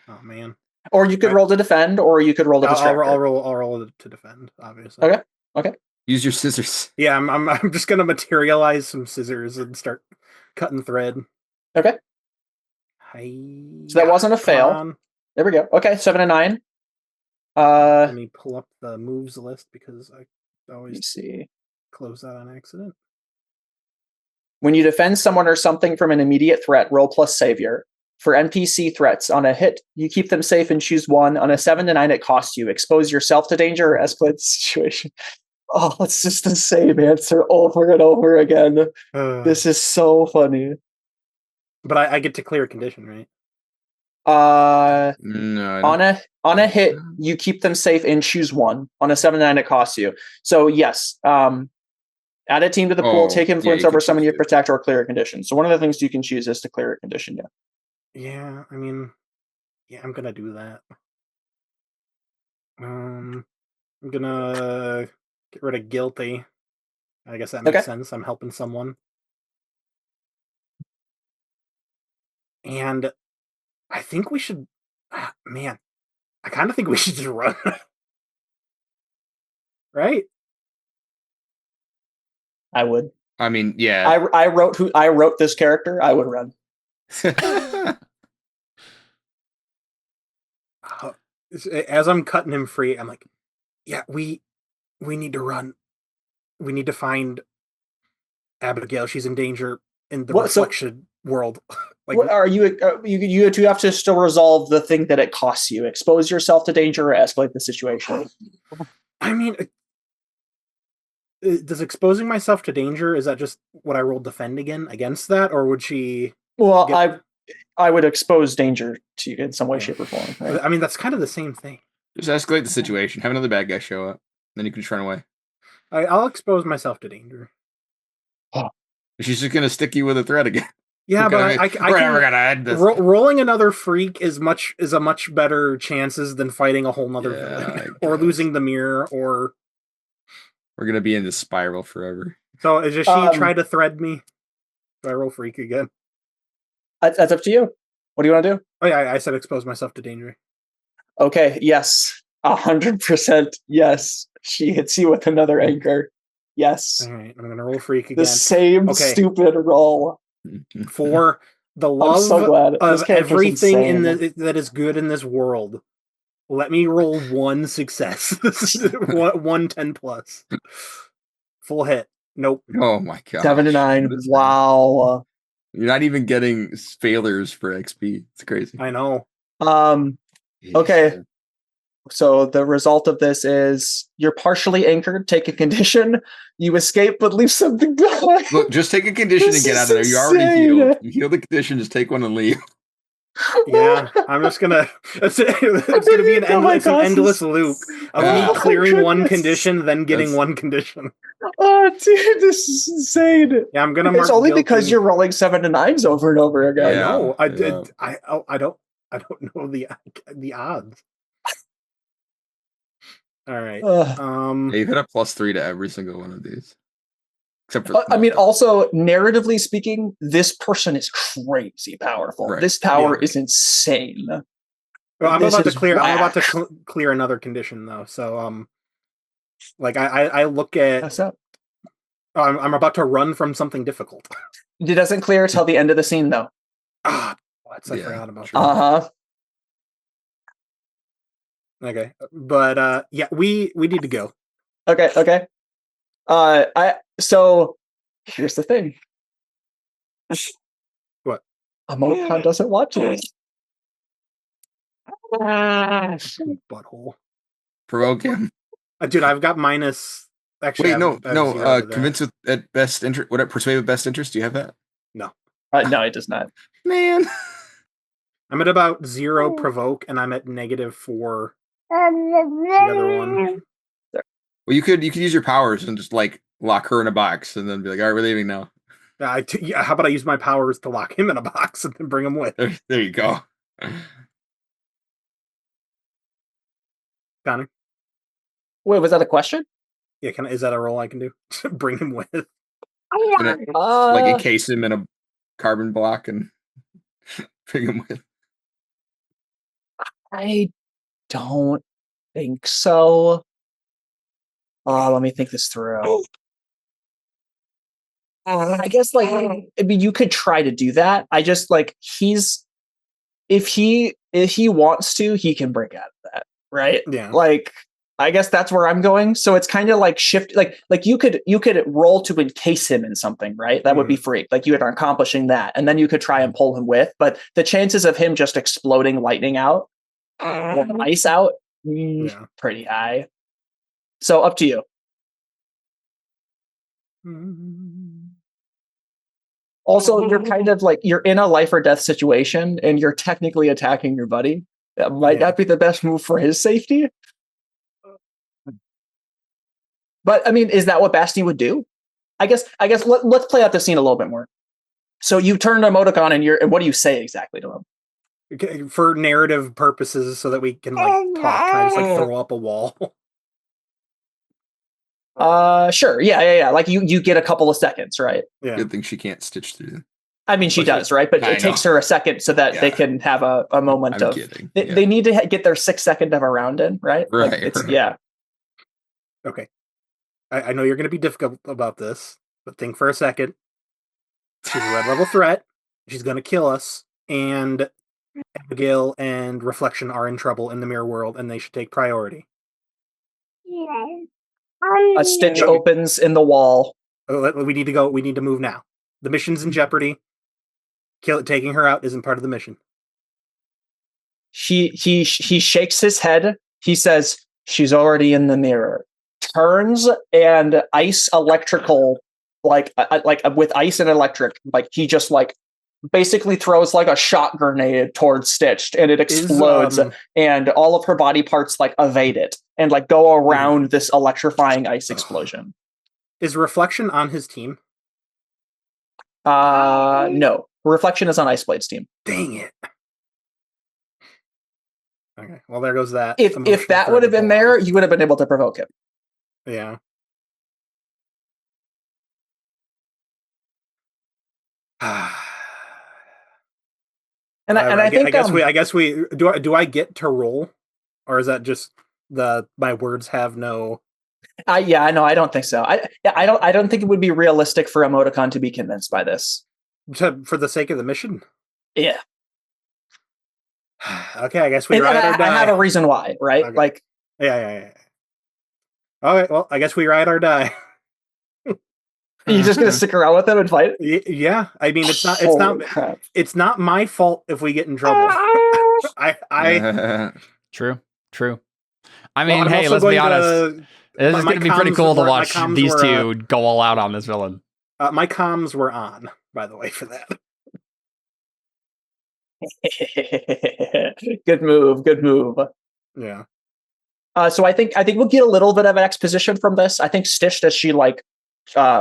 Oh man. Or you could roll to defend, or you could roll to distract. I'll roll to defend, obviously. Okay. Use your scissors. Yeah, I'm just gonna materialize some scissors and start cutting thread. Okay. So that wasn't a fail. On. There we go. Okay, 7 and 9. Let me pull up the moves list because I always close that on accident. When you defend someone or something from an immediate threat, roll plus savior. For NPC threats, on a hit, you keep them safe and choose 1. On a 7 to 9, it costs you. Expose yourself to danger or escalate the situation. Oh, it's just the same answer over and over again. This is so funny. But I get to clear a condition, right? No. On a hit, you keep them safe and choose 1. On a 7 to 9, it costs you. So yes, Add a team to the pool, take influence over someone you protect, or clear a condition. So one of the things you can choose is to clear a condition, Yeah, I mean, yeah, I'm gonna do that. I'm gonna get rid of guilty. I guess that makes sense. I'm helping someone. And I think we should... man, I kind of think we should just run. Right? I would. I mean, yeah. I wrote this character. I would run. As I'm cutting him free, I'm like, yeah, we need to run. We need to find Abigail. She's in danger in the reflection world. Like, what are you? You have to still resolve the thing that it costs you. Expose yourself to danger or escalate the situation. I mean, does exposing myself to danger, is that just what I rolled defend against that, or would she? Well, I would expose danger to you in some way, shape, or form. Right? I mean, that's kind of the same thing. Just escalate the situation. Have another bad guy show up, then you can just run away. I'll expose myself to danger. Oh. She's just gonna stick you with a threat again. Yeah, but we're never gonna end this. Rolling another freak is a much better chances than fighting a whole nother villain or losing the mirror, or we're gonna be in this spiral forever. So is just she try to thread me? Do I roll freak again? That's up to you. What do you want to do? Oh yeah, I said expose myself to danger. Okay. Yes, 100%. Yes, she hits you with another anchor. Yes. All right, I'm gonna roll freak again. The same stupid roll. For the love of everything that is good in this world, let me roll one success. 110 plus. Full hit. Nope. Oh my god. 7 to 9. Wow. You're not even getting failures for XP. It's crazy. I know. Okay. So the result of this is you're partially anchored, take a condition, you escape, but leave something behind. Look, just take a condition and get out of there. You already healed. You heal the condition, just take one and leave. Yeah, I'm just gonna... It's gonna be an endless loop of me clearing one condition, then getting one condition. Oh, dude, this is insane. Yeah, I'm gonna. It's only because you're rolling 7 to 9s over and over again. I know. I don't know the odds. All right. You've hit a +3 to every single one of these. Except for I mean, also narratively speaking, this person is crazy powerful. Right. This power is insane. Well, I'm about to clear another condition though. So like I look at. What's up? I'm about to run from something difficult. It doesn't clear till the end of the scene though. I forgot about that. Okay, but yeah, we need to go. Okay. So here's the thing. What? Emoticon doesn't want to. Butthole. Provoke him. Dude, I've got minus. Actually, wait, no. Convince with at best interest. What? Persuade with best interest? Do you have that? No. No, it does not. Man, I'm at about 0 provoke, and I'm at -4. The other one. Well, you could use your powers and just like lock her in a box, and then be like, "All right, we're leaving now." How about I use my powers to lock him in a box and then bring him with? There you go. Connor? Wait, was that a question? Yeah, is that a role I can do? Bring him with? Like encase him in a carbon block and bring him with. I don't think so. Let me think this through. I guess, like, I mean, you could try to do that. I just like if he wants to, he can break out of that, right? Yeah. Like, I guess that's where I'm going. So it's kind of like shift, like you could roll to encase him in something, right? That would be free. Like you are accomplishing that, and then you could try and pull him with. But the chances of him just exploding lightning out, or ice out, pretty high. So up to you. Also, you're kind of like, you're in a life or death situation and you're technically attacking your buddy. That might not be the best move for his safety. But I mean, is that what Basti would do? I guess let's play out the scene a little bit more. So you turn to emoticon and what do you say exactly to him? Okay, for narrative purposes, so that we can like talk, kind of just like throw up a wall. Sure. Yeah. Like you get a couple of seconds, right? Yeah. Good thing she can't stitch through. I mean, she does, right? But it takes her a second so that they can have a moment of. Kidding. They need to get their 6 second of a round in, right? Right. Like right. Okay. I know you're going to be difficult about this, but think for a second. She's a red level threat. She's going to kill us, and Abigail and Reflection are in trouble in the mirror world, and they should take priority. A stitch opens in the wall. We need to go. We need to move now. The mission's in jeopardy. Taking her out isn't part of the mission. He shakes his head. He says, "She's already in the mirror." Turns and ice electrical, like with ice and electric, like he just like basically throws like a shot grenade towards Stitched, and it explodes, and all of her body parts like evade it and like go around this electrifying ice explosion. Is Reflection on his team? No. Reflection is on Iceblade's team. Dang it. Okay, well there goes that. If that would have been there, you would have been able to provoke him. Yeah. And I think I guess we do I get to roll, or is that just my words have no? Yeah, no, I don't think so. I don't think it would be realistic for Emoticon to be convinced by this. For the sake of the mission? Yeah. Okay, I guess we ride or die. I have a reason why, right? Okay. Like, yeah. Okay, well, I guess we ride or die. Are you just gonna stick around with them and fight? Yeah, I mean, it's not my fault if we get in trouble. True. I mean, hey, let's be honest. This is going to be pretty cool to watch these two go all out on this villain. My comms were on, by the way, for that. Good move. Yeah. So I think we'll get a little bit of an exposition from this. I think Stitched, as she like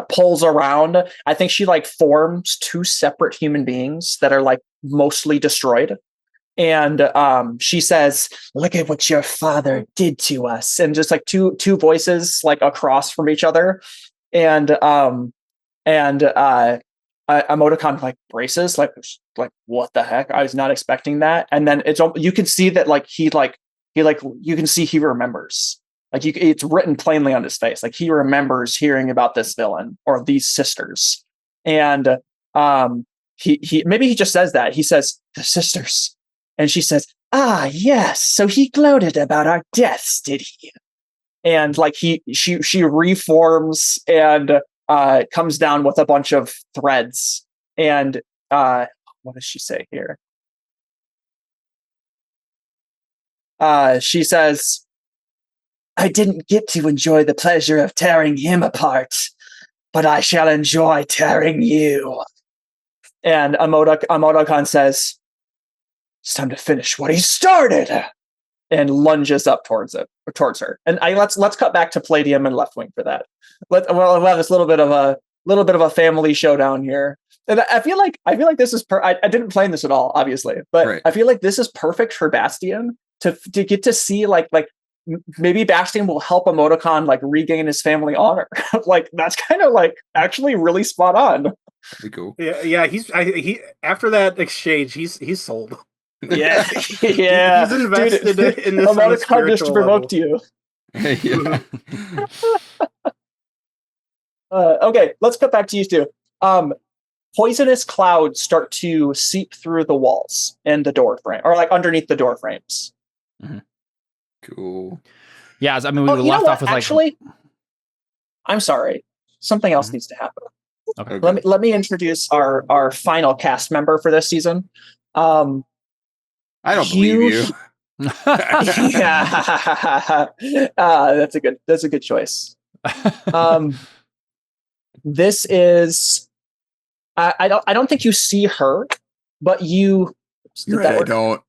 pulls around, I think she like forms two separate human beings that are like mostly destroyed. And she says, "Look at what your father did to us," and just like two voices like across from each other, and Emoticon like braces, like what the heck? I was not expecting that. And then you can see that like he you can see he remembers, like it's written plainly on his face, like he remembers hearing about this villain or these sisters, and he maybe he just says that he says the sisters. And she says, "Ah, yes. So he gloated about our deaths, did he?" And like she reforms and comes down with a bunch of threads. And what does she say here? She says, "I didn't get to enjoy the pleasure of tearing him apart, but I shall enjoy tearing you." And Emoticon says, "It's time to finish what he started," and lunges up towards her. And let's cut back to Palladium and Left Wing for that. We'll have this little bit of a family showdown here. And I feel like this is I didn't plan this at all, obviously, but right. I feel like this is perfect for Bastion to get to see like maybe Bastion will help Emoticon like regain his family honor. Like that's kind of like actually really spot on. That'd be cool. Yeah. He after that exchange, he's sold. Yeah. He's invested in this. Emoticon just provoked you. Yeah. Okay, let's cut back to you two. Poisonous clouds start to seep through the walls and the door frame, or like underneath the door frames. Mm-hmm. Cool. Yeah, I mean, we left off with actually, I'm sorry. Something else needs to happen. Okay. Let me introduce our final cast member for this season. I don't believe you. Yeah. That's a good choice. This is I don't think you see her, but you don't.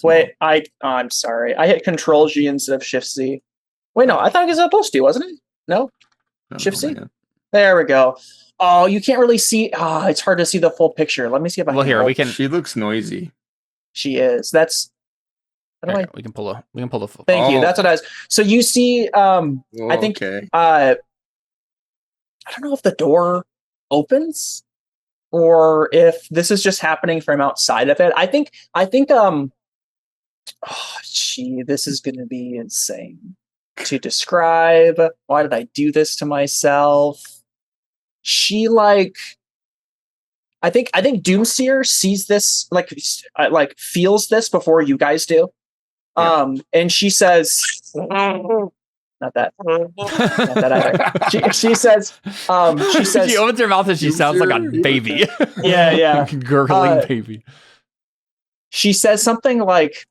Wait, I'm sorry. I hit Control G instead of Shift Z. Wait, no, I thought it was supposed to, wasn't it? No. Shift C. There we go. Oh, you can't really see. It's hard to see the full picture. Let me see if I can. Here we can. She looks noisy. She is. That's. We can pull the. Thank you. That's what I was. So you see. I think. Okay. I don't know if the door opens, or if this is just happening from outside of it. I think. This is going to be insane to describe. Why did I do this to myself? She I think Doomseer sees this, feels this before you guys do. Yeah. And she says, not that either. She says, she opens her mouth and she sounds like a baby. Yeah. Gurgling baby. She says something like,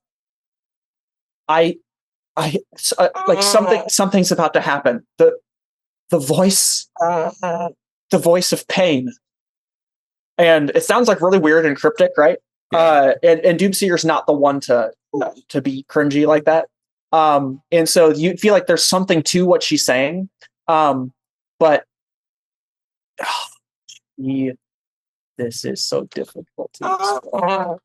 something's about to happen. The voice of pain, and it sounds like really weird and cryptic, right? Yeah. And Doomseer's not the one to be cringy like that. And so you feel like there's something to what she's saying, but this is so difficult to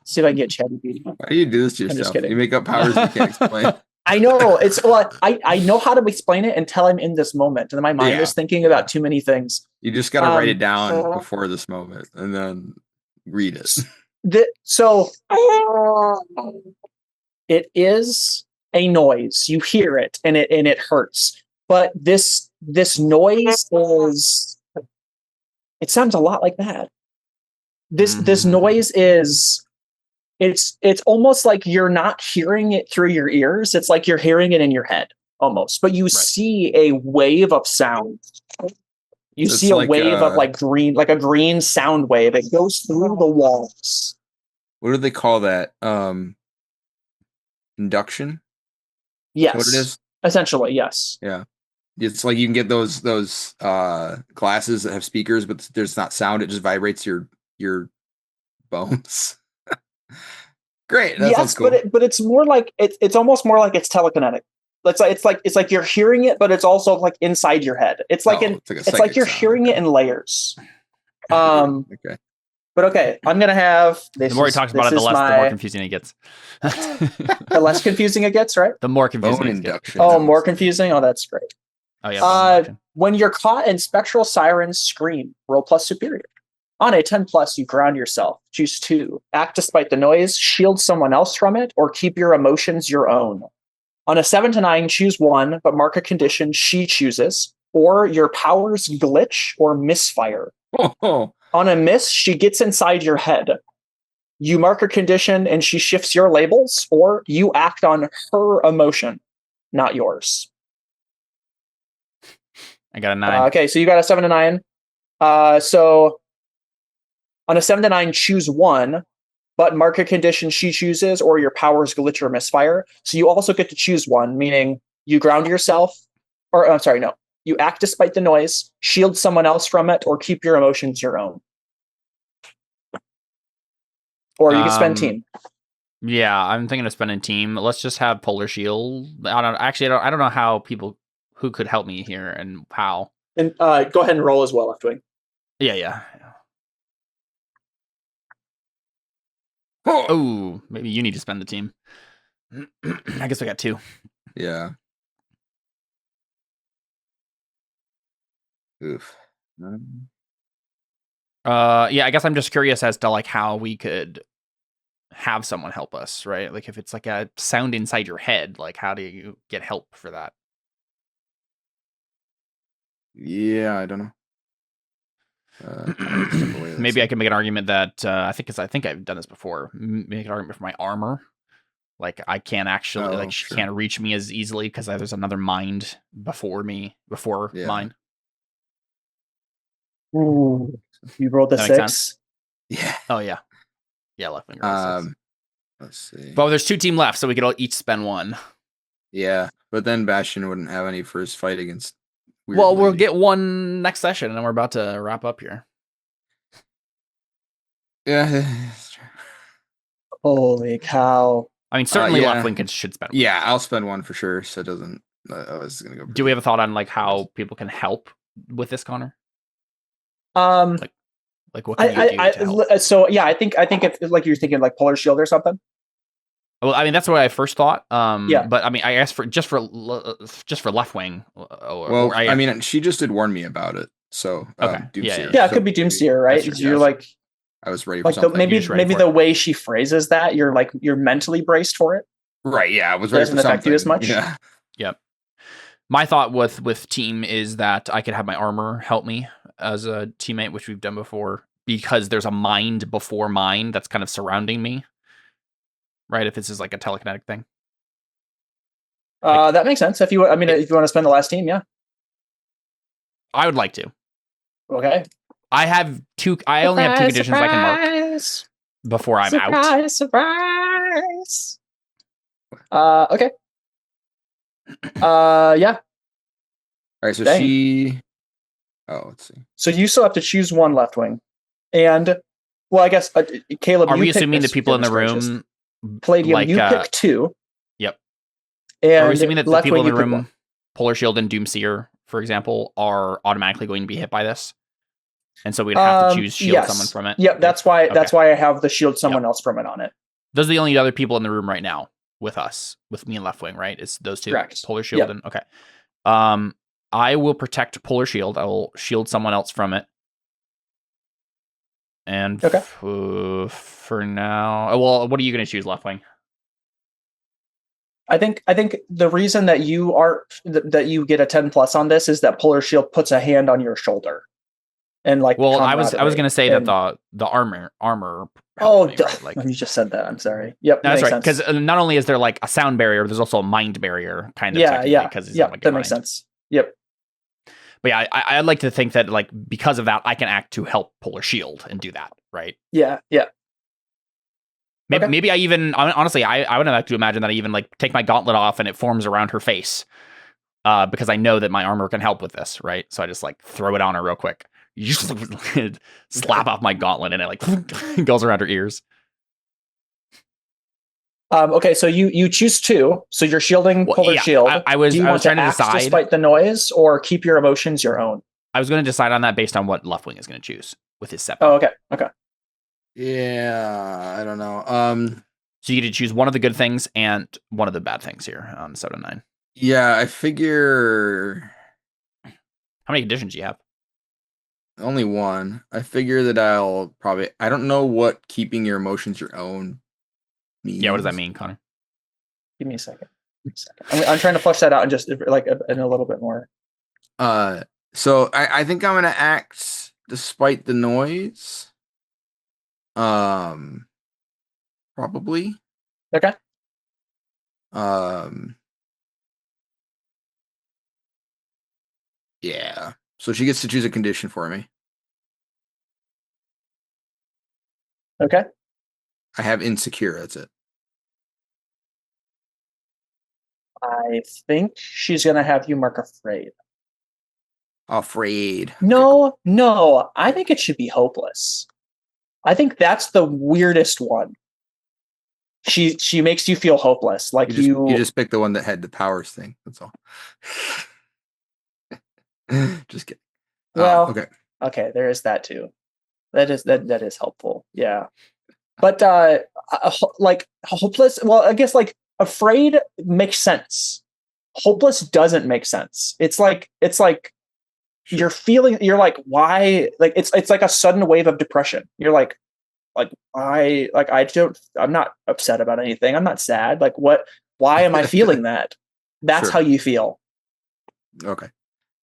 see if I can get Chatty Beauty. Why do you do this to yourself? You make up powers you can't explain. I know I know how to explain it until I'm in this moment, and then my mind is thinking about too many things. You just got to write it down before this moment, and then read it. So it is a noise. You hear it, and it hurts. But this noise is. It sounds a lot like that. This noise is. It's almost like you're not hearing it through your ears. It's like you're hearing it in your head almost, but you see a wave of sound. You see a wave of green, like a green sound wave. It goes through the walls. What do they call that? Induction? Yes. What it is? Essentially, yes. Yeah. It's like you can get those glasses that have speakers, but there's not sound. It just vibrates your bones. Great. That sounds cool. but it's more like it's almost more like it's telekinetic. It's like you're hearing it, but it's also like inside your head. It's like it's like you're hearing it in layers. Okay. But okay, I'm gonna have this. The more he talks about it, the more confusing it gets. The less confusing it gets, right? The more confusing it gets. More confusing. Oh, that's great. Oh yeah. When you're caught in spectral sirens scream, roll plus superior. On a 10+, you ground yourself. Choose 2. Act despite the noise, shield someone else from it, or keep your emotions your own. On a 7 to 9, choose 1, but mark a condition she chooses, or your powers glitch or misfire. Oh. On a miss, she gets inside your head. You mark a condition and she shifts your labels, or you act on her emotion, not yours. I got a 9. Okay, so you got a 7 to 9. So on a 7 to 9, choose 1, but mark a condition she chooses, or your powers glitch or misfire. So you also get to choose 1, meaning you ground yourself, or no, you act despite the noise, shield someone else from it, or keep your emotions your own. Or you can spend team. Yeah, I'm thinking of spending team. Let's just have polar shield. I don't know how people who could help me here and how. And go ahead and roll as well, left wing. Yeah. Oh, maybe you need to spend the team. I guess we got 2. Yeah. Oof. Yeah, I guess I'm just curious as to like how we could have someone help us, right? Like if it's like a sound inside your head, like how do you get help for that? Yeah, I don't know. Maybe I can make an argument that I think I've done this before. Make an argument for my armor. Like I can't actually she can't reach me as easily because there's another mind before mine. Ooh, you rolled the 6. Yeah. Oh yeah. Yeah, left finger. Let's see. But there's 2 team left, so we could all each spend 1. Yeah, but then Bastion wouldn't have any for his fight against. We'll get 1 next session, and we're about to wrap up here. Yeah. Holy cow! I mean, certainly left wing should spend 1. Yeah, I'll spend 1 for sure, so it doesn't I was gonna go. Do we have a thought on like how people can help with this, Connor? Like what can you do to help? So yeah, I think if like you're thinking like Polar Shield or something. Well, I mean that's what I first thought. Yeah, but I mean I guess for left wing. I mean she just did warn me about it. So okay, Doomseer. Yeah, it could be Doomseer, right? You're like I was ready for something. Maybe the way she phrases that, you're mentally braced for it. Right. Yeah, I was ready for something. Doesn't affect you as much. Yeah. Yep. My thought with team is that I could have my armor help me as a teammate, which we've done before, because there's a mind before mind that's kind of surrounding me. Right? If this is like a telekinetic thing. That makes sense. If you want to spend the last team, yeah. I would like to. Okay. I only have 2 conditions I can mark before I'm out. Surprise. Okay. Yeah. All right, so she. Oh, let's see. So you still have to choose one left wing, and I guess Caleb. Are we assuming the people in the room? Palladium, you pick 2. Yep. And are we assuming that the people in the room, Polar Shield and Doomseer, for example, are automatically going to be hit by this? And so we'd have to choose shield someone from it. Yep, that's why I have the shield someone else from it on it. Those are the only other people in the room right now with us, with me and Left Wing, right? It's those 2. Correct. Polar Shield and okay. I will protect Polar Shield. I will shield someone else from it. And for now, well, what are you going to choose, Left Wing? I think the reason that you get a 10+ on this is that Polar Shield puts a hand on your shoulder. And I was going to say that the armor. Oh, me, right? You just said that. I'm sorry. Yep, that's right. Because not only is there like a sound barrier, there's also a mind barrier, kind of. Yeah. That makes sense. Yep. But yeah, I'd like to think that like because of that, I can act to help Polar Shield and do that, right? Yeah. Maybe I even honestly, I would like to imagine that I even like take my gauntlet off and it forms around her face, because I know that my armor can help with this, right? So I just like throw it on her real quick. You just slap off my gauntlet and it like goes around her ears. Okay, so you choose 2. So you're shielding Polar Shield. I was trying to decide despite the noise or keep your emotions your own. I was going to decide on that based on what Left Wing is going to choose with his 7. Oh, okay. Yeah, I don't know. So you get to choose one of the good things and one of the bad things here on 7 and 9. Yeah, I figure. How many conditions do you have? Only 1. I figure that I'll probably. I don't know what keeping your emotions your own means. Yeah, what does that mean, Connor? Give me a second. I'm trying to flush that out and just like in a little bit more. So I think I'm gonna act despite the noise. Probably. Okay. Yeah. So she gets to choose a condition for me. Okay. I have insecure. That's it. I think she's gonna have you mark afraid. Afraid. No. I think it should be hopeless. I think that's the weirdest one. She makes you feel hopeless, like you just picked the one that had the powers thing. That's all. Just kidding. Well, okay, there is that too. That is helpful. Yeah, but like hopeless. Well, I guess like afraid makes sense. Hopeless doesn't make sense. It's like you're feeling. You're like, why? Like it's like a sudden wave of depression. You're like I'm not upset about anything. I'm not sad. Like what? Why am I feeling that? That's how you feel. Okay.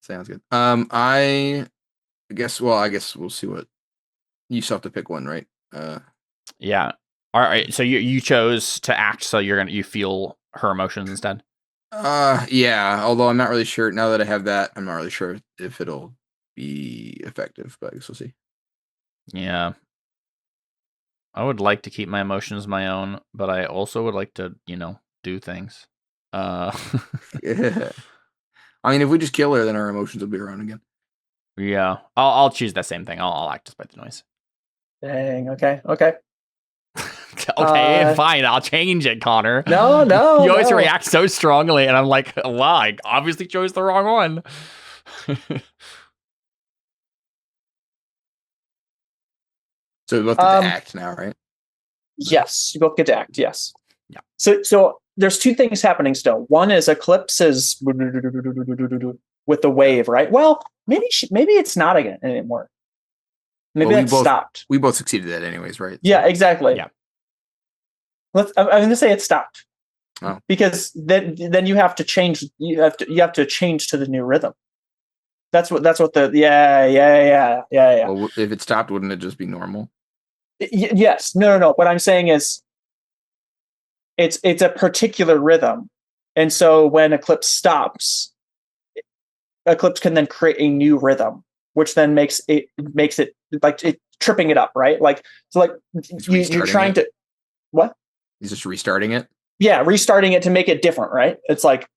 Sounds good. I guess we'll see what you still have to pick one, right? Yeah. All right. So you chose to act, so you feel her emotions instead. Yeah. Although I'm not really sure now that I have that, I'm not really sure if it'll be effective, but I guess we'll see. Yeah. I would like to keep my emotions my own, but I also would like to, do things. Yeah. I mean, if we just kill her, then our emotions will be around again. Yeah, I'll choose that same thing. I'll act despite the noise. Dang. Okay. Okay, fine. I'll change it, Connor. No. You always react so strongly, and I'm like, wow, I obviously chose the wrong one. So we both get to act now, right? Yes, you both get to act. Yes. Yeah. So there's two things happening still. One is Eclipse is with the wave, right? Well, maybe it's not again anymore. Maybe that stopped. We both succeeded that anyways, right? Yeah, exactly. Yeah. I'm going to say it stopped. Oh. Because then you have to change. You have to change to the new rhythm. That's what the yeah. Well, if it stopped, wouldn't it just be normal? Yes. No. What I'm saying is, it's a particular rhythm, and so when Eclipse stops, Eclipse can then create a new rhythm, which then makes it like tripping it up, right? Like so, like you're trying to what? He's just restarting it. Yeah, restarting it to make it different, right? It's like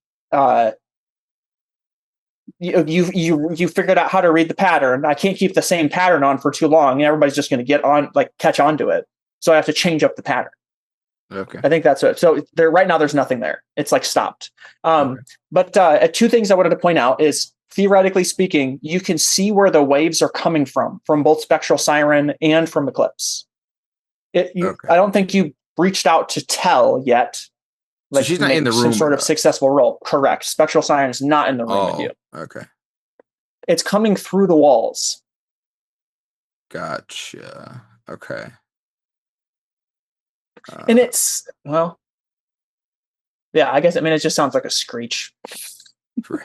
you figured out how to read the pattern. I can't keep the same pattern on for too long, and everybody's just going to catch on to it. So I have to change up the pattern. Okay. I think that's it. So right now there's nothing there. It's like stopped. Okay. But two things I wanted to point out is, theoretically speaking, you can see where the waves are coming from both Spectral Siren and from Eclipse. I don't think you reached out to tell yet. Like, so she's not in the room. Some sort of successful roll. Correct. Spectral Siren is not in the room with you. Okay. It's coming through the walls. Gotcha. Okay. And it's, well, yeah, I guess, it just sounds like a screech. Okay.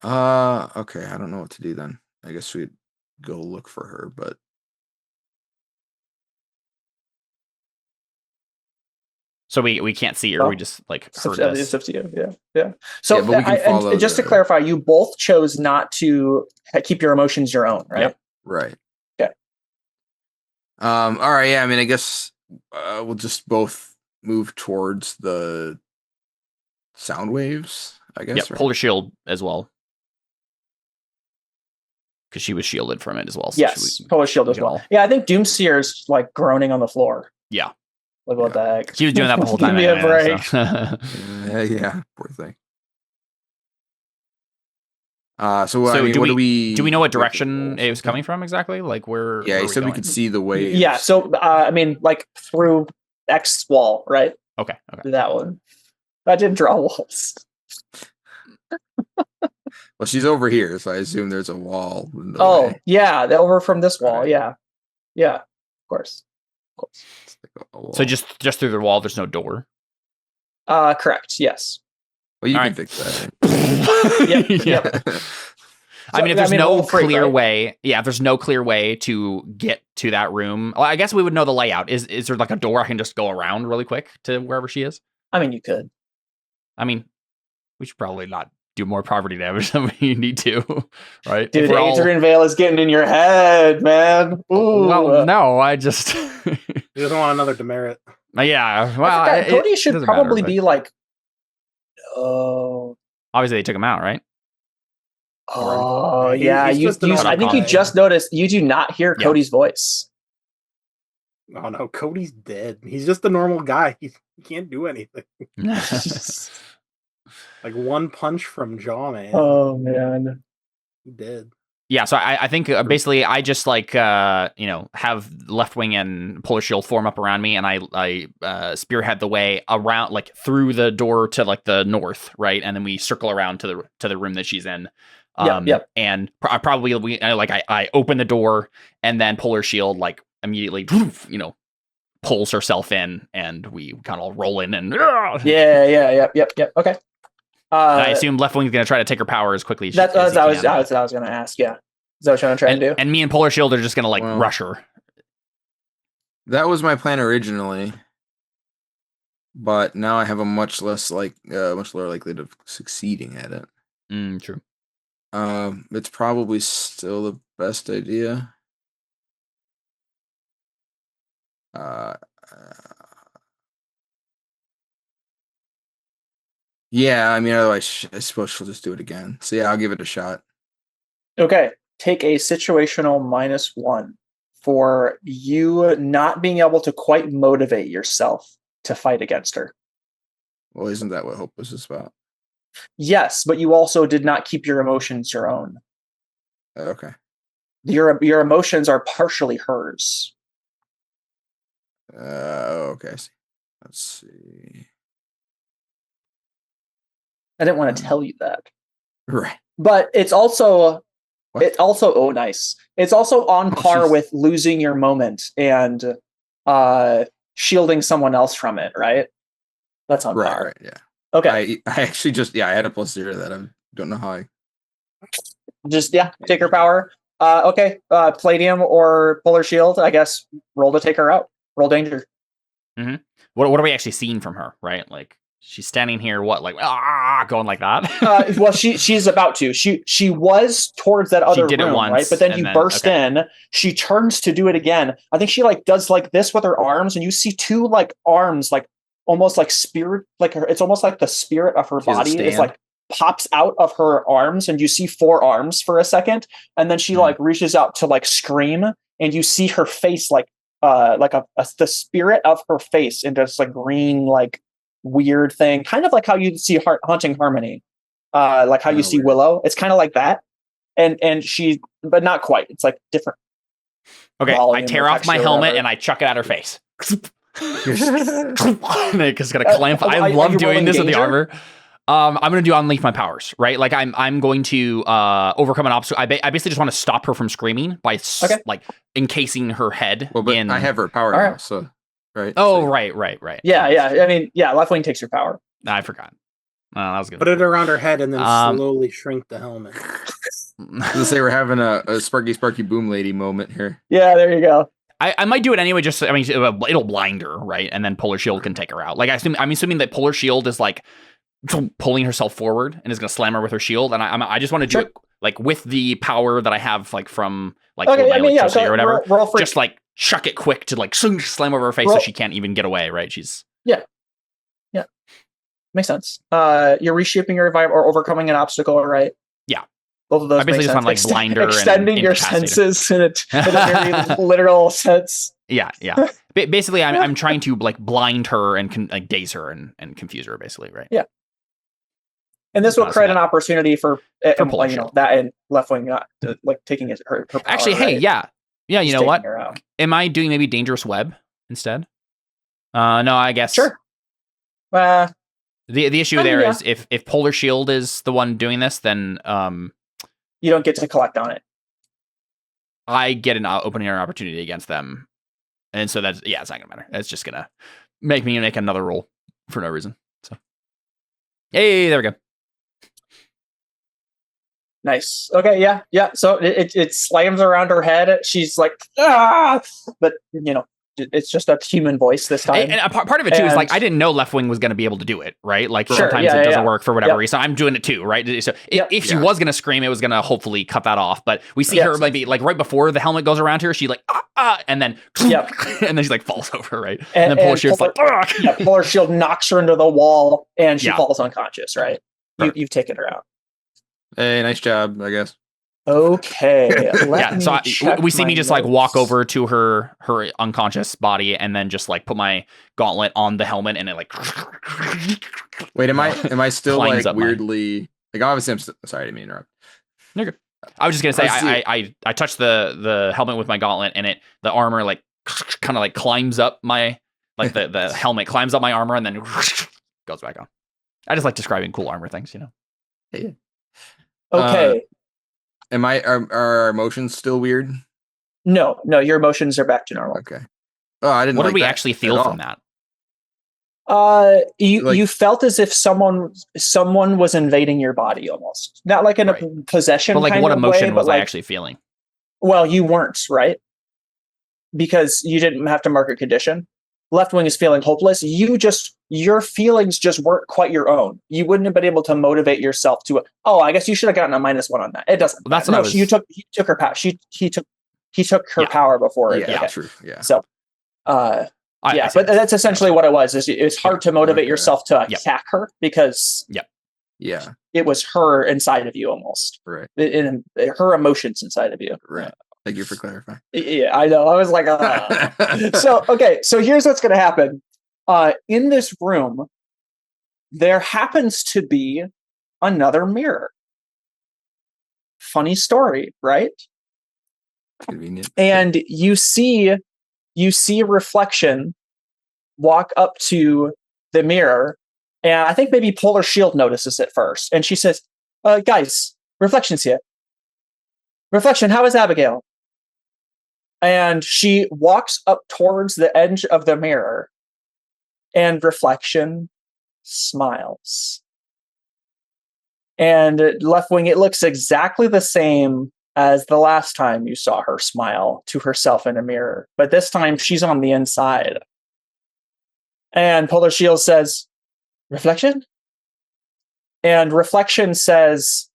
I don't know what to do then. I guess we'd go look for her, but. So we can't see her. We just like heard this. It's up to you. Yeah. So but we can follow just to clarify, you both chose not to keep your emotions your own, right? Yep. Right. Okay. All right. Yeah. I guess we'll just both move towards the sound waves, I guess. Yeah. Right? Polar shield as well, because she was shielded from it as well. So yes. Polar shield as well. Yeah. I think Doomseer's like groaning on the floor. Yeah. Like, what the heck? She was doing that the whole time. Give me a break. So. Yeah. Poor thing. So what do we know what direction it was coming from exactly? Like where? Yeah, he said we could see the waves. Yeah, so like through X wall, right? Okay. That one. I didn't draw walls. Well, she's over here, so I assume there's a wall. Way. Yeah, over from this wall. Right. Yeah, of course. Like so just through the wall, there's no door. Correct. Yes. Well, you can fix that. Yep. I mean, if there's no clear way, if there's no clear way to get to that room, well, I guess we would know the layout. Is there like a door I can just go around really quick to wherever she is? I mean, you could. I mean, we should probably not do more property damage than we need to, right? Dude, Adrian Vale is getting in your head, man. Ooh. Well, no, I just... He doesn't want another demerit. Yeah, well... Cody should probably be like... Oh... Obviously, they took him out, right? Oh, yeah. I think you just noticed you do not hear Cody's voice. Oh, no. Cody's dead. He's just a normal guy. He can't do anything. Like one punch from Jaw, man. Oh, man. He did. Yeah, so I think basically I just like have Left Wing and Polar Shield form up around me, and I spearhead the way around, like through the door to like the north, right, and then we circle around to the room that she's in. Yep. And I open the door, and then Polar Shield like immediately pulls herself in, and we kind of roll in and yep. Okay. And I assume Left Wing's going to try to take her power as quickly as that's what I was going to ask. Yeah, is that what you're trying to do? And me and Polar Shield are just going to rush her. That was my plan originally, but now I have a much lower likelihood of succeeding at it. True. It's probably still the best idea. Yeah, I mean, otherwise, I suppose she'll just do it again. So yeah, I'll give it a shot. Okay, take a situational -1 for you not being able to quite motivate yourself to fight against her. Well, isn't that what hopeless is about? Yes, but you also did not keep your emotions your own. Okay. Your emotions are partially hers. Okay. Let's see. I didn't want to tell you that. Right. But it's also oh nice. It's also on par with losing your moment and shielding someone else from it, right? That's on par. Right, yeah. Okay. I actually just I had a +0 that I don't know how I just take her power. Okay. Palladium or Polar Shield, I guess. Roll to take her out. Roll danger. Mm-hmm. What are we actually seeing from her, right? Like she's standing here, going like that? Well, she's about to. She was towards that other room, once, right? But then you burst in. She turns to do it again. I think she does this with her arms, and you see two arms almost like spirit, it's almost like the spirit of her body is pops out of her arms, and you see 4 arms for a second, and then she reaches out to scream, and you see her face the spirit of her face into this green weird thing, kind of like how you see Haunting Harmony, how you see weird. Willow. It's kind of like that, and she, but not quite. It's different. Okay, I tear off my helmet and I chuck it at her face. It's gonna clamp. I love doing this with the armor. I'm gonna unleash my powers, right? I'm going to overcome an obstacle. I basically just want to stop her from screaming by encasing her head. Well, but I have her power now, so right. Oh, so. right. Yeah. I mean, Leftwing takes your power. I forgot. That was good. Put it around her head and then slowly shrink the helmet. Let's say we're having a Sparky Boom Lady moment here. Yeah, there you go. I might do it anyway. It'll blind her, right? And then Polar Shield can take her out. I'm assuming that Polar Shield is pulling herself forward and is going to slam her with her shield. And I just want to do it with the power that I have from electricity or whatever. Roll just chuck it quick to slam over her face so she can't even get away. Right? She's yeah. Makes sense. You're reshaping your environment or overcoming an obstacle, right? Yeah. Both of those. I basically just want blind her, extending your senses in a very literal sense. Yeah. Basically, I'm trying to blind her and daze her and confuse her. Basically, right? Yeah. And this will create an opportunity for that and Leftwing taking her power. Actually, hey, yeah. You know what? Am I doing maybe Dangerous Web instead? No, I guess. Sure. The issue there is if Polar Shield is the one doing this, then you don't get to collect on it. I get an opening opportunity against them, and so it's not gonna matter. It's just gonna make me make another roll for no reason. So, hey, there we go. Nice. Okay, yeah. So it slams around her head. She's like, ah! But it's just a human voice this time. And part of it too is I didn't know Leftwing was going to be able to do it, right? Sometimes it doesn't work for whatever reason. I'm doing it too, right? So if she was going to scream, it was going to hopefully cut that off. But we see her maybe right before the helmet goes around her, she and then and then she falls over, right? And then Polar Shield's Polar Shield knocks her into the wall and she falls unconscious, right? You've taken her out. Hey, nice job, I guess. Okay. So we see me just walk over to her unconscious body and then just put my gauntlet on the helmet and it Wait, am I still weirdly obviously I'm sorry, I didn't mean to interrupt. You're good. I was just gonna say I touched the helmet with my gauntlet and the armor kind of climbs up my the helmet climbs up my armor and then goes back on. I just like describing cool armor things, Yeah. Okay. Are our emotions still weird? No, your emotions are back to normal. Okay. Oh, I didn't. What did we actually feel from that? You felt as if someone was invading your body almost. Not in a possession but kind what of emotion way, was but I actually feeling? Well, you weren't, right? Because you didn't have to mark a condition. Leftwing is feeling hopeless. Your feelings just weren't quite your own. You wouldn't have been able to motivate yourself to. Oh, I guess you should have gotten a -1 on that. It doesn't. Well, that's what he took her power. He took her power before. Yeah, true. Yeah. So, but that's essentially what it was. It's hard to motivate yourself to attack her because it was her inside of you almost. Right. In her emotions inside of you. Right. Thank you for clarifying. Yeah, I know. I was like, so here's what's going to happen. In this room, there happens to be another mirror. Funny story, right? Convenient. And you see a reflection walk up to the mirror, and I think maybe Polar Shield notices it first, and she says, guys, Reflection's here. Reflection, how is Abigail? And she walks up towards the edge of the mirror, and Reflection smiles. And Leftwing, it looks exactly the same as the last time you saw her smile to herself in a mirror, but this time she's on the inside. And Polar Shield says, Reflection? And Reflection says,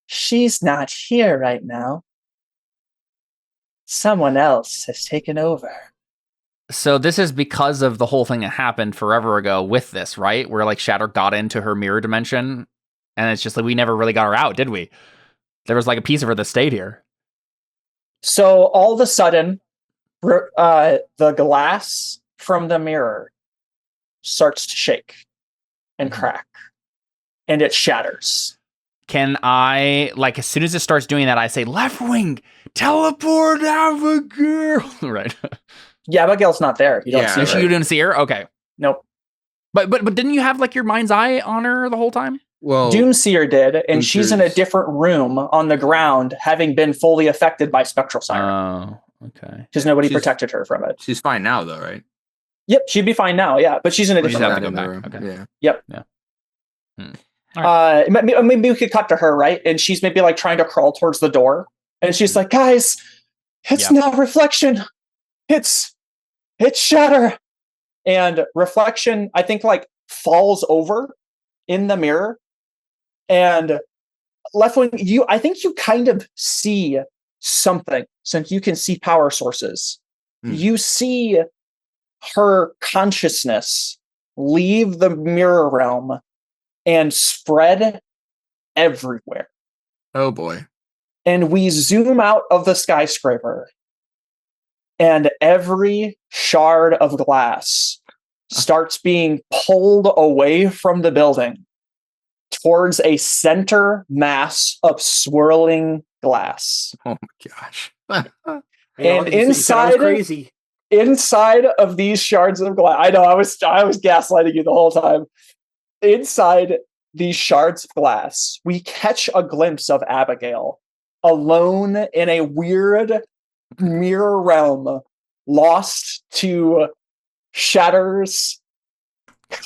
she's not here right now. Someone else has taken over. So this is because of the whole thing that happened forever ago with this, right? Where like Shatter got into her mirror dimension, and it's just like we never really got her out, did we? There was like a piece of her that stayed here. So all of a sudden, the glass from the mirror starts to shake and crack, and it shatters. Can I, like, as soon as it starts doing that, I say, Leftwing, teleport Abigail. Right. Yeah, Abigail's not there. You don't see her. You didn't see her? Okay. Nope. But didn't you have like your mind's eye on her the whole time? Well, Doomseer did, and she's in a different room on the ground, having been fully affected by Spectral Siren. Oh, okay. Because nobody protected her from it. She's fine now, though, right? Yep, she'd be fine now. Yeah, but she's in a different room. Room. Okay. Yeah. Yep. Yeah. Right. Maybe we could cut to her, right? And she's maybe like trying to crawl towards the door, and she's like, "Guys, it's not Reflection, it's Shatter." And Reflection, I think, like falls over in the mirror, and Leftwing, I think you kind of see something since you can see power sources. You see her consciousness leave the mirror realm and spread everywhere. Oh boy. And we zoom out of the skyscraper, and every shard of glass starts being pulled away from the building towards a center mass of swirling glass. Oh my gosh. And inside of these shards of glass, I know I was gaslighting you the whole time. Inside these shards of glass, we catch a glimpse of Abigail alone in a weird mirror realm, lost to Shatter's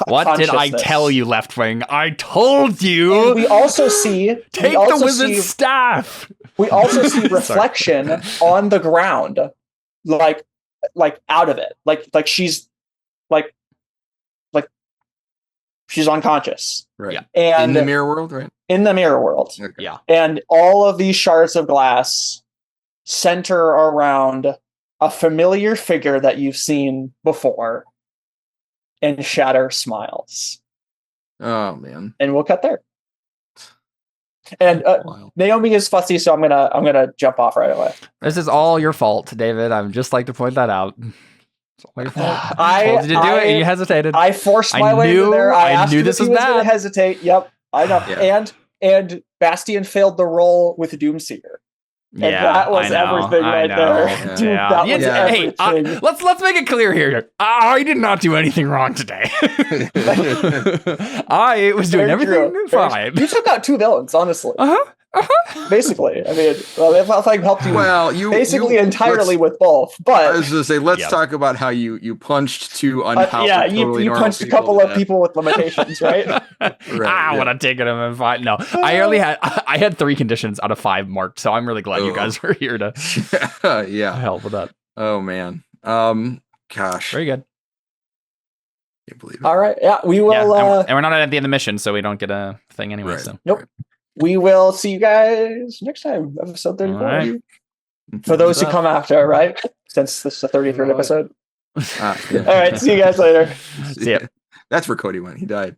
What did I tell you, Leftwing? I told you. And we also see take the wizard's staff. We also see Reflection on the ground, like out of it, like she's like she's unconscious. Right. Yeah. And in the mirror world, right? In the mirror world. Okay. Yeah. And all of these shards of glass center around a familiar figure that you've seen before. And Shatter smiles. Oh man. And we'll cut there. And Naomi is fussy, so I'm gonna jump off right away. This is all your fault, David. I'd just like to point that out. It's all your fault. I told you to do it, and you hesitated. I forced my way in there. I knew this was bad. Gonna hesitate. Yep, I know. Yeah. And Bastion failed the roll with Doomseer. And that was everything right there. Dude, that was everything. Hey, let's make it clear here. I did not do anything wrong today. I was doing everything fine. You took out 2 villains, honestly. Basically, I mean, if I helped you, basically entirely with both. But I was going to say, let's talk about how you punched 2 unpowered. You punched a couple of people with limitations, right? I would have taken them and fine. No, I had 3 conditions out of 5 marked, so I'm really glad you guys were here to help with that. Oh man, gosh, very good. Can't believe it. All right, we will. And we're not at the end of the mission, so we don't get a thing anyway. Right. So nope. We will see you guys next time, episode 34. Right. For those who come after, right? Since this is the 33rd episode. All right, see you guys later. See ya. That's where Cody went. He died.